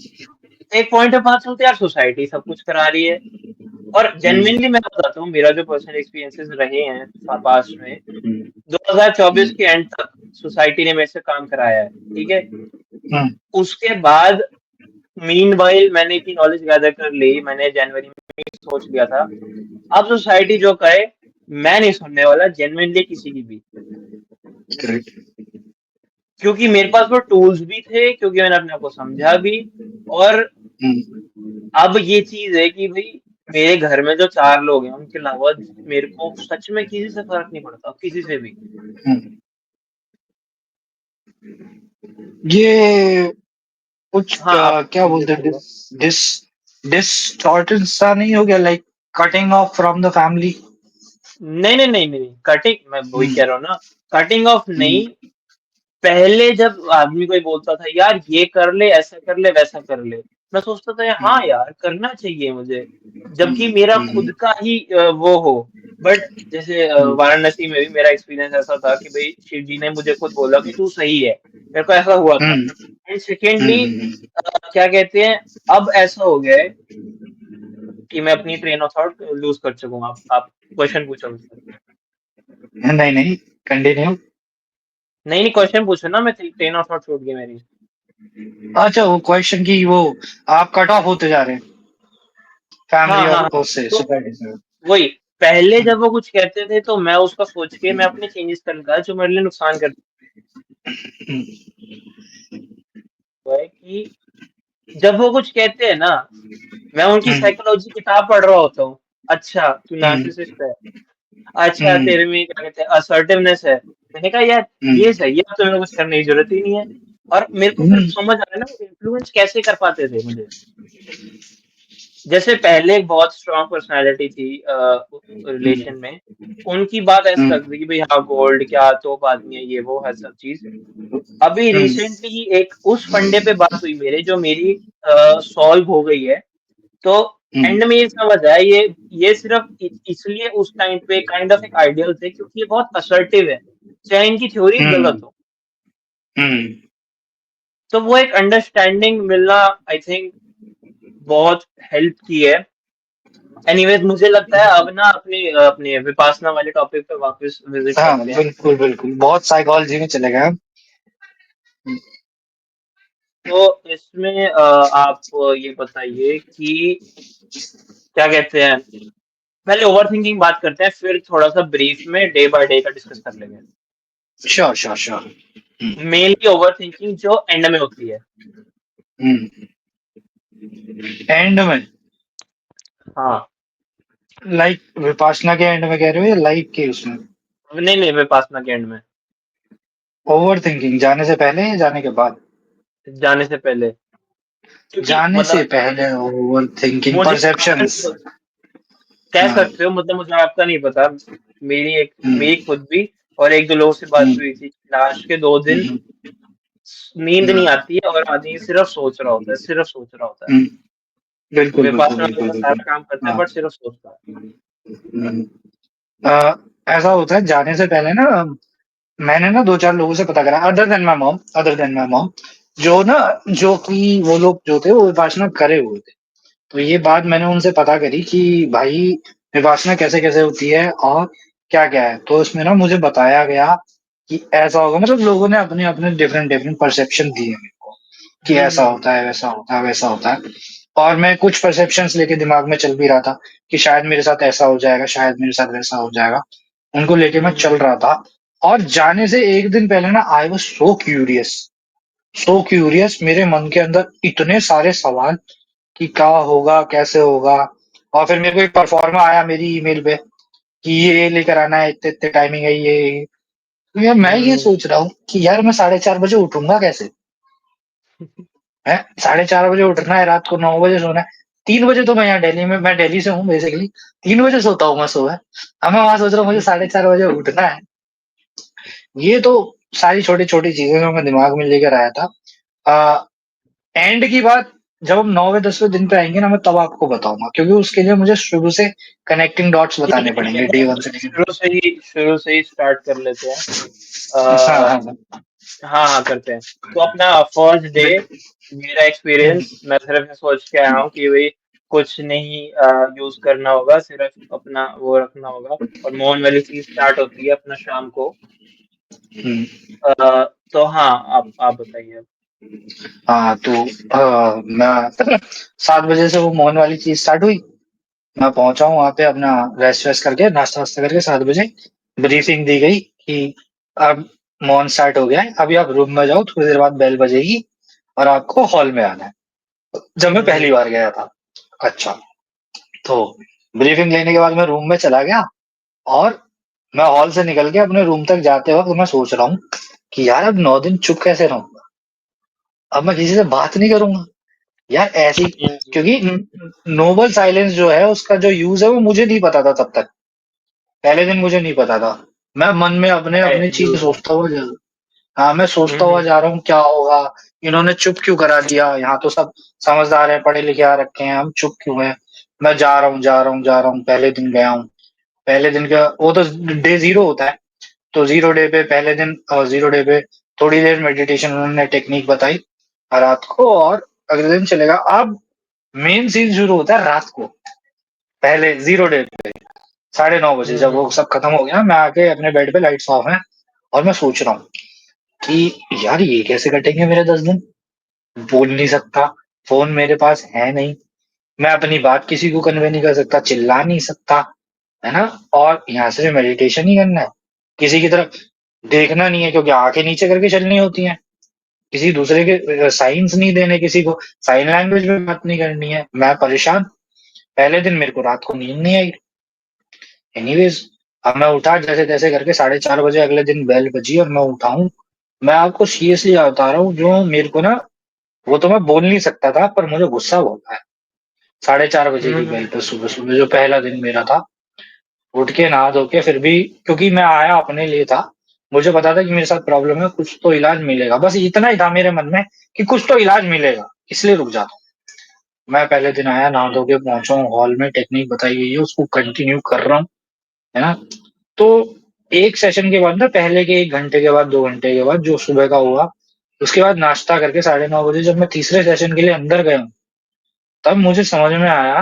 एक पॉइंट पे पता चलता है यार सोसाइटी सब कुछ करा रही है। और हम्म, जेन्युइनली मैं बताता हूँ, मेरा जो पर्सनल एक्सपीरियंसेस रहे हैं पास्ट में, हम्म, 2024 हम्म, के एंड तक सोसाइटी ने मेरे से काम कराया है, ठीक है। हम्म, उसके बाद मीनवाइल मैंने इतनी नॉलेज गैदर कर ली, मैंने जनवरी में ही सोच लिया था अब सोसाइटी जो कहे मैं नहीं सुनने वाला जेन्युइनली किसी की भी, correct. क्योंकि मेरे पास वो टूल्स भी थे, क्योंकि मैंने अपने आप को समझा भी। और हम्म, अब ये चीज है कि भाई मेरे घर में जो 4 लोग हैं उनके अलावा मेरे को सच में किसी से फर्क नहीं पड़ता, किसी से भी। हम्म। ये कुछ हाँ, आप क्या कंप्लीट बोलते हैं, कर लो। डिस डिस्टॉर्टेड सा नहीं हो गया, like cutting of from the family? नहीं नहीं नहीं नहीं, कटिंग मैं वही हम्म, कह रहा हूँ ना, कटिंग ऑफ हम्म, नहीं। पहले जब आदमी कोई बोलता था यार ये कर ले, ऐसा कर ले, वैसा कर ले, मैं सोचता था हाँ हम्म, यार करना चाहिए मुझे, जबकि हम्म, मेरा हम्म, खुद का ही वो हो। बट जैसे हम्म, वाराणसी में भी मेरा एक्सपीरियंस ऐसा था कि भाई शिव जी ने मुझे खुद बोला कि तू सही है, मेरे को ऐसा हुआ था। हम्म, एंड सेकेंडली हम्म, क्या कहते हैं, अब ऐसा हो गया है कि मैं अपनी ट्रेन ऑफ थॉट लूज कर चुका हूँ। आप क्वेश्चन पूछो मुझसे। नहीं नहीं, कंटिन्यू। नहीं नहीं, क्वेश्चन पूछो ना, मैं ट्रेन ऑफ थॉट छूट गई मेरी। अच्छा, वो क्वेश्चन की वो आप कट ऑफ होते जा रहे हैं हाँ फैमिली हाँ और हाँ, उससे तो सोसाइटी से। वही, पहले जब वो कुछ कहते थे तो मैं उसका सोच के मैं अपने चेंजेस कर निकाला जो मेरे लिए नुकसान करता है। कि जब वो कुछ कहते हैं ना, मैं उनकी हम्म, साइकोलॉजी किताब पढ़ रहा होता हूँ। अच्छा तू हम्म, नार्सिसिस्ट है, अच्छा हम्म, तेरे में क्या कहते हैं असर्टिवनेस है। मैंने कहा यार हम्म, ये सही है, अब तो मेरे को कुछ करने की जरूरत ही नहीं है। और मेरे को फिर हम्म, समझ आ रहा है ना इन्फ्लुएंस कैसे कर पाते थे मुझे। जैसे पहले एक बहुत स्ट्रांग पर्सनालिटी थी रिलेशन में, उनकी बात ऐसे हम्म, लगती थी कि भाई हाँ गोल्ड क्या तोप आदमी है, ये वो है सब चीज। अभी हम्म, रिसेंटली ही एक उस फंडे पे बात हुई मेरे, जो मेरी सॉल्व हो गई है। तो हम्म, एंड में ये समझ आया, ये सिर्फ इसलिए उस टाइम पे काइंड ऑफ एक आइडियल थे क्योंकि ये बहुत असर्टिव है, चाहे इनकी थ्योरी गलत हम्म, हो। हम्म। तो वो एक अंडरस्टैंडिंग मिलना आई थिंक बहुत हेल्प की है। एनीवेज मुझे लगता है अब ना अपने अपने विपासना वाले टॉपिक पे वापस विजिट हाँ, करते हैं। बिल्कुल बिल्कुल, बहुत साइकोलॉजी में चले गए हम। तो इसमें आप ये बताइए कि क्या कहते हैं, पहले ओवर थिंकिंग बात करते हैं, फिर थोड़ा सा ब्रीफ में डे बाय डे का डिस्कस कर लेंगे। Sure sure sure. Mainly over thinking जो एंड में होती है। एंड में? हाँ, लाइक विपासना के एंड में कह रहे हो या लाइफ के उसमें? नहीं नहीं, विपासना के एंड में, ओवर थिंकिंग जाने से पहले या जाने के बाद? जाने से पहले, क्योंकि जाने से मतलब पहले ओवर थिंकिंग मुझे परसेप्शंस। कह हाँ। सकते हो, मतलब मुझे आपका नहीं पता, मेरी हम्म, खुद भी और एक दो लोगों से बात हम्म, हुई थी, लास्ट के 2 दिन हम्म, नींद नहीं हम्म, आती है और आदमी सिर्फ सोच रहा होता है, सिर्फ सोच रहा होता है। हम्म, बिल्कुल बिल्कुल विपासना बिल्कुल वाला बिल्कुल। सारा काम करता है हाँ। बट सिर्फ सोचता है। हम्म। अ, ऐसा होता है जाने से पहले ना, मैंने ना दो चार लोगों से पता करा, अदर देन माय मॉम, जो ना, जो कि वो लोग जो थे वो विपासना करे हुए थे। तो ये बात मैंने उनसे पता करी कि भाई विपासना कैसे कैसे होती है और क्या क्या है। तो इसमें ना मुझे बताया गया कि ऐसा होगा, मतलब लोगों ने अपने अपने डिफरेंट डिफरेंट परसेप्शन दिए मेरे को कि ऐसा हम्म होता है, वैसा होता है, वैसा होता है। और मैं कुछ परसेप्शंस लेके दिमाग में चल भी रहा था कि शायद मेरे साथ ऐसा हो जाएगा, शायद मेरे साथ वैसा हो जाएगा। उनको लेके मैं हम्म चल रहा था। और जाने से एक दिन पहले ना आई वाज सो क्यूरियस, मेरे मन के अंदर इतने सारे सवाल कि क्या होगा, कैसे होगा। और फिर मेरे को एक परफॉर्मा आया मेरी ईमेल पे कि ये लेकर आना है, इतने इतने टाइमिंग है ये। तो यार मैं ये हम्म सोच रहा हूँ कि यार मैं 4:30 बजे उठूंगा कैसे? है 4:30 बजे उठना है, रात को 9 बजे सोना है। 3 बजे तो मैं यहाँ दिल्ली में, मैं दिल्ली से हूँ बेसिकली। 3 बजे सोता हूँ मैं सुबह। अब मैं वहां सोच रहा हूँ मुझे 4:30 बजे उठना है। ये तो सारी छोटी छोटी चीजें जो मैं दिमाग में लेकर आया था। एंड की बात जब हम 9वें 10वें दिन पे आएंगे ना, मैं तब आपको बताऊंगा, क्योंकि उसके लिए मुझे शुरू से कनेक्टिंग डॉट्स बताने ठीक है, पड़ेंगे, डे 1 से लेकर। शुरू से ही स्टार्ट कर लेते हैं। हाँ आ, हाँ। हाँ हाँ करते हैं। तो अपना फर्स्ट डे, मेरा हम्म, एक्सपीरियंस, मैं सिर्फ ये सोच के आया हूँ कि भाई कुछ नहीं यूज करना होगा, सिर्फ अपना वो रखना होगा। और मोन वाली चीज स्टार्ट होती है अपना शाम को। हम्म। तो हाँ, आप बताइए। हाँ, तो मैं 7 बजे से वो मोहन वाली चीज स्टार्ट हुई। मैं पहुंचा हूँ वहां पे अपना रेस्ट वेस्ट करके नाश्ता वास्ता करके 7 बजे ब्रीफिंग दी गई कि अब मॉन स्टार्ट हो गया है, अभी आप रूम में जाओ, थोड़ी देर बाद बेल बजेगी और आपको हॉल में आना है। जब मैं पहली बार गया था। अच्छा, तो ब्रीफिंग लेने के बाद मैं रूम में चला गया और मैं हॉल से निकल के अपने रूम तक जाते वक्त मैं सोच रहा हूँ कि यार अब 9 दिन चुप कैसे रहूंगा, अब मैं किसी से बात नहीं करूंगा यार ऐसी। क्योंकि नोबल साइलेंस जो है उसका जो यूज है वो मुझे नहीं पता था तब तक। पहले दिन मुझे नहीं पता था। मैं मन में अपने अपनी चीजें यूज है। सोचता हुआ हाँ, मैं सोचता हुआ जा रहा हूँ क्या होगा, इन्होंने चुप क्यों करा दिया, यहाँ तो सब समझदार है, पढ़े लिखे आ रखे हैं, हम चुप क्यों हैं। मैं जा रहा हूँ जा रहा हूँ जा रहा हूँ, पहले दिन गया हूँ। पहले दिन का वो तो डे जीरो होता है। तो जीरो डे पे पहले दिन और जीरो डे पे थोड़ी देर मेडिटेशन उन्होंने टेक्निक बताई रात को, और अगले दिन चलेगा। अब मेन सीन शुरू होता है रात को, पहले जीरो डे पे 9:30 बजे जब वो सब खत्म हो गया, मैं आके अपने बेड पे, लाइट्स ऑफ है और मैं सोच रहा हूँ कि यार ये कैसे कटेंगे मेरे 10 दिन। बोल नहीं सकता, फोन मेरे पास है नहीं, मैं अपनी बात किसी को कन्वे नहीं कर सकता, चिल्ला नहीं सकता, है ना। और यहाँ से मेडिटेशन ही करना है, किसी की तरफ देखना नहीं है क्योंकि आंखें नीचे करके चलनी होती हैं, किसी दूसरे के साइंस नहीं देने, किसी को साइन लैंग्वेज में बात नहीं करनी है। मैं परेशान। पहले दिन मेरे को रात को नींद नहीं आई। एनीवेज, अब मैं उठा जैसे तैसे करके 4:30 बजे, अगले दिन बेल बजी और मैं उठा हूँ। मैं आपको सीरियसली बता रहा हूँ, जो मेरे को ना, वो तो मैं बोल नहीं सकता था पर मुझे गुस्सा बहुत आया। 4:30 बजे की बेल पे सुबह सुबह, जो पहला दिन मेरा था, उठ के नहा धो के, फिर भी क्योंकि मैं आया अपने लिए था, मुझे पता था कि मेरे साथ प्रॉब्लम है, कुछ तो इलाज मिलेगा, बस इतना ही था मेरे मन में कि कुछ तो इलाज मिलेगा, इसलिए रुक जाता हूँ। मैं पहले दिन आया, नहा धो के पहुंचा हूँ हॉल में, टेक्निक बताई गई है उसको कंटिन्यू कर रहा हूँ, है ना। तो एक सेशन के बाद ना, पहले के 1 घंटे के बाद, 2 घंटे के बाद जो सुबह का हुआ, उसके बाद नाश्ता करके 9:30 बजे जब मैं तीसरे सेशन के लिए अंदर गया हूँ, तब मुझे समझ में आया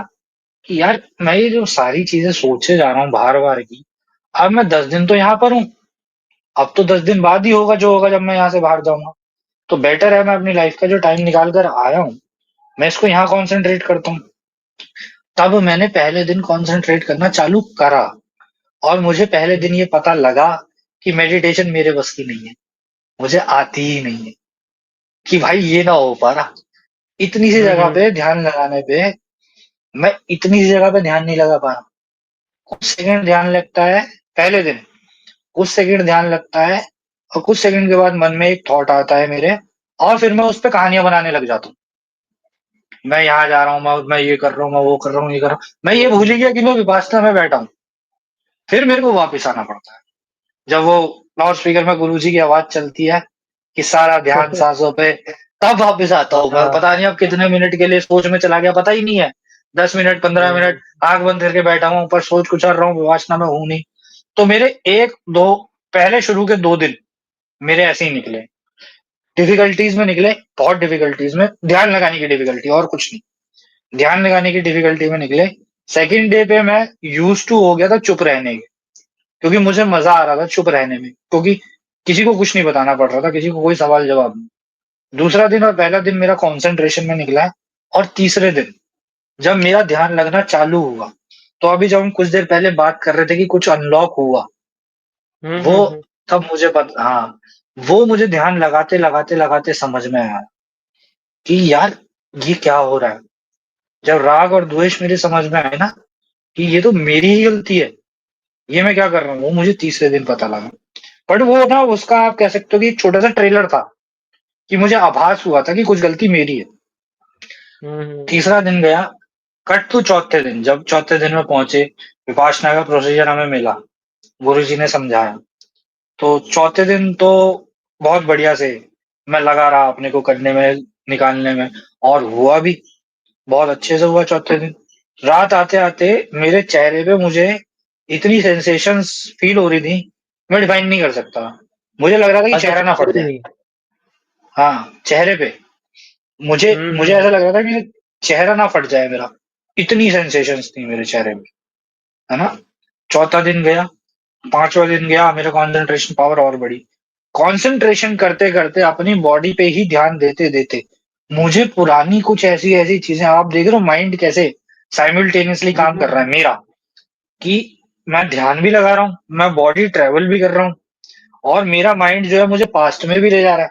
कि यार मैं ये जो सारी चीजें सोचे जा रहा हूँ बार बार की, अब मैं 10 दिन तो यहाँ पर हूँ, अब तो 10 दिन बाद ही होगा जो होगा जब मैं यहाँ से बाहर जाऊंगा। तो बेटर है मैं अपनी लाइफ का जो टाइम निकाल कर आया हूँ, मैं इसको यहाँ कॉन्सेंट्रेट करता हूँ। तब मैंने पहले दिन कॉन्सेंट्रेट करना चालू करा, और मुझे पहले दिन ये पता लगा कि मेडिटेशन मेरे बस की नहीं है, मुझे आती ही नहीं है, कि भाई ये ना हो पा रहा। इतनी सी जगह पे ध्यान लगाने पे, मैं इतनी सी जगह पे ध्यान नहीं लगा पा रहा। कुछ सेकंड ध्यान लगता है पहले दिन, कुछ सेकंड ध्यान लगता है, और कुछ सेकंड के बाद मन में एक थॉट आता है मेरे, और फिर मैं उस पे कहानियां बनाने लग जाता हूँ। मैं यहाँ जा रहा हूँ, मैं ये कर रहा हूँ, मैं वो कर रहा हूँ, ये कर रहा हूँ, मैं ये भूल ही गया कि मैं विपासना में बैठा हूँ। फिर मेरे को वापस आना पड़ता है, जब वो लाउड स्पीकर में गुरुजी की आवाज चलती है कि सारा ध्यान सांसों पे, तब वापस आता हूँ मैं। पता नहीं अब कितने मिनट के लिए सोच में चला गया, पता ही नहीं है। 10 मिनट, 15 मिनट आंख बंद करके बैठा हूँ, ऊपर सोच कुछ कर रहा हूँ, विपासना में हूं नहीं। तो मेरे एक दो पहले शुरू के 2 दिन मेरे ऐसे ही निकले, डिफिकल्टीज में निकले, बहुत डिफिकल्टीज में, ध्यान लगाने की डिफिकल्टी और कुछ नहीं, ध्यान लगाने की डिफिकल्टी में निकले। सेकंड डे पे मैं यूज टू हो गया था चुप रहने के, क्योंकि मुझे मजा आ रहा था चुप रहने में, क्योंकि किसी को कुछ नहीं बताना पड़ रहा था, किसी को कोई सवाल जवाब नहीं। दूसरा दिन और पहला दिन मेरा कंसंट्रेशन में निकला है। और तीसरे दिन जब मेरा ध्यान लगना चालू हुआ, तो अभी जब हम कुछ देर पहले बात कर रहे थे कि कुछ अनलॉक हुआ, वो तब मुझे पता, हाँ, वो मुझे ध्यान लगाते लगाते लगाते समझ में आया कि यार ये क्या हो रहा है। जब राग और द्वेष मेरे समझ में आए ना, कि ये तो मेरी ही गलती है, ये मैं क्या कर रहा हूँ, वो मुझे तीसरे दिन पता लगा। बट वो ना, उसका आप कह सकते हो कि एक छोटा सा ट्रेलर था, कि मुझे आभास हुआ था कि कुछ गलती मेरी है। तीसरा दिन गया, कट टू चौथे दिन, जब चौथे दिन में पहुंचे, विपासना का प्रोसीजर हमें मिला, गुरुजी ने समझाया। तो चौथे दिन तो बहुत बढ़िया से मैं लगा रहा अपने को करने में, निकालने में, और हुआ भी बहुत अच्छे से हुआ चौथे दिन। रात आते आते मेरे चेहरे पे मुझे इतनी सेंसेशंस फील हो रही थी, मैं डिफाइन नहीं कर सकता। मुझे लग रहा था कि अच्छा, चेहरा ना फट चौथे दिन जाए। ही। हाँ, चेहरे पे मुझे मुझे ऐसा लग रहा था कि चेहरा ना फट जाए मेरा, इतनी सेंसेशंस थी मेरे चेहरे में, है ना। चौथा दिन गया, पांचवा दिन गया, मेरा कंसंट्रेशन पावर और बढ़ी। कंसंट्रेशन करते-करते अपनी बॉडी पे ही ध्यान देते-देते मुझे पुरानी कुछ ऐसी-ऐसी चीज़ें आप देख रहे हो माइंड कैसे साइमल्टेनियसली काम कर रहा है मेरा, कि मैं ध्यान भी लगा रहा हूँ, मैं बॉडी ट्रैवल भी कर रहा हूँ और मेरा माइंड जो है मुझे पास्ट में भी ले जा रहा है।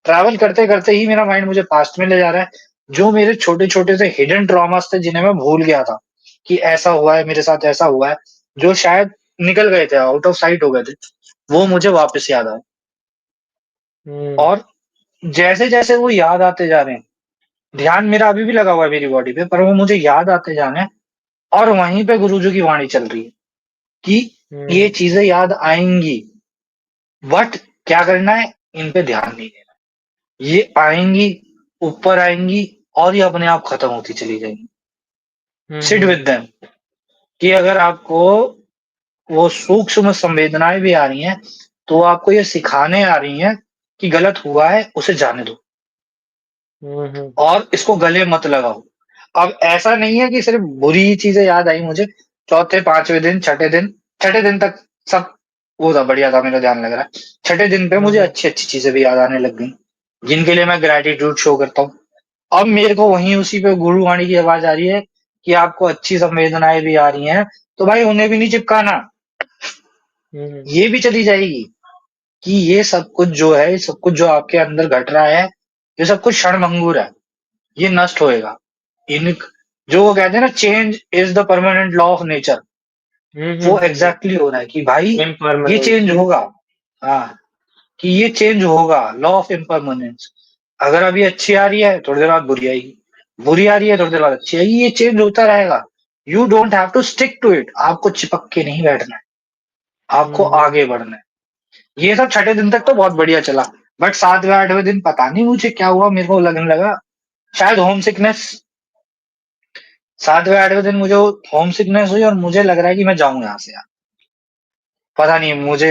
ट्रैवल करते-करते ही मेरा माइंड मुझे पास्ट में ले जा रहा है। जो मेरे छोटे-छोटे से हिडन ट्रॉमास थे जिन्हें मैं भूल गया था, कि ऐसा हुआ है, मेरे साथ ऐसा हुआ है, जो शायद निकल गए थे, आउट ऑफ साइट हो गए थे, वो मुझे वापस याद आए। हुँ, और जैसे-जैसे वो याद आते जा रहे हैं, ध्यान मेरा अभी भी लगा हुआ है मेरी बॉडी पे, पर वो मुझे याद आते जा रहे हैं और वहीं पे गुरुजी की वाणी चल रही है, कि ये हुँ, चीज़ें याद आएँगी, बट क्या करना है, इन पे ध्यान नहीं देना। ये आएँगी, ऊपर आएँगी और ये अपने आप खत्म होती चली जाएँगी। हुँ, सिट हुँ, विद देम, कि अगर आपको वो सूक्ष्म संवेदनाएँ भी आ रही हैं, तो वो आपको ये सिखाने आ रही हैं कि गलत हुआ है, उसे जाने दो हुँ, हुँ, और इसको गले मत लगाओ। अब ऐसा नहीं है कि सिर्फ़ बुरी ही चीज़ें याद आई मुझे, चौथे, 5वें दिन, छठे दिन तक सब वो था, बढ़िया था, मेरा ध्यान लग रहा है। छठे दिन पे हुँ, मुझे हुँ, अच्छी-अच्छी चीज़ें भी याद आने लग गईं, जिनके लिए मैं ग्रैटिट्यूड शो करता हूँ। अब मेरे को वहीं उसी पे गुरुवाणी की आवाज़ आ रही है कि आपको अच्छी संवेदनाएँ भी आ रही हैं, तो भाई उन्हें भी नहीं चिपकाना, हुँ, ये भी चली जाएगी, कि ये सब कुछ जो है, ये सब कुछ जो आपके अंदर घट रहा है, ये सब कुछ क्षणभंगुर है, ये नष्ट होएगा। इन जो वो कहते हैं ना, change is the permanent law of nature, हुँ, हुँ, वो हुँ, हुँ, एग्ज़ैक्टली हो रहा है कि भाई ये इम्परमानेंट। चेंज होगा। हाँ, कि ये चेंज होगा, लॉ ऑफ इम्परमानेंस। अगर अभी अच्छी आ रही है, थोड़ी देर बाद बुरी आएगी। बुरी आ रही है, थोड़ी देर बाद अच्छी आएगी, ये चेंज होता रहेगा। You don't have to stick to it, आपको चिपक के नहीं बैठना है, आपको हुँ, हुँ, आगे बढ़ना है। ये सब छठे दिन तक तो बहुत बढ़िया चला, बट 7वें 8वें दिन पता नहीं मुझे क्या हुआ, मेरे को लगने लगा शायद होम सिकनेस। 7वें 8वें दिन मुझे होम सिकनेस हुई और मुझे लग रहा है कि मैं जाऊँ यहाँ से यार। पता नहीं, मुझे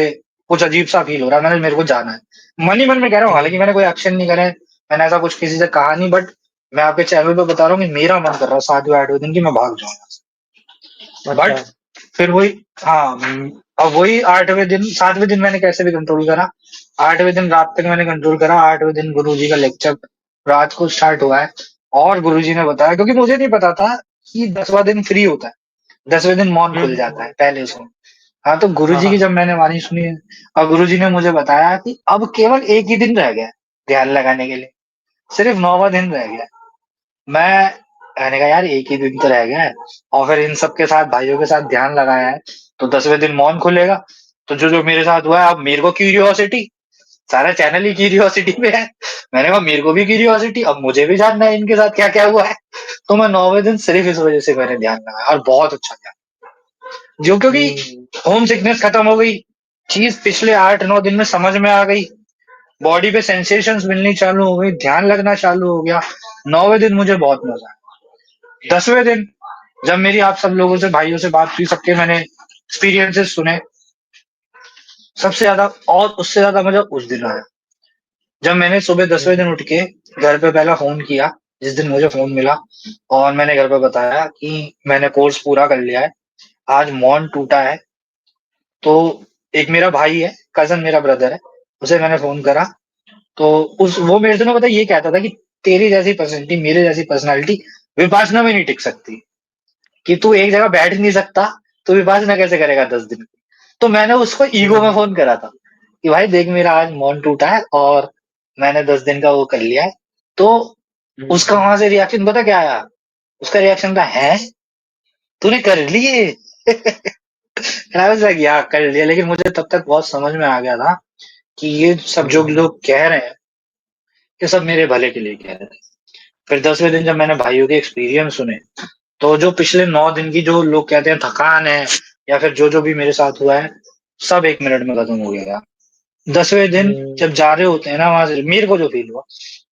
कुछ अजीब-सा फ़ील हो रहा है, मेरे को जाना है। मन ही मन में कह रहा हूँ, हालाँकि हुँ, मैंने कोई एक्शन नहीं करा है, मैंने ऐसा कुछ किसी से कहा नहीं, बट मैं आपके चैनल पे बता रहा हूँ कि मेरा मन कर रहा है 7वें 8वें दिन कि मैं भाग जाऊँ यहाँ से। अच्छा। बट फिर वही, हाँ, अब वही 8वें दिन 7वें दिन मैंने कैसे भी कंट्रोल करा। 8वें दिन रात तक मैंने कंट्रोल करा, 8वें दिन गुरुजी का लेक्चर रात को स्टार्ट हुआ है और गुरुजी ने बताया, क्योंकि मुझे नहीं पता था कि 10वाँ दिन फ्री होता है, 10वें दिन मौन हुँ, खुल हुँ, जाता हुँ, है पहले से। हाँ, तो हाँ, गुरुजी की हाँ, जब मैंने वाणी सुनी और गुरुजी ने मुझे बताया कि अब केवल एक ही दिन रह गया है ध्यान लगाने के लिए, सिर्फ 9वाँ दिन रह गया है। मैं मैंने कहा यार एक ही दिन तो रह गया है और फिर इन सब के साथ भाइयों के साथ ध्यान लगाया है, तो 10वें दिन मौन खुलेगा। तो जो-जो मेरे साथ हुआ है, अब मेरे को क्यूरियोसिटी, सारा चैनल ही क्यूरियोसिटी में है। मैंने कहा मेरे को भी क्यूरियोसिटी, अब मुझे भी जानना है इनके साथ क्या-क्या हुआ है। तो मैं 9वें दिन सिर्फ इस वजह से मैंने ध्यान लगाया और बहुत अच्छा ध्यान, जो क्योंकि हुँ, होम सिकनेस खत्म हो गई, चीज़ पिछले 8-9 दिन में समझ में आ गई, बॉडी पे सेंसेशंस मिलनी चालू हो गई, ध्यान लगना चालू हो गया। 9वें दिन मुझे बहुत मज़ा आया। 10वें दिन जब मेरी आप सब लोगों से, भाइयों से बात हुई, सबके मैंने एक्सपीरियंसेस सुने, सबसे ज़्यादा और उससे ज़्यादा मज़ा उस दिन आया। जब मैंने सुबह 10वें हुँ, दिन उठ के घर पे पहला फ़ोन किया, जिस दिन मुझे फ़ोन मिला, और मैंने घर पे बताया कि मैंने कोर्स पूरा कर लिया है, आज मौन टूटा है। तो एक मेरा भाई है, कज़न मेरा ब्रदर है, उसे मैंने फ़ोन करा, तो उस वो मेरे से ना पता है ये कहता था कि तेरी जैसी पर्सनैलिटी, मेरे जैसी पर्सनैलिटी विपाशना में नहीं टिक सकती, कि तू एक जगह बैठ नहीं सकता, तो विपाशना कैसे करेगा 10 दिन? तो मैंने उसको ईगो में हुँ, फ़ोन करा था, कि भाई देख मेरा आज मौन टूटा है और मैंने 10 दिन का वो कर लिया है। तो हुँ, उसका हुँ, वहाँ से रिएक्शन पता क्या आया? उसका रिएक्शन था, "हैं? तूने कर लिए?" आई वाज़ लाइक याह कर लिया, लेकिन मुझे तब तक बहुत समझ में आ गया था कि ये सब हुँ, जो हुँ, लोग कह रहे हैं, ये सब मेरे भले के लिए कह रहे हैं। फिर 10वें दिन जब मैंने भाइयों के एक्सपीरियंस सुने, तो जो पिछले 9 दिन की जो लोग कहते हैं थकान है या फिर जो-जो भी मेरे साथ हुआ है, सब 1 मिनट में खत्म हो गया था। 10वें दिन हुँ, जब जा रहे होते हैं ना वहाँ से, मेरे को जो फ़ील हुआ,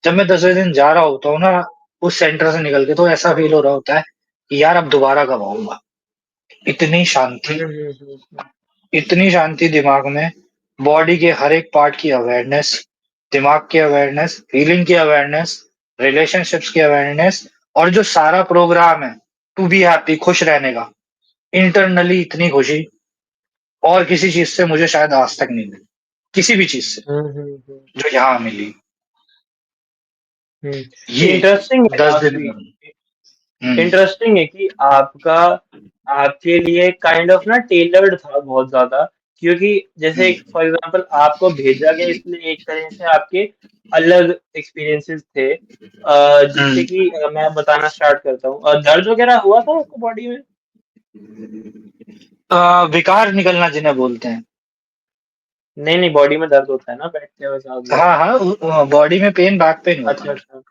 जब मैं 10वें दिन जा रहा होता हूँ ना, उस सेंटर से निकल के, तो ऐसा फ़ील हो रहा होता है कि यार अब दोबारा कब आऊँगा। इतनी हुँ, शांति, हुँ, हुँ, हुँ, इतनी शांति दिमाग में, बॉडी के हर एक पार्ट की अवेयरनेस, दिमाग की अवेयरनेस, फीलिंग की अवेयरनेस, रिलेशनशिप्स की अवेयरनेस, और जो सारा प्रोग्राम है टू बी हैप्पी, खुश रहने का, इंटरनली इतनी खुशी और किसी चीज़ से मुझे शायद आज तक नहीं मिली। किसी भी चीज से हम्म। जो यहाँ मिली। ये इंटरेस्टिंग है 10 दिन काफी। में। हम्म इंटरेस्टिंग है कि आपका आपके लिए काइंड ऑफ ना टेलर्ड था बहुत ज्यादा, क्योंकि जैसे हम्म फॉर एग्जांपल आपको भेजा गया इसलिए एक तरह से आपके अलग एक्सपीरियंसेस थे, जिससे हम्म। कि मैं बताना स्टार्ट करता हूँ। दर्द वगैरह हुआ था आपको बॉडी में? विकार निकलना जिन्हें बोलते हैं। नहीं नहीं, बॉडी में दर्द होता है ना बैठते हुए साथ में। हाँ हाँ, बॉडी में पेन, बैक पेन हुआ था। अच्छा अच्छा।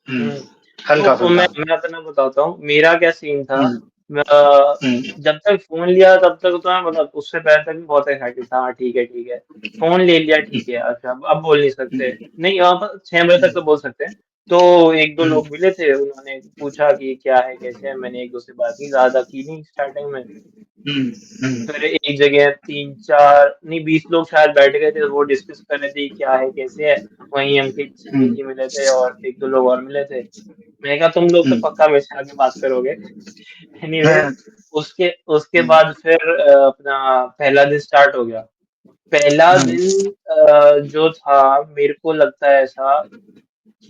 हम्म। हम्म। हल्का तो मैं फुल्का। मैं अपना बताता हूँ मेरा क्या सीन था। हम्म हम्म जब तक फोन लिया तब तक तो मैं मतलब उससे पहले तक भी बहुत एक्साइटेड था। हाँ ठीक है ठीक है, फोन ले लिया ठीक है। अच्छा अब बोल नहीं सकते, हम्म नहीं वहाँ पर 6 बजे तक तो बोल सकते हैं। तो एक दो हम्म लोग मिले थे, उन्होंने पूछा कि क्या है कैसे है। मैंने एक दो से बात की, ज्यादा की नहीं स्टार्टिंग में। हम्म फिर एक जगह 3 4 नहीं 20 लोग शायद बैठ गए थे, वो डिस्कस कर रहे थे क्या है कैसे है। वहीं अंकित संजय हम्म जी मिले थे और एक दो लोग और मिले थे। मैंने कहा तुम लोग तो हम्म पक्का मेरे से आगे बात करोगे। एनीवे, हाँ, उसके उसके हम्म बाद फिर अपना पहला दिन स्टार्ट हो गया। पहला हम्म दिन जो था, मेरे को लगता है ऐसा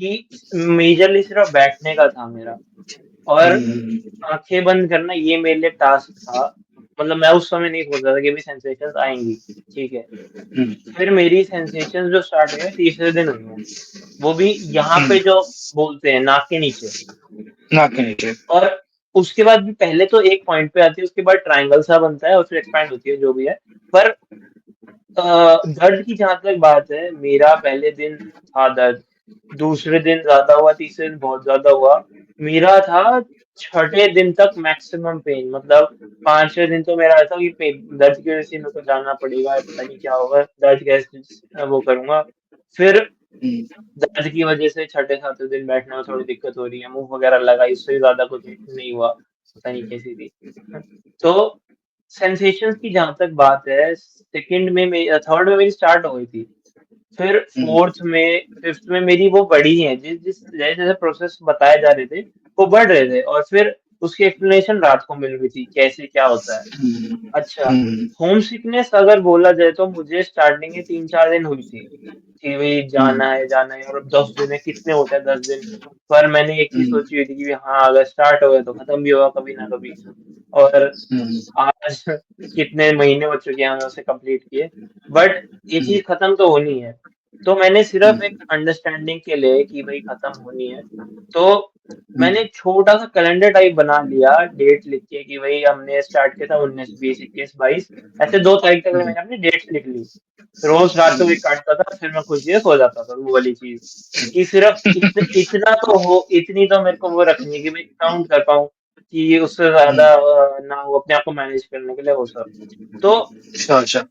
कि मेजरली सिर्फ बैठने का था मेरा, और हम्म आंखें बंद करना ये मेरे लिए टास्क था। मतलब मैं उस समय नहीं सोच रहा था कि भी सेंसेशंस आएंगी। ठीक है। फिर मेरी सेंसेशंस जो स्टार्ट हुई है तीसरे दिन हुई है, वो भी यहाँ पे जो बोलते हैं नाक के नीचे। नाक के नीचे। और उसके बाद भी पहले तो एक पॉइंट पे आती है, उसके बाद ट्रायंगल सा बनता है और फिर एक्सपैंड होती है जो भी है। पर दर्द की जहां तक बात है, मेरा पहले दिन था दर्द, दूसरे दिन ज्यादा हुआ, तीसरे दिन बहुत ज्यादा हुआ। मेरा था छठे दिन तक मैक्सिमम पेन, मतलब 5वें दिन तो मेरा ऐसा कि दर्द की वजह से मेरे को जाना पड़ेगा, पता नहीं क्या होगा, दर्द कैसे वो करूंगा। फिर हम्म दर्द की वजह से छठे सातवें दिन बैठने में थोड़ी दिक्कत हो रही है, मुंह वगैरह लगा, इससे ज्यादा कुछ नहीं हुआ, पता नहीं कैसी थी। तो सेंसेशंस की जहां तक बात है, सेकंड में थर्ड में मेरी स्टार्ट हो गई थी। फिर फोर्थ में फिफ्थ में मेरी वो बढ़ी है, जिस जिस जैसे जैसे प्रोसेस बताए जा रहे थे वो बढ़ रहे थे, और फिर उसकी एक्सप्लेनेशन रात को मिल रही थी कैसे क्या होता है। अच्छा, हम्म होम सिकनेस अगर बोला जाए तो मुझे स्टार्टिंग में 3 4 दिन हुई थी कि भाई जाना है, और अब 10 दिन है, कितने होते हैं 10 दिन। पर मैंने एक चीज सोची हुई थी कि हाँ अगर स्टार्ट हो गया तो खत्म भी होगा कभी ना कभी। और आज कितने महीने हो चुके हैं हमें उसे कंप्लीट किए, बट ये चीज खत्म तो होनी है। तो मैंने सिर्फ एक अंडरस्टैंडिंग के लिए कि भाई खत्म होनी है, तो मैंने एक छोटा सा कैलेंडर टाइप बना लिया, डेट लिख के कि भाई हमने स्टार्ट किया था 19 20 21 22, ऐसे 2 तारीख तक मैंने अपनी डेट्स लिख ली। रोज रात को एक काटता था, फिर मैं कुछ देर सो जाता था, वो वाली चीज कि सिर्फ इतना तो हो, इतनी तो मेरे को वो रखनी है कि मैं काउंट कर पाऊँ कि उससे ज्यादा ना हो, अपने आप को मैनेज करने के लिए वो सब। तो अच्छा अच्छा।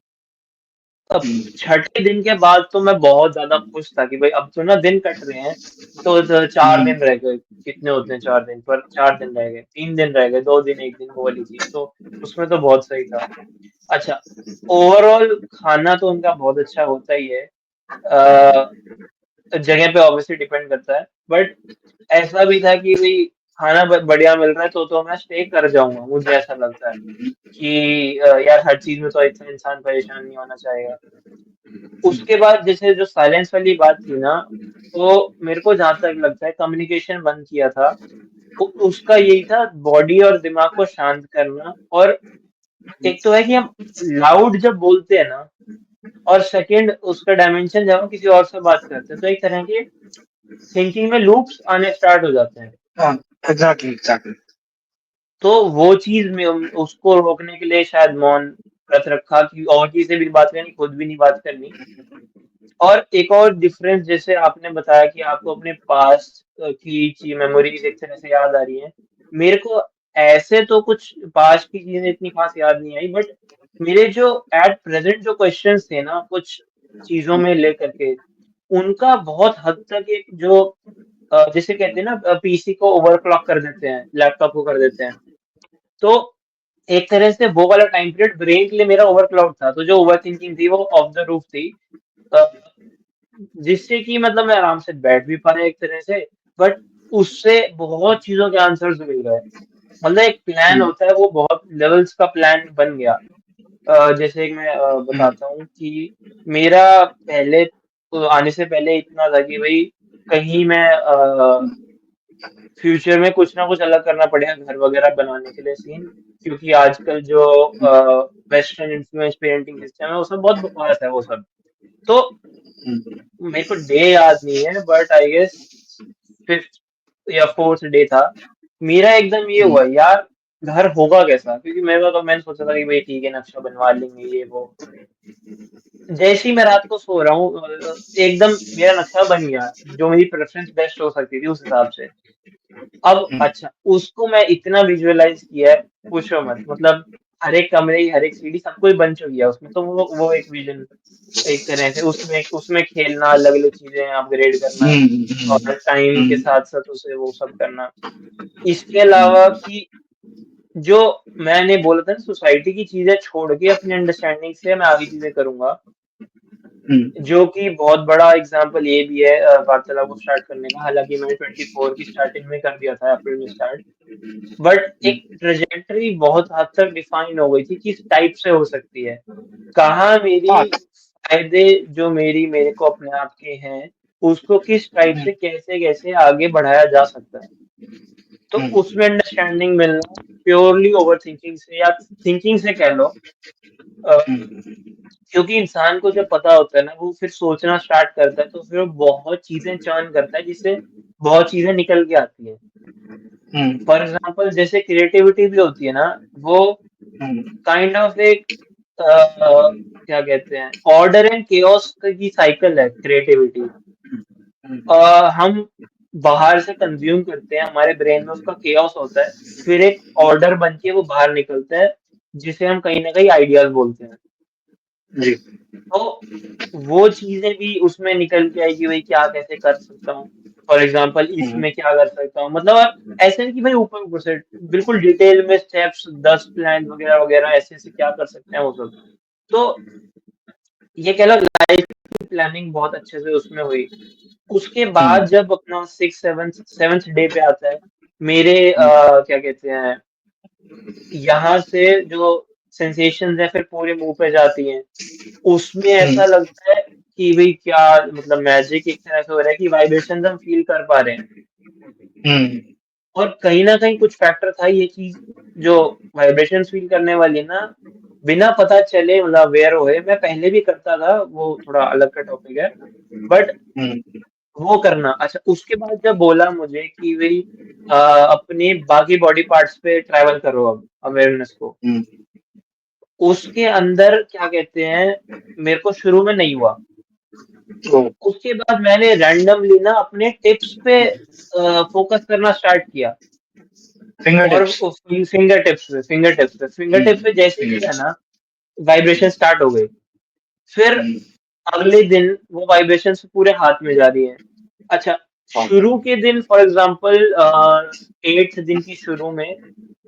अब छठे दिन के बाद तो मैं बहुत ज्यादा खुश था कि भाई अब तो ना दिन कट रहे हैं। तो 4 दिन रह गए, कितने होते हैं 4 दिन, पर 4 दिन रह गए, 3 दिन रह गए, 2 दिन एक दिन, वो वाली चीज तो उसमें तो बहुत सही था। अच्छा, ओवरऑल खाना तो उनका बहुत अच्छा होता ही है। जगह पे ऑब्वियसली डिपेंड करता है, बट ऐसा भी था कि भाई खाना बढ़िया मिल रहा है तो मैं स्टे कर जाऊंगा, मुझे ऐसा लगता है कि यार हर चीज में तो इतना इंसान परेशान नहीं होना चाहेगा। उसके बाद जैसे जो साइलेंस वाली बात थी ना, तो मेरे को जहां तक लगता है कम्युनिकेशन बंद किया था, उसका यही था, बॉडी और दिमाग को शांत करना। और एक तो है कि हम लाउड जब बोलते हैं ना, और सेकंड उसका डायमेंशन जब हम किसी और से बात करते हैं, तो एक तरह के थिंकिंग में लूप्स आने स्टार्ट हो जाते हैं। हाँ, एग्जैक्टली एग्जैक्टली। तो वो चीज में उसको रोकने के लिए शायद मौन व्रत रखा कि और किसी से भी बात करनी, खुद भी नहीं बात करनी। और एक और डिफरेंस, जैसे आपने बताया कि आपको अपने पास्ट की मेमोरीज एक तरह से याद आ रही हैं, मेरे को ऐसे तो कुछ पास्ट की चीजें इतनी खास याद नहीं आई, बट मेरे जो एट प्रेजेंट जो क्वेश्चंस थे ना कुछ चीजों में लेकर के, उनका बहुत हद तक एक जो जिसे कहते हैं ना पीसी को ओवरक्लॉक कर देते हैं, लैपटॉप को कर देते हैं। तो एक तरह से वो वाला टाइम पीरियड ब्रेन के लिए मेरा ओवरक्लॉक था, तो जो ओवर थिंकिंग थी वो ऑफ द रूफ थी। अ, जिससे कि मतलब मैं आराम से बैठ भी पाया एक तरह से, बट उससे बहुत चीजों के आंसर्स मिल गए। मतलब एक प्लान होता है, वो बहुत लेवल्स का प्लान बन गया। जैसे कि मैं हुँ, बताता हूँ कि मेरा पहले तो आने से पहले इतना था कि भई कहीं मैं फ्यूचर में कुछ ना कुछ अलग करना पड़ेगा घर वगैरह बनाने के लिए सीन, क्योंकि आजकल जो वेस्टर्न इन्फ्लुएंस पेरेंटिंग सिस्टम है वो सब बहुत बकवास है वो सब। तो हुँ, मेरे को डे याद नहीं है बट आई गेस 5th या 4th डे था। मेरा एकदम ये हुँ, हुआ यार घर होगा कैसा? क्योंकि मेरा तो मैंने सोचा था कि भई ठीक है नक्शा बनवा लेंगे ये वो। जैसे ही मैं रात को सो रहा हूँ एकदम मेरा नक्शा बन गया, जो मेरी प्रेफ़रेंस बेस्ट हो सकती थी उस हिसाब से। अब हुँ, अच्छा, उसको मैं इतना विजुअलाइज़ किया है, पूछो मत। मतलब हर एक कमरे की हर एक सीढ़ी सब कुछ बन चुकी है उसमें, तो वो एक विज़न एक तरह से उसमें उसमें खेलना, अलग-अलग चीज़ें अपग्रेड करना हुँ, हुँ, और टाइम के हुँ, साथ-साथ उसे वो सब करना। इसके अलावा कि जो मैंने बोला था ना सोसाइटी की चीज़ें छोड़ के अपनी अंडरस्टैंडिंग से मैं आगे चीज़ें करूँगा। हुँ, जो कि बहुत बड़ा एग्ज़ाम्पल ये भी है वार्तालाप को स्टार्ट करने का। हालाँकि मैंने 24 की स्टार्टिंग में कर दिया था अप्रैल में स्टार्ट। बट एक ट्रैजेक्टरी बहुत हद तक डिफाइन हो गई थी किस टाइप से हो सकती है। कहाँ मेरी हाँ, फ़ायदे जो मेरे को अपने आप के हैं, उसको किस टाइप हुँ, से कैसे-कैसे आगे बढ़ाया जा सकता है। तो हुँ, उसमें अंडरस्टैंडिंग मिलना प्योरली ओवरथिंकिंग से या थिंकिंग से कह लो अ, हुँ, क्योंकि इंसान को जब पता होता है ना, वो फिर सोचना स्टार्ट करता है, तो फिर वो बहुत चीज़ें चर्न करता है, जिससे बहुत चीज़ें निकल के आती हैं। हुँ, फॉर एग्ज़ाम्पल जैसे क्रिएटिविटी भी होती है ना, वो हुँ, काइंड ऑफ एक क्या कहते हैं ऑर्डर एंड केओस की साइकिल है क्रिएटिविटी। हम बाहर से कंज़्यूम करते हैं, हमारे ब्रेन में उसका केओस होता है, फिर एक ऑर्डर बन के वो बाहर निकलता है, जिसे हम कहीं न कहीं आइडियाज़ बोलते हैं। जी, तो वो चीज़ें भी उसमें निकल के आएगी भाई क्या कैसे कर सकता हूँ। फॉर एग्ज़ाम्पल हुँ, इसमें क्या कर सकता हूँ मतलब आप ऐसे नहीं कि भाई ऊपर-ऊपर से बिल्कुल डिटेल में स्टेप्स 10 प्लान वग़ैरह-वग़ैरह ऐसे-ऐसे क्या कर सकते हैं वो सब। तो ये कह लो लाइफ़ की प्लानिंग बहुत अच्छे से उसमें हुई। उसके हुँ, बाद जब अपना 6th 7th 7th डे पे आता है, मेरे हुँ, क्या कहते हैं यहाँ से जो सेंसेशंस हैं फिर पूरे मुँह पे जाती हैं। उसमें हुँ, ऐसा लगता है कि भई क्या मतलब मैजिक एक तरह से हो रहा है कि वाइब्रेशंस हम फ़ील कर पा रहे हैं। हुँ, और कहीं न कहीं कुछ फैक्टर था ये चीज़ जो वाइब्रेशंस फ़ील करने वाली है ना, बिना पता चले मतलब अवेयर हुए मैं पहले भी करता था, वो थोड़ा अलग का टॉपिक है। बट हुँ, वो करना अच्छा उसके बाद जब बोला मुझे कि भई अपने बाकी बॉडी पार्ट्स पे ट्रैवल करो अब अवेयरनेस को। हुँ, उसके अंदर क्या कहते हैं, मेरे को शुरू में नहीं हुआ। ओह! उसके बाद मैंने रैंडमली ना अपने टिप्स पे फ़ोकस करना स्टार्ट किया फिंगर और टिप्स। उस फिंगर हुँ, टिप्स पे जैसे ही फिंगर किया टिप्स। ना, वाइब्रेशन स्टार्ट हो गई। फिर हुँ, अगले दिन वो वाइब्रेशंस पूरे हाथ में जा रही हैं। अच्छा, हाँ, शुरू के दिन फॉर एग्ज़ाम्पल 8th दिन की शुरू में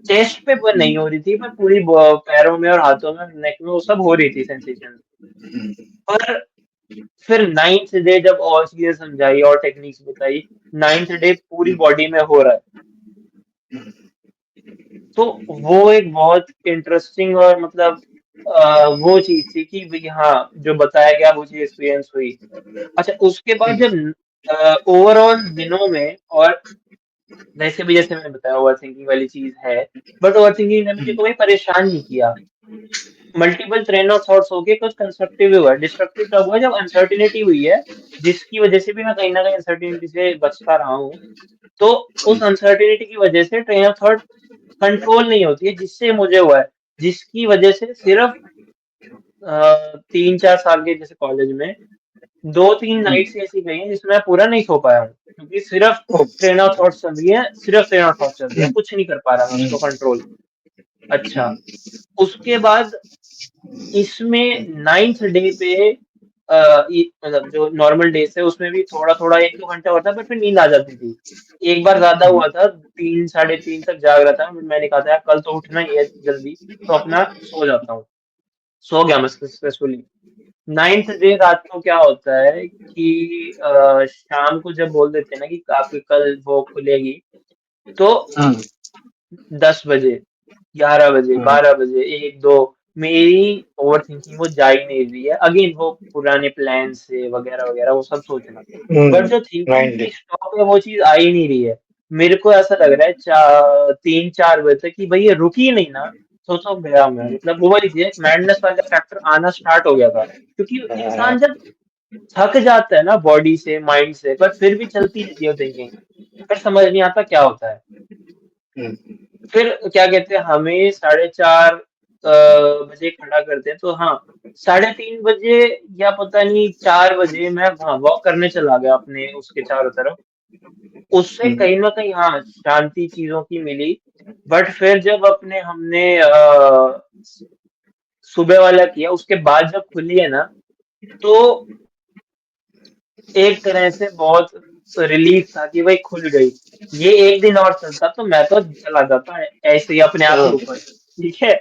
चेस्ट पे वो हुँ, नहीं हो रही थी, पर पूरी पैरों में और हाथों में, नेक में वो सब हो रही थी सेंसेशन। हुँ, पर फिर 9th डे जब और चीज़ें समझाई और टेक्निक्स बताई, 9th डे पूरी हुँ, बॉडी में हो रहा है। तो वो एक बहुत इंटरेस्टिंग और मतलब वो चीज़ थी कि भई हाँ, जो बताया गया वो चीज़ एक्सपीरियंस हुई। अच्छा उसके बाद हुँ, जब ओवरऑल दिनों में और वैसे भी जैसे मैंने बताया ओवरथिंकिंग वाली चीज़ है, बट ओवरथिंकिंग ने मुझे हुँ, कभी परेशान नहीं किया। मल्टीपल ट्रेन ऑफ थॉट्स हो गए, कुछ कंस्ट्रक्टिव भी हुआ है। डिस्ट्रक्टिव तब हुआ जब अनसर्टेनिटी हुई है, जिसकी वज़ह से भी मैं कहीं न कहीं अनसर्टेनिटी से बचता रहा हूँ। तो उस अनसर्टेनिटी की वज़ह से ट्रेन ऑफ थॉट कंट्रोल नहीं होती है, जिससे मुझे हुआ है। जिसकी वज़ह से सिर्फ़ 3-4 साल के जैसे कॉलेज में 2-3 हुँ, नाइट्स ऐसी गई हैं जिसमें मैं पूरा नहीं सो पाया हूँ। क्योंकि सिर्फ़ ओह! ट्रेन ऑफ थॉट्स चल रही है, सिर्फ़ ट्रेन ऑफ थॉट्स चल रही है, हुँ, कुछ नहीं कर पा रहा मैं हुँ, उसको कंट्रोल। अच्छा, हुँ, उसके बाद इसमें 9th डे पे मतलब जो नॉर्मल डेज़ थे उसमें भी थोड़ा-थोड़ा 1-2 घंटा होता है पर फिर नींद आ जाती थी। एक बार ज़्यादा हुँ, हुआ था 3 साढ़े 3 तक जाग रहा था, मैंने कहा था यार कल तो उठना ही है जल्दी, तो अपना सो जाता हूँ। सो गया मैं सक्सेसफुली। 9th डे रात को क्या होता है कि शाम को जब बोल देते हैं ना कि आपकी कल वो खुलेगी, तो हुँ, 10 बजे, 11 बजे, हुँ, 12 बजे, 1, 2 मेरी ओवर थिंकिंग वो जा ही नहीं रही है। अगेन वो पुराने प्लान से वगैरह वगैरह वो सब सोचना, बट जो थिंकिंग माइंड। की स्टॉप है वो चीज आ ही नहीं रही है। मेरे को ऐसा लग रहा है 3-4 बजे तक कि भाई ये रुकी नहीं ना, तो गया मैं, मतलब वो वाली चीज मैडनेस वाला फैक्टर आना स्टार्ट हो गया था। क्योंकि इंसान जब थक जाता है ना बॉडी से माइंड से, पर फिर भी चलती रहती है थिंकिंग, फिर समझ नहीं आता क्या होता है। फिर क्या कहते हैं, हमें 4:30 बजे खड़ा करते हैं, तो हाँ 3:30 बजे या पता नहीं 4 बजे मैं वहाँ वॉक करने चला गया अपने उसके चारों तरफ। उससे कहीं ना कहीं हाँ शांति चीजों की मिली। बट फिर जब अपने हमने सुबह वाला किया, उसके बाद जब खुली है ना, तो एक तरह से बहुत रिलीफ था कि भाई खुल गई। ये एक दिन और चलता तो मैं तो चला जाता ऐसे ही अपने आप के ऊपर, ठीक है।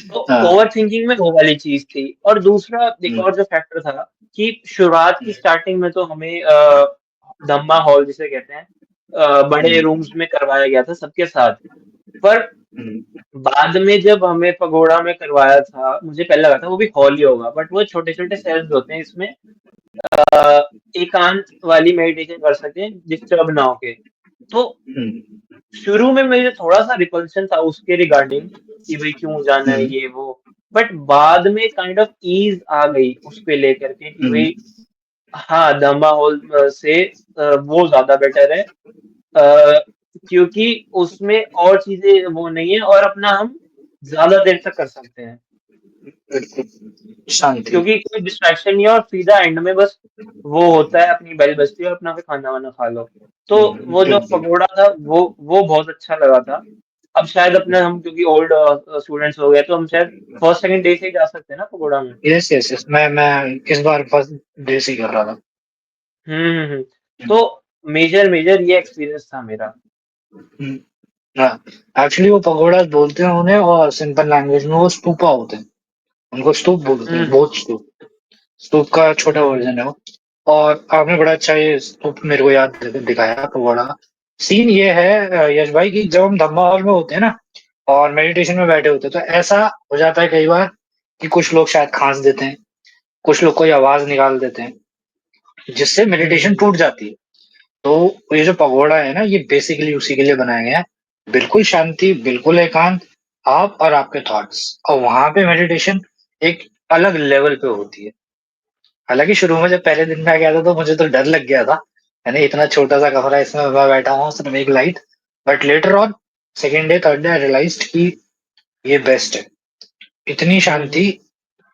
तो ओवर थिंकिंग में वो वाली चीज थी। और दूसरा एक और जो फैक्टर था कि शुरुआत की स्टार्टिंग में तो हमें धम्मा हॉल जिसे कहते हैं, बड़े रूम्स में करवाया गया था सबके साथ। पर बाद में जब हमें पगोड़ा में करवाया था, मुझे पहले लगा था वो भी हॉल ही होगा, बट वो छोटे छोटे सेल्स होते हैं इसमें, एकांत वाली मेडिटेशन कर सकते हैं डिस्टर्ब ना होके। तो शुरू में मुझे थोड़ा सा रिपल्शन था उसके रिगार्डिंग कि भाई क्यों जाना है ये वो, बट बाद में काइंड ऑफ ईज आ गई उसको लेकर के कि भाई हाँ धम्मा हॉल से वो ज्यादा बेटर है। अ, क्योंकि उसमें और चीजें वो नहीं है, और अपना हम ज्यादा देर तक कर सकते हैं, शांति। क्योंकि कोई डिस्ट्रैक्शन नहीं है, और सीधा एंड में बस वो होता है अपनी बेल बजती है और अपना फिर खाना वाना खा लो। तो वो जो बिल्कुल। पगोड़ा था वो बहुत अच्छा लगा था। अब शायद अपने हम क्योंकि ओल्ड स्टूडेंट्स हो गए, तो हम शायद फर्स्ट सेकंड डे से ही जा सकते हैं ना पगोड़ा में। यस यस यस, मैं इस बार फर्स्ट डे से ही कर रहा था। हम्म। तो मेजर मेजर ये एक्सपीरियंस था मेरा। हम्म, हाँ एक्चुअली वो पगोड़ा बोलते हैं उन्हें, और सिंपल लैंग्वेज में वो स्तूपा होते हैं। उनको स्तूप बोलते हैं, हम्म बोध स्तूप। स्तूप का छोटा हम्म वर्जन है वो। और आपने बड़ा अच्छा ये स्तूप मेरे को याद दिखाया पगोड़ा का। सीन ये है यश भाई, कि जब हम धम्मा हॉल में होते हैं ना और मेडिटेशन में बैठे होते हैं, तो ऐसा हो जाता है कई बार कि कुछ लोग शायद खांस देते हैं, कुछ लोग कोई आवाज निकाल देते हैं, जिससे मेडिटेशन हम्म टूट जाती है। तो ये जो पगोड़ा है ना, ये बेसिकली उसी के लिए बनाया गया है। बिल्कुल शांति, बिल्कुल एकांत, आप और आपके थॉट्स, और वहां पे मेडिटेशन एक अलग लेवल पे होती है। हालांकि शुरू में जब पहले दिन में गया था तो मुझे तो डर लग गया था, यानी इतना छोटा सा कमरा, इसमें मैं बैठा हूँ सिर्फ एक light. But later on second day third day I realized कि ये बेस्ट है, इतनी हम्म शांति।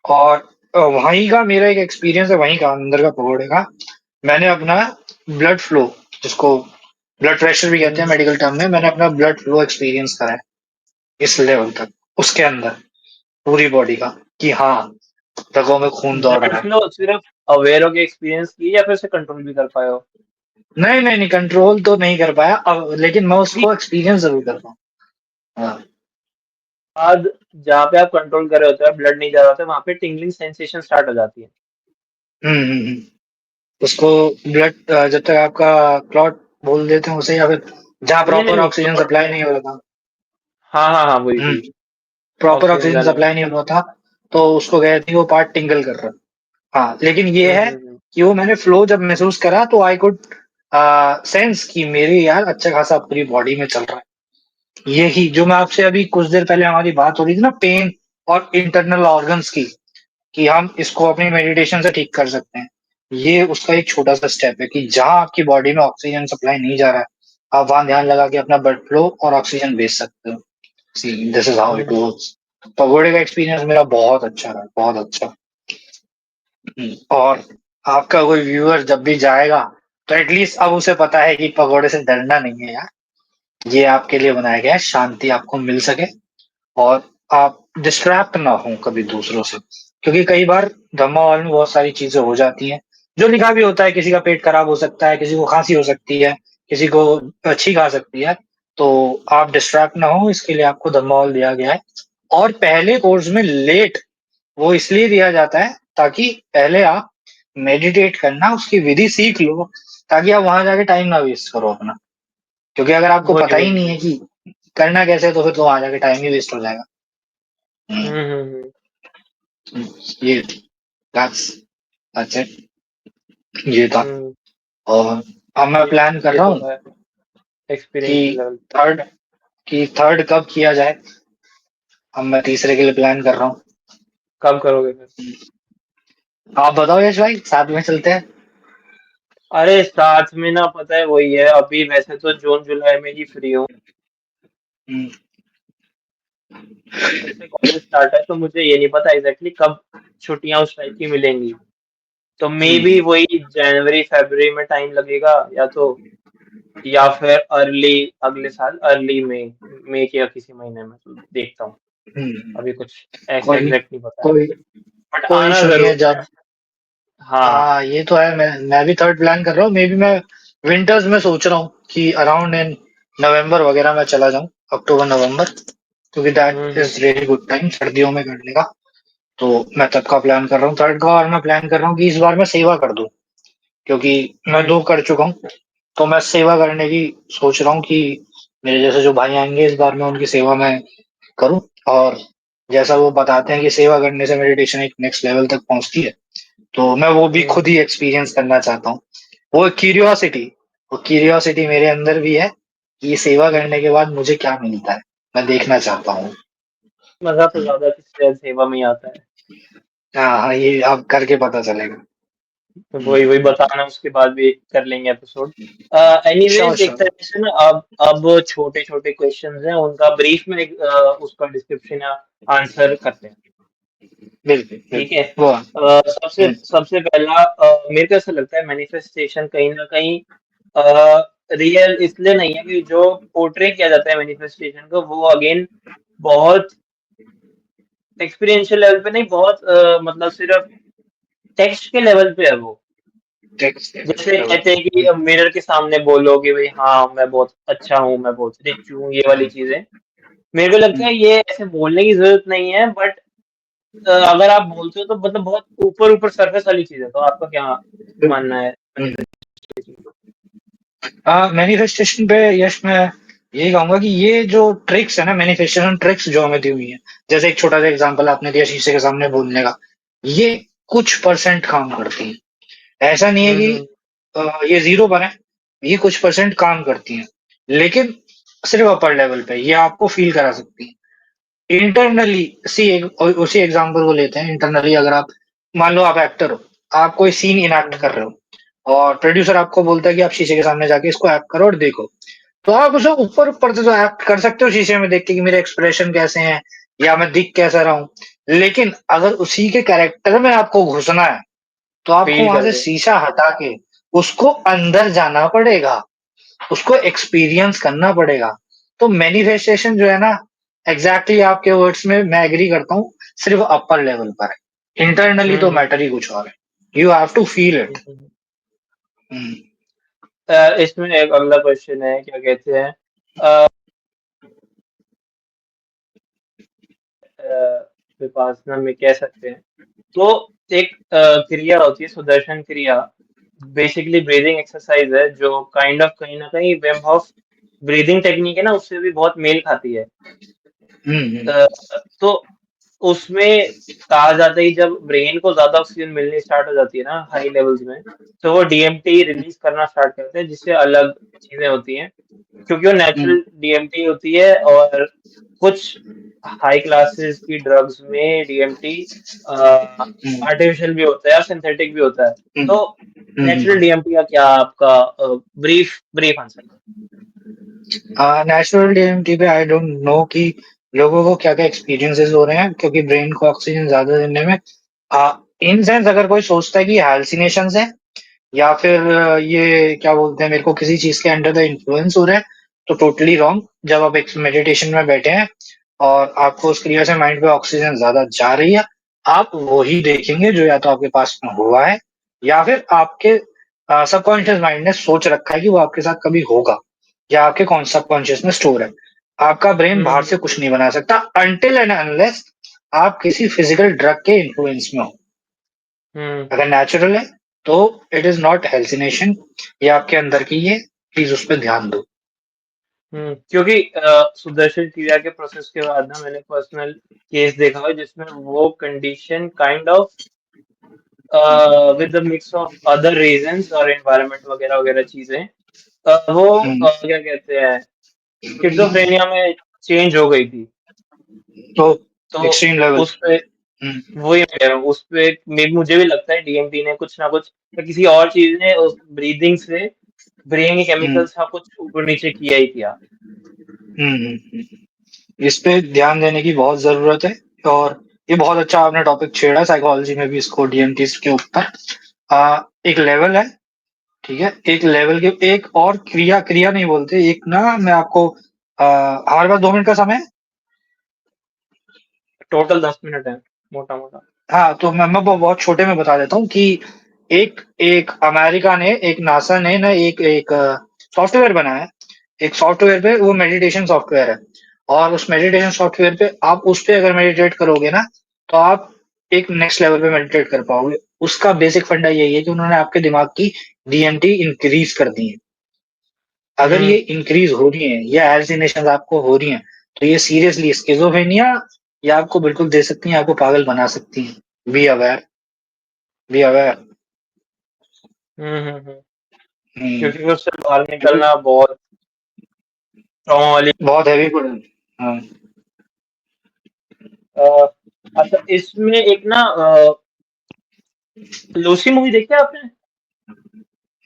और वहीं का मेरा एक एक्सपीरियंस है, वहीं का अंदर का पकौड़े का। मैंने अपना ब्लड फ्लो, जिसको ब्लड प्रेशर भी कहते हैं हम्म। मेडिकल टर्म में, मैंने अपना ब्लड फ्लो एक्सपीरियंस करा है इस लेवल तक, उसके अंदर पूरी बॉडी का, कि हाँ रगों में खून दौड़ ब्लड रहा है। फ्लो सिर्फ अवेयर होके एक्सपीरियंस की या फिर से कंट्रोल भी कर पाए हो? नहीं नहीं नहीं, कंट्रोल तो नहीं कर पाया अब, लेकिन मैं क्योंकि उसको एक्सपीरियंस जरूर कर पाऊँ। हाँ। बाद जहाँ पे आप कंट्रोल कर रहे होते हैं ब्लड नहीं जा रहा होता, वहां पे टिंगलिंग सेंसेशन स्टार्ट हो जाती है। हम्म। उसको ब्लड, जब तक आपका क्लॉट बोल देते हैं उसे, या फिर जहाँ नहीं नहीं प्रॉपर नहीं, ऑक्सीजन क्लॉट सप्लाई नहीं। नहीं हो रहा था। हाँ हाँ हाँ, वही वही। प्रॉपर ऑक्सीजन ऑक्सीजन जाने सप्लाई लगे। नहीं हो रहा था, तो उसको गए थे वो पार्ट टिंगल कर रहा। हाँ, लेकिन ये है हम्म। कि वो मैंने फ्लो जब महसूस करा तो आई कुड सेंस कि मेरी यार अच्छा खासा पूरी बॉडी में चल रहा है। यही जो मैं आपसे अभी कुछ देर पहले हमारी बात हो रही थी ना, पेन और इंटरनल ऑर्गन्स की, कि हम इसको अपनी मेडिटेशन से ठीक कर सकते हैं। ये उसका एक छोटा सा स्टेप है कि जहां आपकी बॉडी में ऑक्सीजन सप्लाई नहीं जा रहा है, आप वहां ध्यान लगा के अपना ब्लड फ्लो और ऑक्सीजन भेज सकते हो। See, this is how it hmm. Works. पगोड़े का एक्सपीरियंस मेरा बहुत अच्छा रहा, बहुत अच्छा। और आपका कोई व्यूअर जब भी जाएगा, तो एटलीस्ट अब उसे पता है कि पगोड़े से डरना नहीं है यार, ये आपके लिए बनाया गया है, शांति आपको मिल सके और आप डिस्ट्रैक्ट ना हो कभी दूसरों से। क्योंकि कई बार धम्मा हॉल में बहुत सारी चीजें हो जाती हैं, जो लिखा भी होता है, किसी का पेट खराब हो सकता है, किसी को खांसी हो सकती है, किसी को छींक आ सकती है। तो आप डिस्ट्रैक्ट ना हो, इसके लिए आपको धम्मा हॉल दिया गया है। और पहले कोर्स में लेट वो इसलिए दिया जाता है ताकि पहले आप मेडिटेट करना उसकी विधि सीख लो, ताकि आप वहां जाके टाइम ना वेस्ट करो अपना। क्योंकि अगर आपको वही पता ही वही नहीं है वही। कि करना कैसे है, तो फिर तो वहां जाके टाइम ही वेस्ट हो जाएगा। हम्म। ये दैट्स दैट्स इट, ये था। हम्म, और अब मैं ये प्लान कर ये रहा तो हूँ है कि एक्सपीरियंशियल लेवल। थर्ड थर्ड कब किया जाए। अब मैं तीसरे के लिए प्लान कर रहा हूँ। कब करोगे फिर? आप बताओ यश भाई, साथ में चलते हैं। अरे साथ में ना, पता है वही है, अभी वैसे तो जून जुलाई में ही फ्री हूँ। हम्म, फिर से कॉलेज स्टार्ट है तो मुझे ये नहीं पता एग्जैक्टली कब छुट्टियां उस टाइप की मिलेंगी। तो मे बी हम्म, वही जनवरी फरवरी में टाइम लगेगा, या तो या फिर अर्ली अगले साल अर्ली मई, मई के या किसी महीने में, तो देखता हूँ। हम्म। अभी कुछ ऐसे कोई नहीं, एग्जैक्ट नहीं पता है, कोई बट कोई आना इशू नहीं है जरूर है। जब। हाँ। हाँ ये तो है, मैं भी थर्ड प्लान कर रहा हूँ। मे बी मैं विंटर्स में सोच रहा हूँ कि अराउंड इन नवंबर वगैरह में चला जाऊँ, अक्टूबर नवंबर, क्योंकि that hmm. Is really good time सर्दियों में करने का। तो मैं तब का प्लान कर रहा हूँ थर्ड का। और मैं प्लान कर रहा हूँ कि इस बार मैं सेवा कर दूं, क्योंकि मैं हम्म। 2 कर चुका हूँ। तो मैं सेवा करने की सोच रहा हूँ कि मेरे जैसे जो भाई आएंगे इस बार मैं उनकी सेवा में करूँ। और जैसा वो बताते हैं कि सेवा करने से मेडिटेशन एक नेक्स्ट लेवल तक पहुंचती है, तो मैं वो भी खुद हम्म। ही एक्सपीरियंस करना चाहता हूँ। वो क्यूरियोसिटी मेरे अंदर भी है कि ये सेवा करने के बाद मुझे क्या मिलता है, मैं देखना चाहता हूँ। मजा तो ज्यादा किसी सेवा में ही आता है। हाँ हाँ, ये अब करके पता चलेगा। तो वही वही बताना, उसके बाद भी कर लेंगे एपिसोड। एनीवेज श्योर देखते श्योर। हैं जैसे ना, अब छोटे छोटे क्वेश्चंस हैं, उनका ब्रीफ में उसका डिस्क्रिप्शन या आंसर करते हैं। बिल्कुल ठीक है। बिल्कुल वो। सबसे सबसे पहला, मेरे को ऐसा लगता है मैनिफेस्टेशन कहीं ना कहीं रियल इसलिए नहीं है कि जो पोर्ट्रे किया जाता है मैनिफेस्टेशन को, वो अगेन बहुत एक्सपीरियंशियल लेवल पे नहीं, बहुत मतलब सिर्फ टेक्स्ट के लेवल पे है वो। टेक्स्ट जैसे कहते हैं कि मिरर के सामने बोलो कि भाई हाँ मैं बहुत अच्छा हूँ, मैं बहुत रिच हूँ, ये वाली चीजें। मेरे को लगता है ये ऐसे बोलने की जरूरत नहीं है, बट अगर आप बोलते हो तो मतलब बहुत ऊपर ऊपर सरफेस वाली चीज है। तो आपका क्या मानना है मैनिफेस्टेशन को? मैनिफेस्टेशन पे यश मैं यही कहूंगा कि ये जो ट्रिक्स है ना, मैनिफेस्टेशन ट्रिक्स जो हमें दी हुई है, जैसे एक छोटा सा एग्जांपल आपने दिया शीशे के सामने बोलने का, ये कुछ परसेंट काम करती है। ऐसा नहीं है कि हम्म। ये 0 पर है, ये कुछ परसेंट काम करती हैं, लेकिन सिर्फ अपर लेवल पे ये आपको फील करा सकती है। इंटरनली उसी एग्जांपल को लेते हैं। इंटरनली अगर आप मान लो आप एक्टर हो, आप कोई सीन इनएक्ट हम्म। कर रहे हो और प्रोड्यूसर आपको बोलता है कि आप शीशे के सामने जाके इसको एक्ट करो और देखो, तो आप उसे ऊपर ऊपर से तो एक्ट कर सकते हो शीशे में देख के कि मेरे एक्सप्रेशन कैसे हैं या मैं दिख कैसा रहा हूं। लेकिन अगर उसी के कैरेक्टर में आपको घुसना है, तो आपको फील वहां से करके। शीशा हटा के उसको अंदर जाना पड़ेगा, उसको एक्सपीरियंस करना पड़ेगा। तो मैनिफेस्टेशन जो है ना, एग्जैक्टली आपके वर्ड्स में मैं एग्री करता हूँ, सिर्फ अपर लेवल पर है। इंटरनली तो हम्म। मैटर ही कुछ और है। You have to feel it. हम्म। इसमें एक अगला क्वेश्चन है, क्या कहते हैं, विपासना में कह सकते हैं तो एक क्रिया होती है सुदर्शन क्रिया। बेसिकली ब्रीदिंग एक्सरसाइज है जो काइंड ऑफ कहीं ना कहीं वेम हॉफ ब्रीदिंग टेक्निक है ना, उससे भी बहुत मेल खाती है। हम्म अ, तो उसमें कहा जाता है कि जब ब्रेन को ज्यादा ऑक्सीजन मिलनी स्टार्ट हो जाती है ना हाई लेवल्स में, तो वो डीएमटी रिलीज करना स्टार्ट करते हैं, जिससे अलग चीजें होती हैं, क्योंकि वो हम्म नेचुरल डीएमटी होती है। और कुछ हाई क्लासेस की ड्रग्स में डीएमटी हम्म आर्टिफिशियल भी होता है और सिंथेटिक भी होता है। हम्म तो नेचुरल हम्म डीएमटी का क्या आपका brief brief answer? Natural DMT पे आई डोंट नो कि लोगों को क्या क्या एक्सपीरियंसेस हो रहे हैं, क्योंकि ब्रेन को ऑक्सीजन ज्यादा देने में इन सेंस अगर कोई सोचता है कि हेल्सिनेशन है या फिर ये क्या बोलते हैं, मेरे को किसी चीज के अंडर द इन्फ्लुएंस हो रहा है, तो टोटली रॉन्ग। जब आप एक मेडिटेशन में बैठे हैं और आपको उस क्रिया से माइंड पे ऑक्सीजन ज्यादा जा रही है, आप वही देखेंगे जो या तो आपके पास में हुआ है या फिर आपके सबकॉन्शियस माइंड ने सोच रखा है कि वो आपके साथ कभी होगा, या आपके कौन सबकॉन्शियस में स्टोर है। आपका ब्रेन बाहर हम्म। से कुछ नहीं बना सकता अनटिल एंड अनलेस आप किसी फिजिकल ड्रग के इन्फ्लुएंस में हो। हम्म। अगर नेचुरल है तो इट इज नॉट हेल्सिनेशन, ये आपके अंदर की है, प्लीज उस पर ध्यान दो। क्योंकि सुदर्शन क्रिया के प्रोसेस के बाद ना मैंने पर्सनल केस देखा है जिसमें वो condition kind of with the mix of other reasons और एनवायरनमेंट वगैरह वगैरह चीजें वो हम्म, क्या कहते हैं स्किज़ोफ्रेनिया में चेंज हो गई थी। तो तो एक्सट्रीम लेवल। उस पे हम्म, वही मैं कह रहा हूँ उस पे मुझे भी लगता है डीएमटी ने कुछ ना कुछ या किसी और चीज ने उस ब्रीदिंग से ब्रेन के हम्म, केमिकल्स का कुछ ऊपर नीचे किया ही किया। इस पे ध्यान देने की बहुत जरूरत है। और ये बहुत अच्छा आपने टॉपिक छेड़ा, साइकोलॉजी में भी इसको डीएमटी के ऊपर। एक लेवल है, ठीक है, एक लेवल के एक और क्रिया, क्रिया नहीं बोलते, एक ना मैं आपको हमारे पास 2 मिनट का समय है। टोटल 10 मिनट है मोटा मोटा। हाँ, तो मैं बहुत छोटे में बता देता हूँ कि एक एक अमेरिका ने, एक नासा ने ना एक एक सॉफ्टवेयर बनाया है। एक सॉफ्टवेयर पे, वो मेडिटेशन सॉफ्टवेयर है। और उस मेडिटेशन सॉफ्टवेयर पे आप उस पे अगर मेडिटेट करोगे ना, तो आप एक नेक्स्ट लेवल पे मेडिटेट कर पाओगे। उसका बेसिक फंडा यही है कि उन्होंने आपके दिमाग की डीएमटी इंक्रीज कर दी है। अगर ये हम्म इंक्रीज हो रही है या हेल्यूसिनेशन आपको हो रही है, तो ये सीरियसली स्किज़ोफ्रेनिया या आपको बिल्कुल दे सकती हैं, आपको पागल बना सकती हैं। Be aware, be aware. हम्म। हम्म, क्योंकि उससे बाहर बिल्कुल। निकलना बहुत ट्रॉमा वाली। बहुत हैवी पड़। हाँ। अ, अच्छा इसमें एक ना लूसी मूवी देखी है आपने?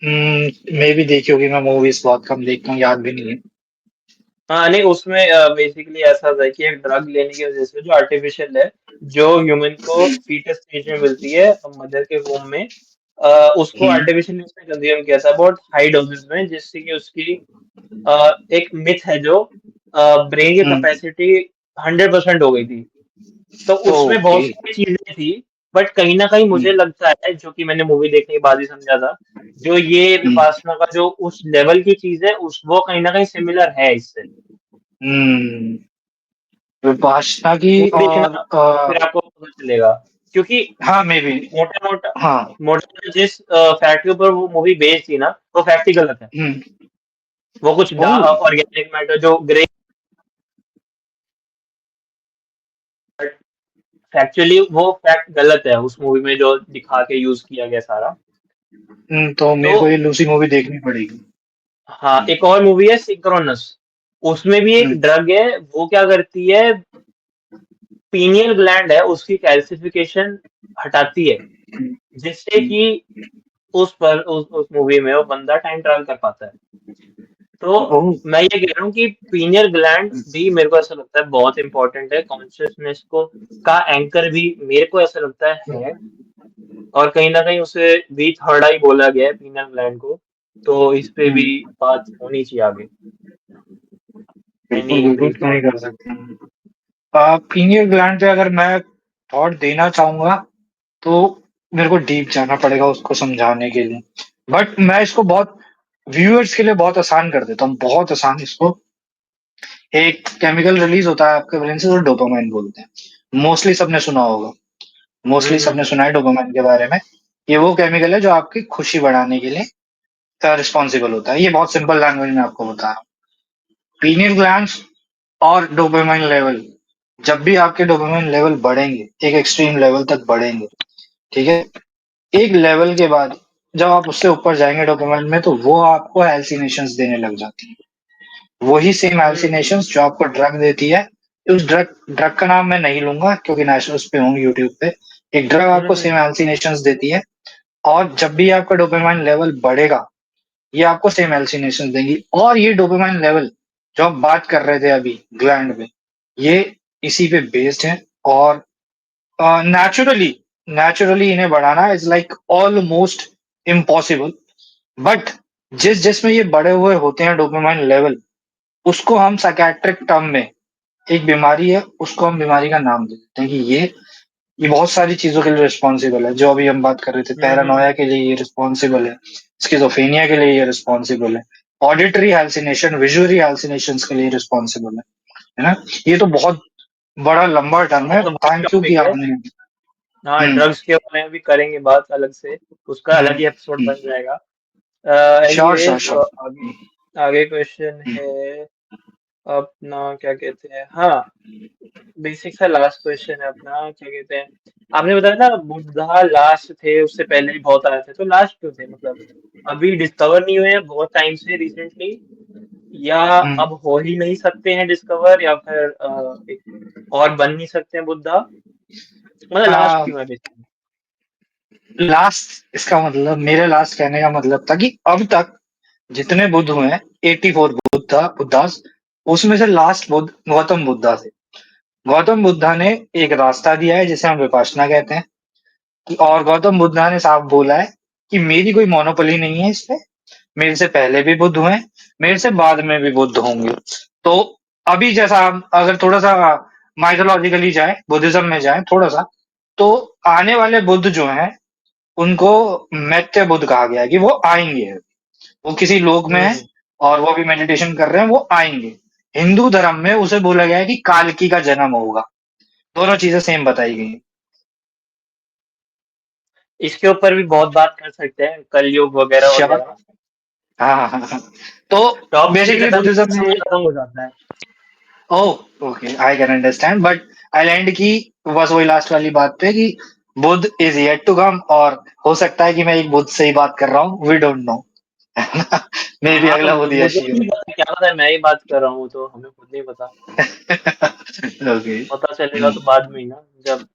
मैं भी देखी होगी, मैं मूवीज बहुत कम देखता हूँ, याद भी नहीं है। हाँ नहीं उसमें बेसिकली ऐसा था कि एक ड्रग लेने की वजह से जो आर्टिफिशियल है जो ह्यूमन को फीटस स्टेज में मिलती है मदर के वोम में उसको हम्म, आर्टिफिशियली उसने कंज्यूम किया था बहुत हाई डोजेस में जिससे कि उसकी एक मिथ है जो ब्रेन की हम्म, कैपेसिटी 100% हो गई थी। तो उसमें ओके। बहुत सारी चीजें थी बट कहीं ना कहीं मुझे लगता है जो कि मैंने मूवी देखने के बाद ही समझा था जो ये हम्म, विपासना का जो उस लेवल की चीज है उस वो कहीं ना कहीं सिमिलर है इससे। हम्म, विपासना की। मूवी और देखना फिर आपको पता चलेगा क्योंकि हाँ, मे भी। मोटा मोटा हाँ। मोटा मोटा जिस फैक्ट के ऊपर वो मूवी बेस्ड थी ना वो फैक्ट ही गलत है। हम्म, वो कुछ ओ। ऑर्गेनिक मैटर जो ग्रे एक्चुअली वो फैक्ट गलत है उस मूवी में जो दिखा के यूज किया गया सारा। तो तो मेरे को ये लूसी मूवी देखनी पड़ेगी। हाँ एक और मूवी है सिंक्रोनस उसमें भी एक हम्म, ड्रग है वो क्या करती है पीनियल ग्लैंड है उसकी कैल्सिफिकेशन हटाती है जिससे हम्म, कि उस मूवी में वो बंदा टाइम ट्रैवल कर पाता है। तो ओ। मैं ये कह रहा हूँ कि पीनियल ग्लैंड भी मेरे को ऐसा लगता है बहुत इंपॉर्टेंट है कॉन्शियसनेस को का एंकर भी मेरे को ऐसा लगता है। और कहीं ना कहीं उसे भी थर्ड आई बोला गया है पीनियल ग्लैंड को। तो इस पे भी हम्म, बात होनी चाहिए आगे। एनी बिल्कुल बिल्कुल, ब्रीफ क्यों नहीं थॉट? कर सकते हैं। पीनियल ग्लैंड पे अगर मैं थॉट देना चाहूंगा, तो मेरे को डीप जाना पड़ेगा उसको समझाने के लिए। बट मैं इसको बहुत व्यूअर्स के लिए बहुत आसान कर देता हूँ, बहुत आसान इसको। एक केमिकल रिलीज होता है आपके ब्रेन से, जो डोपामाइन बोलते हैं। मोस्टली सबने सुना होगा, मोस्टली सबने हम्म सुना है डोपामाइन के बारे में। ये वो केमिकल है जो आपकी खुशी बढ़ाने के लिए रिस्पॉन्सिबल होता है। ये बहुत सिंपल लैंग्वेज में आपको बता रहा हूँ। पीनियल ग्लैंड्स और डोपामाइन लेवल, जब भी आपके डोपामाइन लेवल बढ़ेंगे, एक एक्सट्रीम लेवल तक बढ़ेंगे, ठीक है, एक लेवल के बाद जब आप उससे ऊपर जाएंगे डोपामाइन में, तो वो आपको हेल्यूसिनेशंस देने लग जाती है। वही सेम हम्म हेल्यूसिनेशंस जो आपको ड्रग देती है। उस ड्रग ड्रग का नाम मैं नहीं लूंगा क्योंकि नेशनल्स पे होंगे यूट्यूब पे। एक ड्रग आपको हम्म सेम हेल्यूसिनेशंस देती है। और जब भी आपका डोपामाइन लेवल बढ़ेगा, ये आपको सेम हेल्यूसिनेशंस देंगी। और ये डोपामाइन लेवल जो हम बात कर रहे थे अभी ग्लैंड पे, ये इसी पे बेस्ड है। और नेचुरली नेचुरली इन्हें बढ़ाना is like almost impossible. But जिस जिसमें ये बड़े हुए होते हैं डोपामाइन लेवल, उसको हम साइकेट्रिक टर्म में, एक बीमारी है, उसको हम बीमारी का नाम दे देते हैं कि ये बहुत सारी चीजों के लिए रिस्पॉन्सिबल है। जो अभी हम बात कर रहे थे, हम्म पैरानोया के लिए ये रिस्पॉन्सिबल है, स्किज़ोफ्रेनिया के लिए ये रिस्पॉन्सिबल है, ऑडिटरी हेल्यूसिनेशन, विजुअरी हेल्यूसिनेशंस के लिए रिस्पॉन्सिबल है ना। ये तो बहुत बड़ा लंबा टर्म है। बहुत बड़ा थैंक यू कि टॉपिक है। आपने। हाँ हम्म, ड्रग्स के बारे में भी करेंगे बात अलग से उसका हम्म, अलग ही एपिसोड बन हम्म, जाएगा। Sure sure anyways sure. आगे आगे क्वेश्चन है अपना क्या कहते हैं, हाँ, बेसिक सा लास्ट क्वेश्चन है अपना, क्या कहते हैं, आपने बताया ना बुद्धा लास्ट थे, उससे पहले भी बहुत आए थे, तो लास्ट क्यों थे? मतलब अभी डिस्कवर नहीं हुए हैं बहुत टाइम से रिसेंटली, या हम्म, अब हो ही नहीं सकते हैं डिस्कवर, या फिर एक और बन नहीं सकते हैं बुद्धा, मतलब लास्ट क्यों है बेसिकली? लास्ट इसका मतलब, मेरे लास्ट कहने का मतलब था कि अब तक जितने बुद्ध हुए हैं, 84 बुद्धास, उसमें से लास्ट बुद्ध गौतम बुद्धा थे। गौतम बुद्धा ने एक रास्ता दिया है जिसे हम विपासना कहते हैं, कि और गौतम बुद्धा ने साफ बोला है कि मेरी कोई मोनोपोली नहीं है इस पे। मेरे से पहले भी बुद्ध हुए, मेरे से बाद में भी बुद्ध होंगे। तो अभी जैसा हम अगर थोड़ा सा माइथोलॉजिकली जाए, बुद्धिज्म में जाए थोड़ा सा, तो आने वाले बुद्ध जो हैं उनको मैत्य बुद्ध कहा गया है, कि वो आएंगे। वो किसी लोक में है हम्म। और वो अभी मेडिटेशन कर रहे हैं, वो आएंगे। हिंदू धर्म में उसे बोला गया है कि कालकी का जन्म होगा। दोनों चीजें सेम बताई गई हैं। इसके ऊपर भी बहुत बात कर सकते हैं, कलयुग वगैरह श्योर। वगैरह। हाँ हाँ हाँ हाँ। तो टॉपिक बेसिकली खत्म बुद्धिज्म में, खत्म हो जाता है। Oh okay, I can understand, but I land की बस वही लास्ट वाली बात पे कि Buddha is yet to come, और हो सकता है कि मैं एक बुद्ध से ही बात कर रहा हूँ, वी डोंट नो। मे भी हाँ, अगला बुद्ध मुझे यश ही भी हो। नहीं पता, क्या पता है मैं ही बात कर रहा हूँ, तो हमें खुद नहीं पता। ओके। पता चलेगा तो बाद में ही ना, जब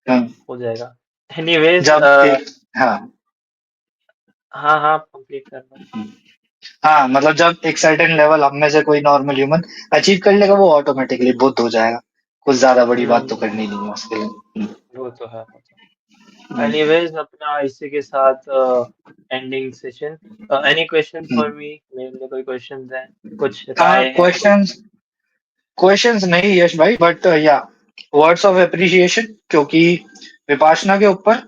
हाँ, हो जाएगा। एनीवेज, जब एक, हाँ, हाँ हाँ, कंप्लीट करना। हाँ, मतलब जब एक सर्टेन लेवल हम में से कोई नॉर्मल ह्यूमन अचीव कर लेगा, वो ऑटोमेटिकली बुद्ध हो जाएगा। कुछ ज्यादा बड़ी बात तो हम्म। करनी नहीं है उसके लिए। वो तो है, वो तो। हम्म। एनीवेज, अपना इसी के साथ ending session. Any question hmm. For me? मेरे लिए कोई क्वेश्चंस हैं? कुछ हाँ, राय है कोई? क्वेश्चंस, क्वेश्चंस नहीं यश भाई, बट या वर्ड्स ऑफ एप्रिसिएशन, क्योंकि विपाशना के ऊपर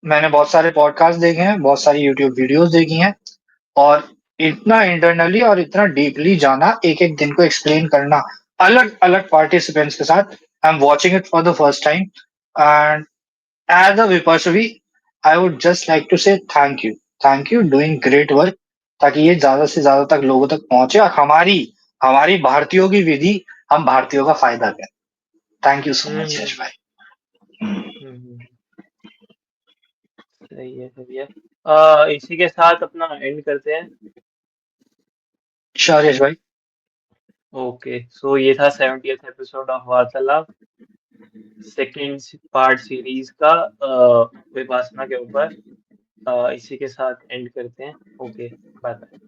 मैंने बहुत सारे पॉडकास्ट देखे हैं, बहुत सारी यूट्यूब वीडियोस देखी हैं, और इतना इंटरनली और इतना डीपली जाना, एक एक दिन को एक्सप्लेन करना अलग अलग पार्टिसिपेंट्स के साथ, I am watching it for the first time, and as a विपश्यवी I would just like to say thank you doing great work, ताकि ये ज्यादा से ज्यादा तक लोगों तक पहुंचे, और हमारी हमारी भारतीयों की विधि हम भारतीयों का फायदा करें। थैंक यू सो मच यश हम्म भाई। हम्म। हम्म। सही है, सही है। इसी के साथ अपना एंड करते हैं। श्योर यश भाई। ओके, सो ये था 70th एपिसोड ऑफ वार्तालाप, सेकेंड पार्ट सीरीज का, विपासना के ऊपर। इसी के साथ एंड करते हैं। Okay, bye bye.